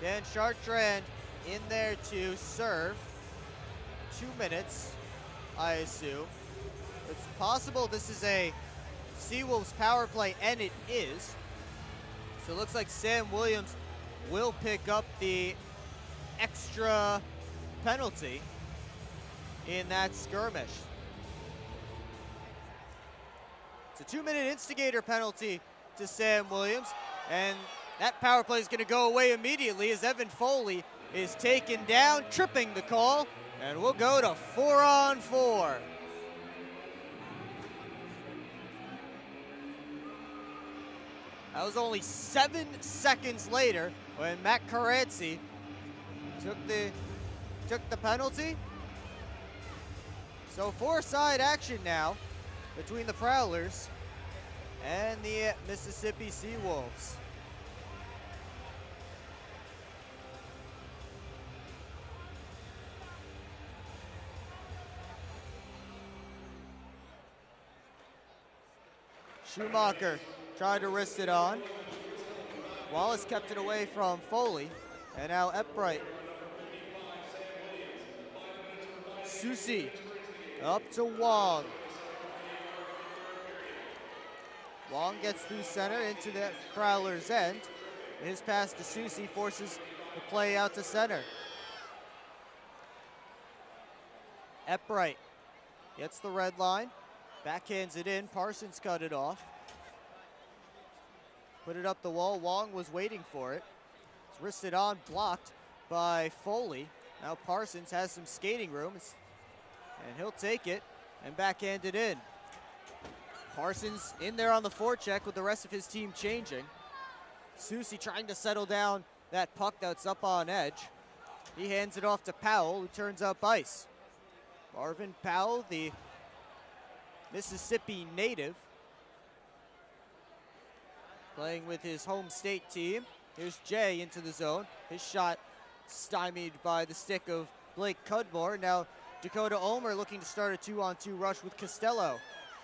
Dan Chartrand in there to serve. 2 minutes, I assume. It's possible this is a Seawolves power play, and it is. So it looks like Sam Williams will pick up the extra penalty in that skirmish. It's a 2-minute instigator penalty to Sam Williams, and that power play is going to go away immediately as Evan Foley is taken down, tripping the call, and we'll go to 4-on-4. That was only 7 seconds later when Matt Caranci took the penalty. So 4-side action now between the Prowlers and the Mississippi Seawolves. Schumacher tried to wrist it on. Wallace kept it away from Foley, and now Epbright. Susi up to Wong. Wong gets through center into the Prowler's end. His pass to Susi forces the play out to center. Epbright gets the red line, backhands it in. Parsons cut it off. Put it up the wall. Wong was waiting for it. It's wristed on, blocked by Foley. Now Parsons has some skating room, and he'll take it and backhand it in. Parsons in there on the forecheck with the rest of his team changing. Susi trying to settle down that puck that's up on edge. He hands it off to Powell, who turns up ice. Marvin Powell, the Mississippi native, playing with his home state team. Here's Jay into the zone. His shot stymied by the stick of Blake Cudmore. Now Dakota Ulmer looking to start a 2-on-2 rush with Costello.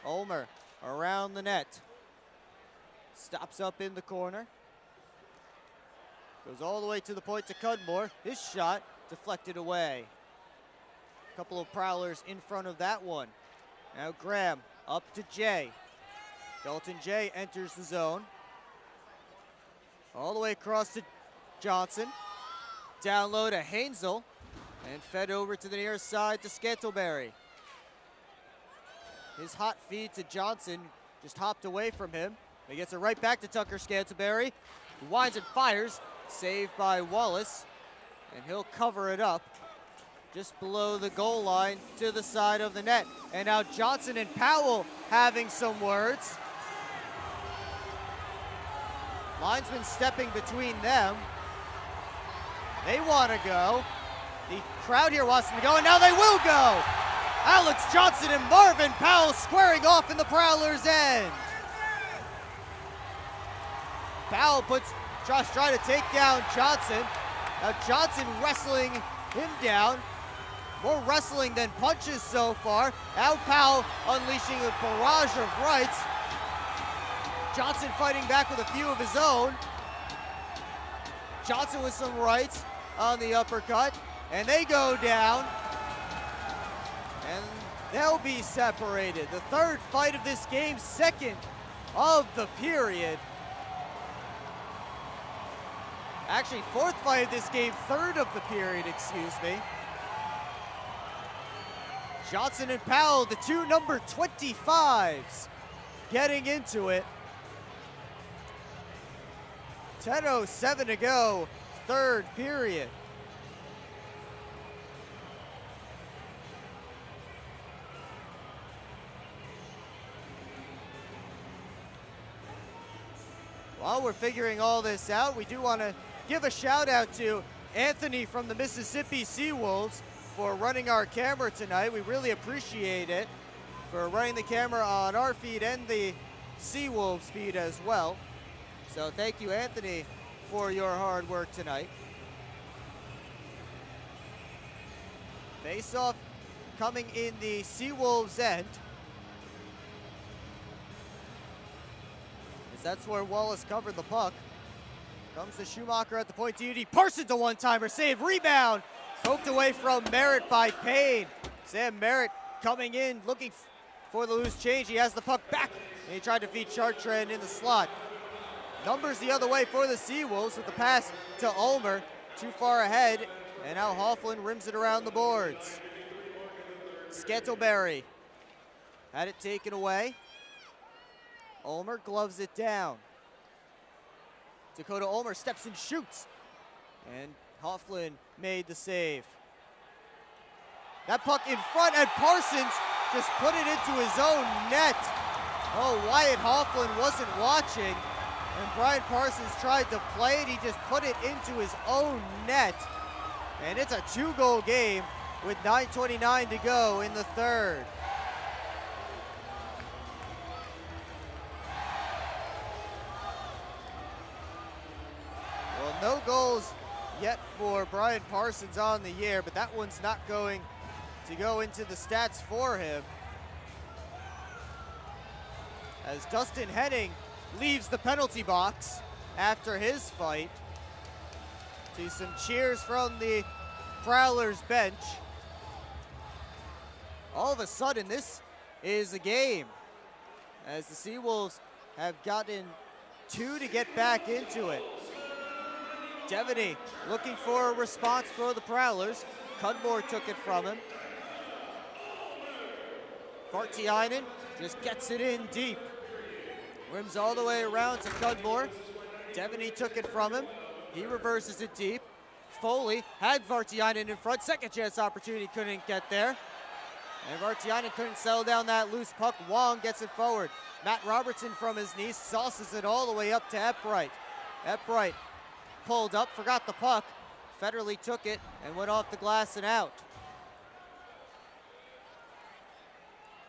Ulmer around the net. Stops up in the corner. Goes all the way to the point to Cudmore. His shot deflected away. A couple of Prowlers in front of that one. Now Graham up to Jay. Dalton Jay enters the zone. All the way across to Johnson. Down low to Hainsel. And fed over to the near side to Scantleberry. His hot feed to Johnson just hopped away from him. He gets it right back to Tucker Scantleberry. He winds and fires. Saved by Wallace. And he'll cover it up just below the goal line to the side of the net. And now Johnson and Powell having some words. Linesman stepping between them. They want to go. The crowd here wants them to go, and now they will go. Alex Johnson and Marvin Powell squaring off in the Prowlers' end. Powell trying to take down Johnson. Now Johnson wrestling him down. More wrestling than punches so far. Now Powell unleashing a barrage of rights. Johnson fighting back with a few of his own. Johnson with some rights on the uppercut. And they go down. And they'll be separated. The third fight of this game, second of the period. Actually, fourth fight of this game, third of the period, excuse me. Johnson and Powell, the two number 25s, getting into it. 10:07 to go, third period. While we're figuring all this out, we do want to give a shout out to Anthony from the Mississippi Seawolves for running our camera tonight. We really appreciate it, for running the camera on our feed and the Seawolves feed as well. So thank you, Anthony, for your hard work tonight. Face-off coming in the Seawolves end. That's where Wallace covered the puck. Comes to Schumacher at the point. DD Parsons a one-timer save. Rebound. Poked away from Merritt by Payne. Sam Merritt coming in, looking for the loose change. He has the puck back, and he tried to feed Chartrand in the slot. Numbers the other way for the Seawolves with the pass to Ulmer. Too far ahead, and now Hofflin rims it around the boards. Scantleberry had it taken away. Ulmer gloves it down. Dakota Ulmer steps and shoots. And Hofflin made the save. That puck in front, and Parsons just put it into his own net. Oh, Wyatt Hofflin wasn't watching. And Brian Parsons tried to play it. He just put it into his own net. And it's a 2-goal game with 9:29 to go in the third. No goals yet for Brian Parsons on the year, but that one's not going to go into the stats for him. As Dustin Henning leaves the penalty box after his fight, to some cheers from the Prowlers bench. All of a sudden, this is a game, as the Seawolves have gotten 2 to get back into it. Devaney looking for a response for the Prowlers. Cudmore took it from him. Vartiainen just gets it in deep. Rims all the way around to Cudmore. Devaney took it from him. He reverses it deep. Foley had Vartiainen in front. Second chance opportunity, couldn't get there. And Vartiainen couldn't settle down that loose puck. Wong gets it forward. Matt Robertson from his knees sauces it all the way up to Epbright. Epbright pulled up, forgot the puck. Federley took it and went off the glass and out.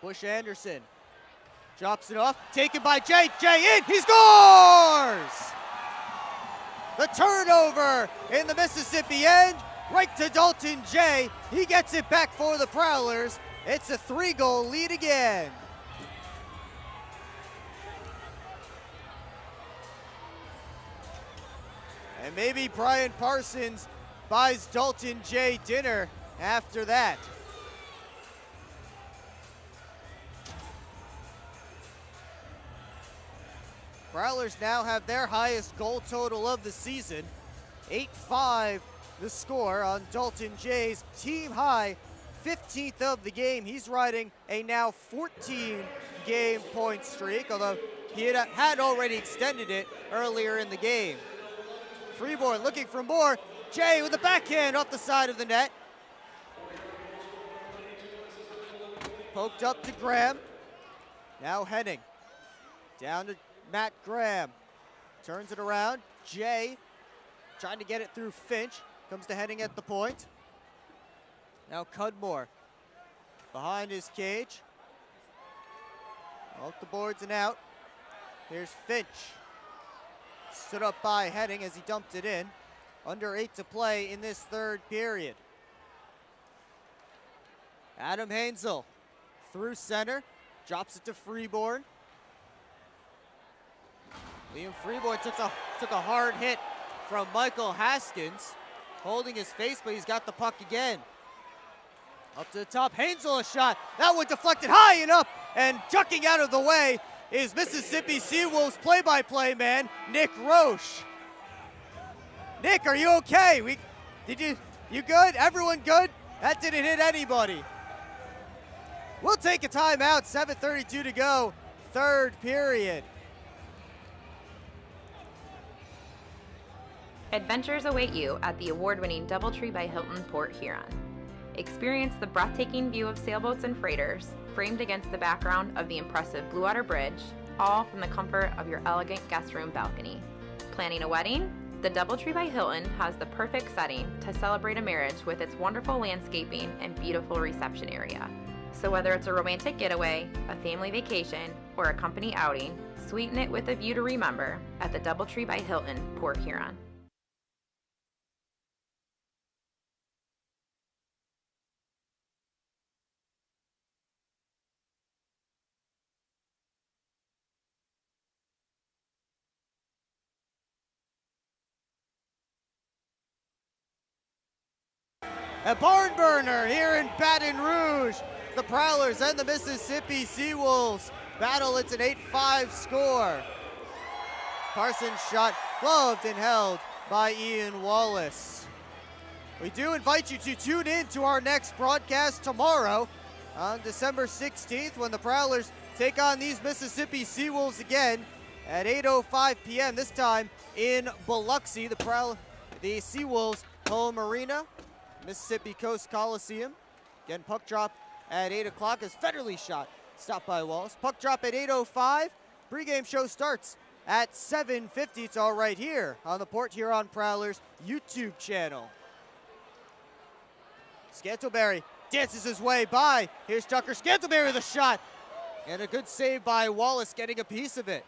Bush Anderson drops it off, taken by Jay. Jay in, he scores! The turnover in the Mississippi end, right to Dalton Jay. He gets it back for the Prowlers. It's a 3-goal lead again. And maybe Brian Parsons buys Dalton Jay dinner after that. Prowlers now have their highest goal total of the season. 8-5 the score on Dalton Jay's team high 15th of the game. He's riding a now 14-game point streak, although he had already extended it earlier in the game. Freeborn looking for more. Jay with a backhand off the side of the net. Poked up to Graham. Now Henning. Down to Matt Graham. Turns it around. Jay trying to get it through Finch. Comes to Henning at the point. Now Cudmore behind his cage. Off the boards and out. Here's Finch. Stood up by Henning as he dumped it in. Under 8 to play in this third period. Adam Hansel through center. Drops it to Freeborn. Liam Freeborn took a hard hit from Michael Haskins. Holding his face, but he's got the puck again. Up to the top, Hansel a shot. That one deflected high and up, and ducking out of the way is Mississippi Seawolves play-by-play man, Nick Roche. Nick, are you okay? You good? Everyone good? That didn't hit anybody. We'll take a timeout, 7:32 to go, third period. Adventures await you at the award-winning DoubleTree by Hilton Port Huron. Experience the breathtaking view of sailboats and freighters, framed against the background of the impressive Blue Water Bridge, all from the comfort of your elegant guest room balcony. Planning a wedding? The DoubleTree by Hilton has the perfect setting to celebrate a marriage with its wonderful landscaping and beautiful reception area. So whether it's a romantic getaway, a family vacation, or a company outing, sweeten it with a view to remember at the DoubleTree by Hilton Port Huron. A barn burner here in Baton Rouge. The Prowlers and the Mississippi Seawolves battle. It's an 8-5 score. Parsons' shot gloved and held by Ian Wallace. We do invite you to tune in to our next broadcast tomorrow on December 16th when the Prowlers take on these Mississippi Seawolves again at 8:05 p.m. this time in Biloxi. The Seawolves home arena, Mississippi Coast Coliseum. Again, puck drop at 8 o'clock as Federley's shot stopped by Wallace. Puck drop at 8:05. Pre-game show starts at 7:50. It's all right here on the Port Huron Prowlers YouTube channel. Scantleberry dances his way by. Here's Tucker Scantleberry with a shot. And a good save by Wallace getting a piece of it.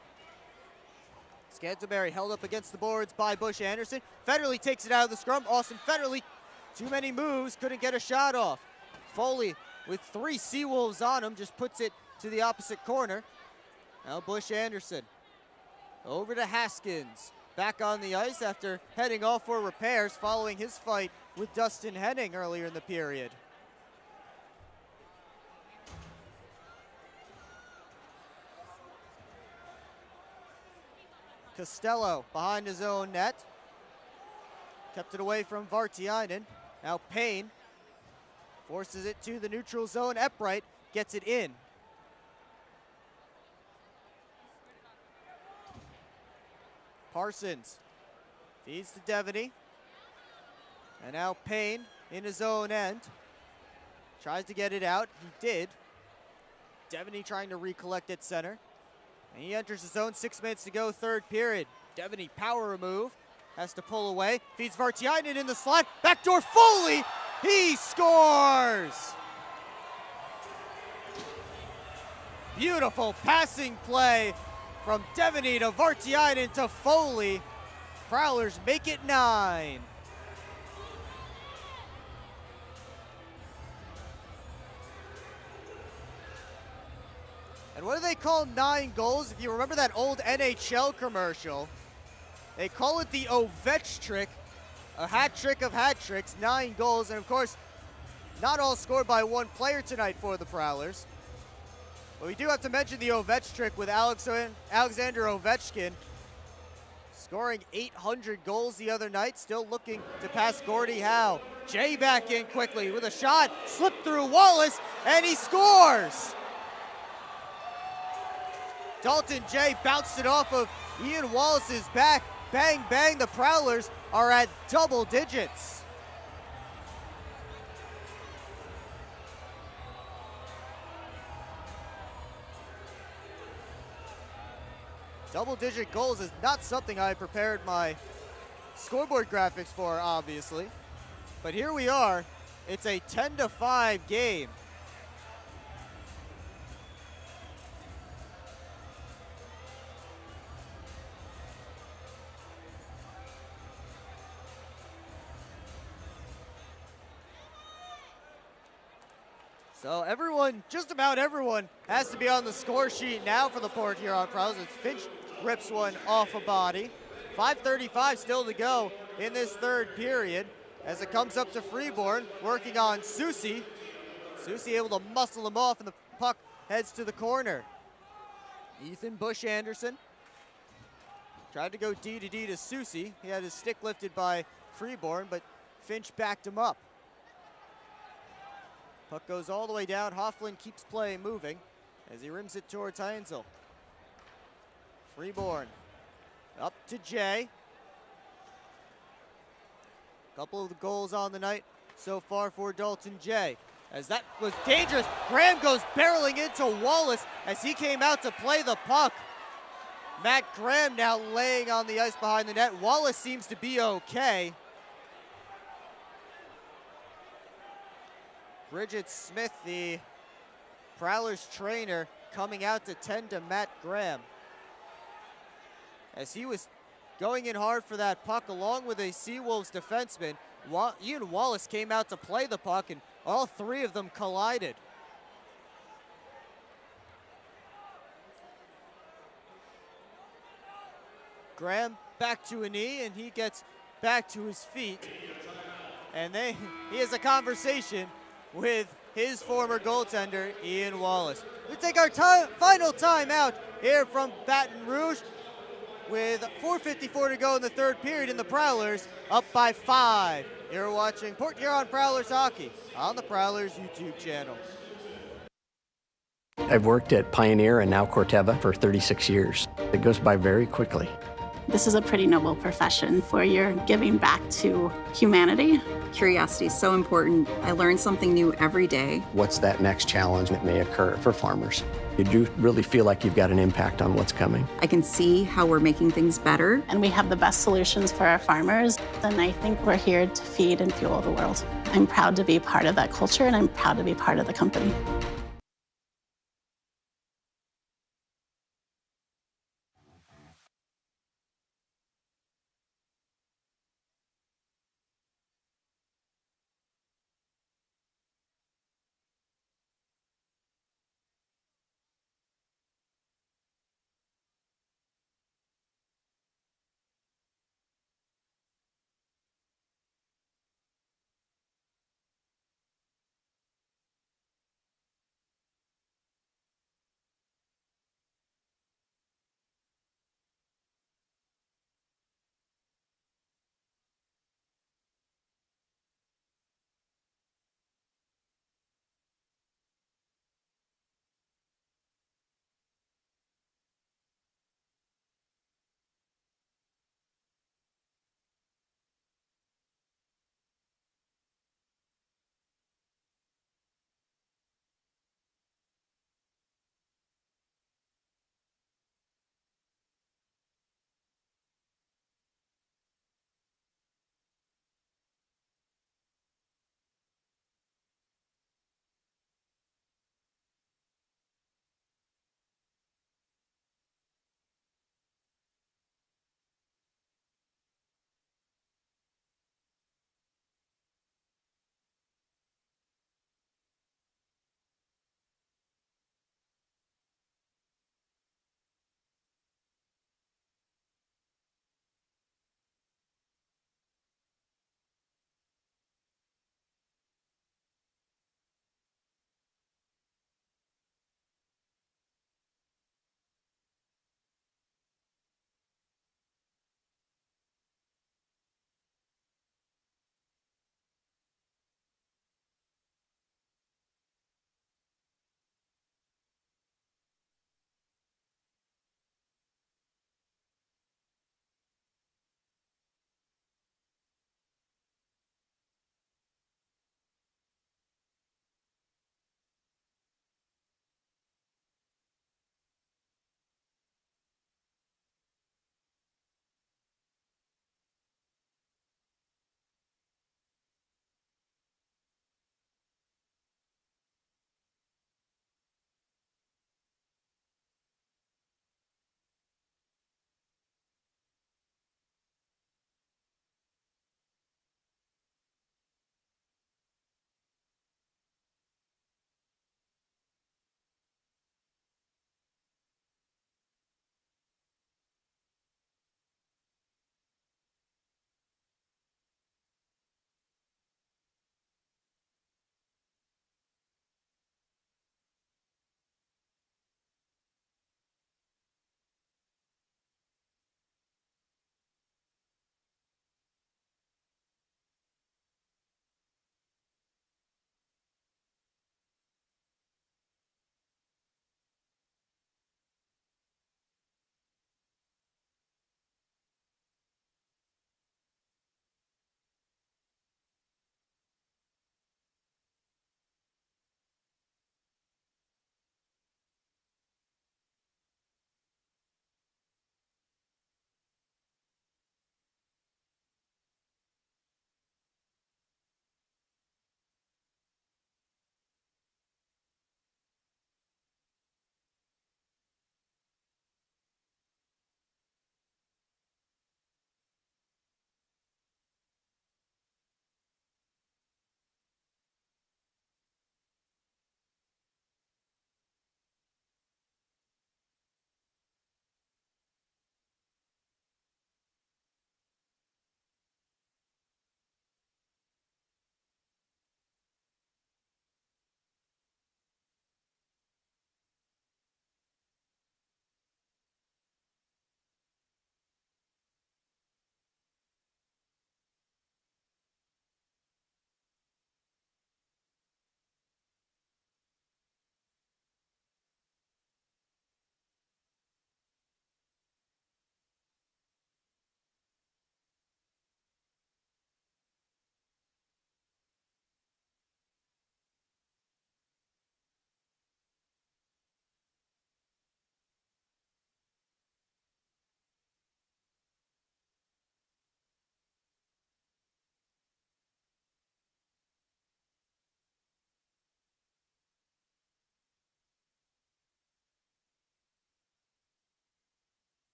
Scantleberry held up against the boards by Bush Anderson. Federley takes it out of the scrum. Austin Federley, too many moves, couldn't get a shot off. Foley with 3 Seawolves on him just puts it to the opposite corner. Now Bush Anderson over to Haskins. Back on the ice after heading off for repairs following his fight with Dustin Henning earlier in the period. Costello behind his own net. Kept it away from Vartiainen. Now Payne forces it to the neutral zone. Epbright gets it in. Parsons feeds to Devaney. And now Payne in his own end. Tries to get it out. He did. Devaney trying to recollect at center. And he enters the zone, 6 minutes to go, third period. Devaney power move, has to pull away. Feeds Vartiainen in the slot. Backdoor Foley, he scores! Beautiful passing play from Devaney to Vartiainen to Foley. Prowlers make it 9. And what do they call 9 goals? If you remember that old NHL commercial, they call it the Ovech trick, a hat trick of hat tricks, 9 goals. And of course, not all scored by one player tonight for the Prowlers. But we do have to mention the Ovech trick with Alexander Ovechkin scoring 800 goals the other night, still looking to pass Gordie Howe. Jay back in quickly with a shot, slipped through Wallace, and he scores! Dalton Jay bounced it off of Ian Wallace's back. Bang, bang, the Prowlers are at double digits. Double-digit goals is not something I prepared my scoreboard graphics for, obviously. But here we are. It's a 10-5 game. So everyone, just about everyone, has to be on the score sheet now for the Port Huron Prowlers. It's Finch rips one off a body. 5:35 still to go in this third period as it comes up to Freeborn, working on Susi. Susi able to muscle him off, and the puck heads to the corner. Ethan Bush Anderson tried to go D to D to Susi. He had his stick lifted by Freeborn, but Finch backed him up. Puck goes all the way down. Hofflin keeps play moving as he rims it towards Heinzel. Freeborn up to Jay. Couple of the goals on the night so far for Dalton Jay. As that was dangerous, Graham goes barreling into Wallace as he came out to play the puck. Matt Graham now laying on the ice behind the net. Wallace seems to be okay. Bridget Smith, the Prowlers trainer, coming out to tend to Matt Graham, as he was going in hard for that puck along with a Seawolves defenseman. Ian Wallace came out to play the puck, and all three of them collided. Graham back to a knee, and he gets back to his feet. And he has a conversation with his former goaltender, Ian Wallace. We take our final time out here from Baton Rouge with 4:54 to go in the third period, and the Prowlers up by 5. You're watching Port Huron Prowlers hockey on the Prowlers YouTube channel. I've worked at Pioneer and now Corteva for 36 years. It goes by very quickly. This is a pretty noble profession where you're giving back to humanity. Curiosity is so important. I learn something new every day. What's that next challenge that may occur for farmers? You do really feel like you've got an impact on what's coming. I can see how we're making things better. And we have the best solutions for our farmers. And I think we're here to feed and fuel the world. I'm proud to be part of that culture, and I'm proud to be part of the company.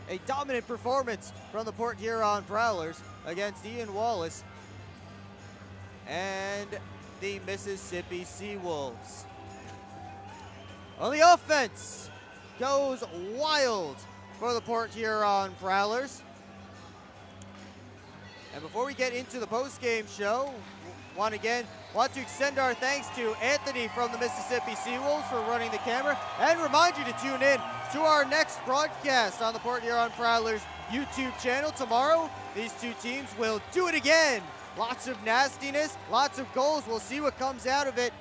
a dominant performance from the Port Huron Prowlers against Ian Wallace and the Mississippi Seawolves. On the offense, goes wild for the Port Huron Prowlers. And before we get into the post-game show, want to extend our thanks to Anthony from the Mississippi Seawolves for running the camera, and remind you to tune in to our next broadcast on the Port Huron Prowlers YouTube channel tomorrow. These two teams will do it again. Lots of nastiness, lots of goals. We'll see what comes out of it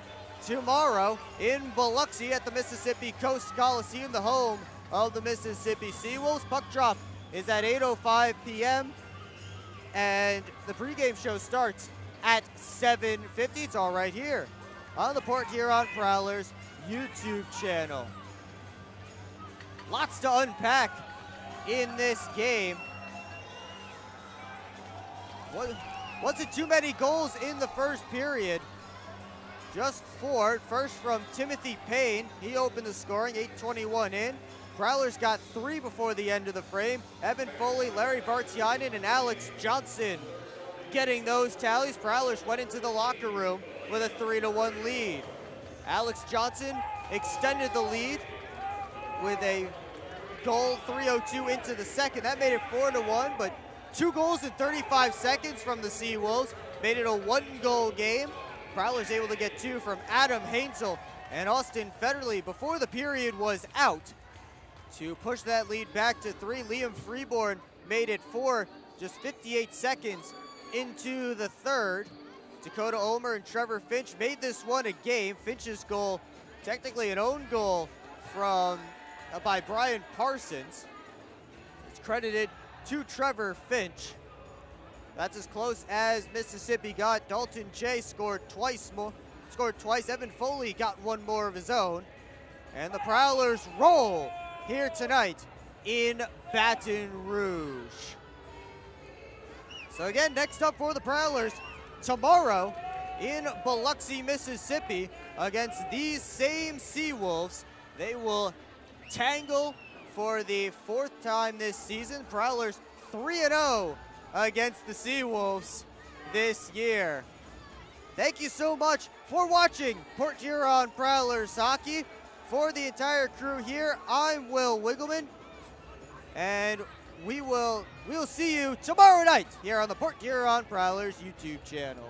tomorrow in Biloxi at the Mississippi Coast Coliseum, the home of the Mississippi Seawolves. Puck drop is at 8:05 p.m. and the pregame show starts at 7:50. It's all right here on the Port Huron Prowlers YouTube channel. Lots to unpack in this game. Wasn't too many goals in the first period. Just 4. First from Timothy Payne. He opened the scoring, 8:21 in. Prowlers got 3 before the end of the frame. Evan Foley, Larry Bartianen, and Alex Johnson getting those tallies. Prowlers went into the locker room with a 3-1 lead. Alex Johnson extended the lead with a goal, 3:02 into the second. That made it 4-1, but 2 goals in 35 seconds from the Seawolves made it a 1-goal game. Prowlers able to get 2 from Adam Hainsel and Austin Federley before the period was out to push that lead back to 3. Liam Freeborn made it 4, just 58 seconds into the third. Dakota Ulmer and Trevor Finch made this one a game. Finch's goal, technically an own goal by Brian Parsons. It's credited to Trevor Finch. That's as close as Mississippi got. Dalton Jay scored twice. Evan Foley got 1 more of his own. And the Prowlers roll here tonight in Baton Rouge. So again, next up for the Prowlers, tomorrow in Biloxi, Mississippi, against these same Seawolves. They will tangle for the 4th time this season. Prowlers 3-0 against the Seawolves this year. Thank you so much for watching Port Huron Prowlers hockey. For the entire crew here, I'm Will Wiggleman, and we'll see you tomorrow night here on the Port Huron Prowlers YouTube channel.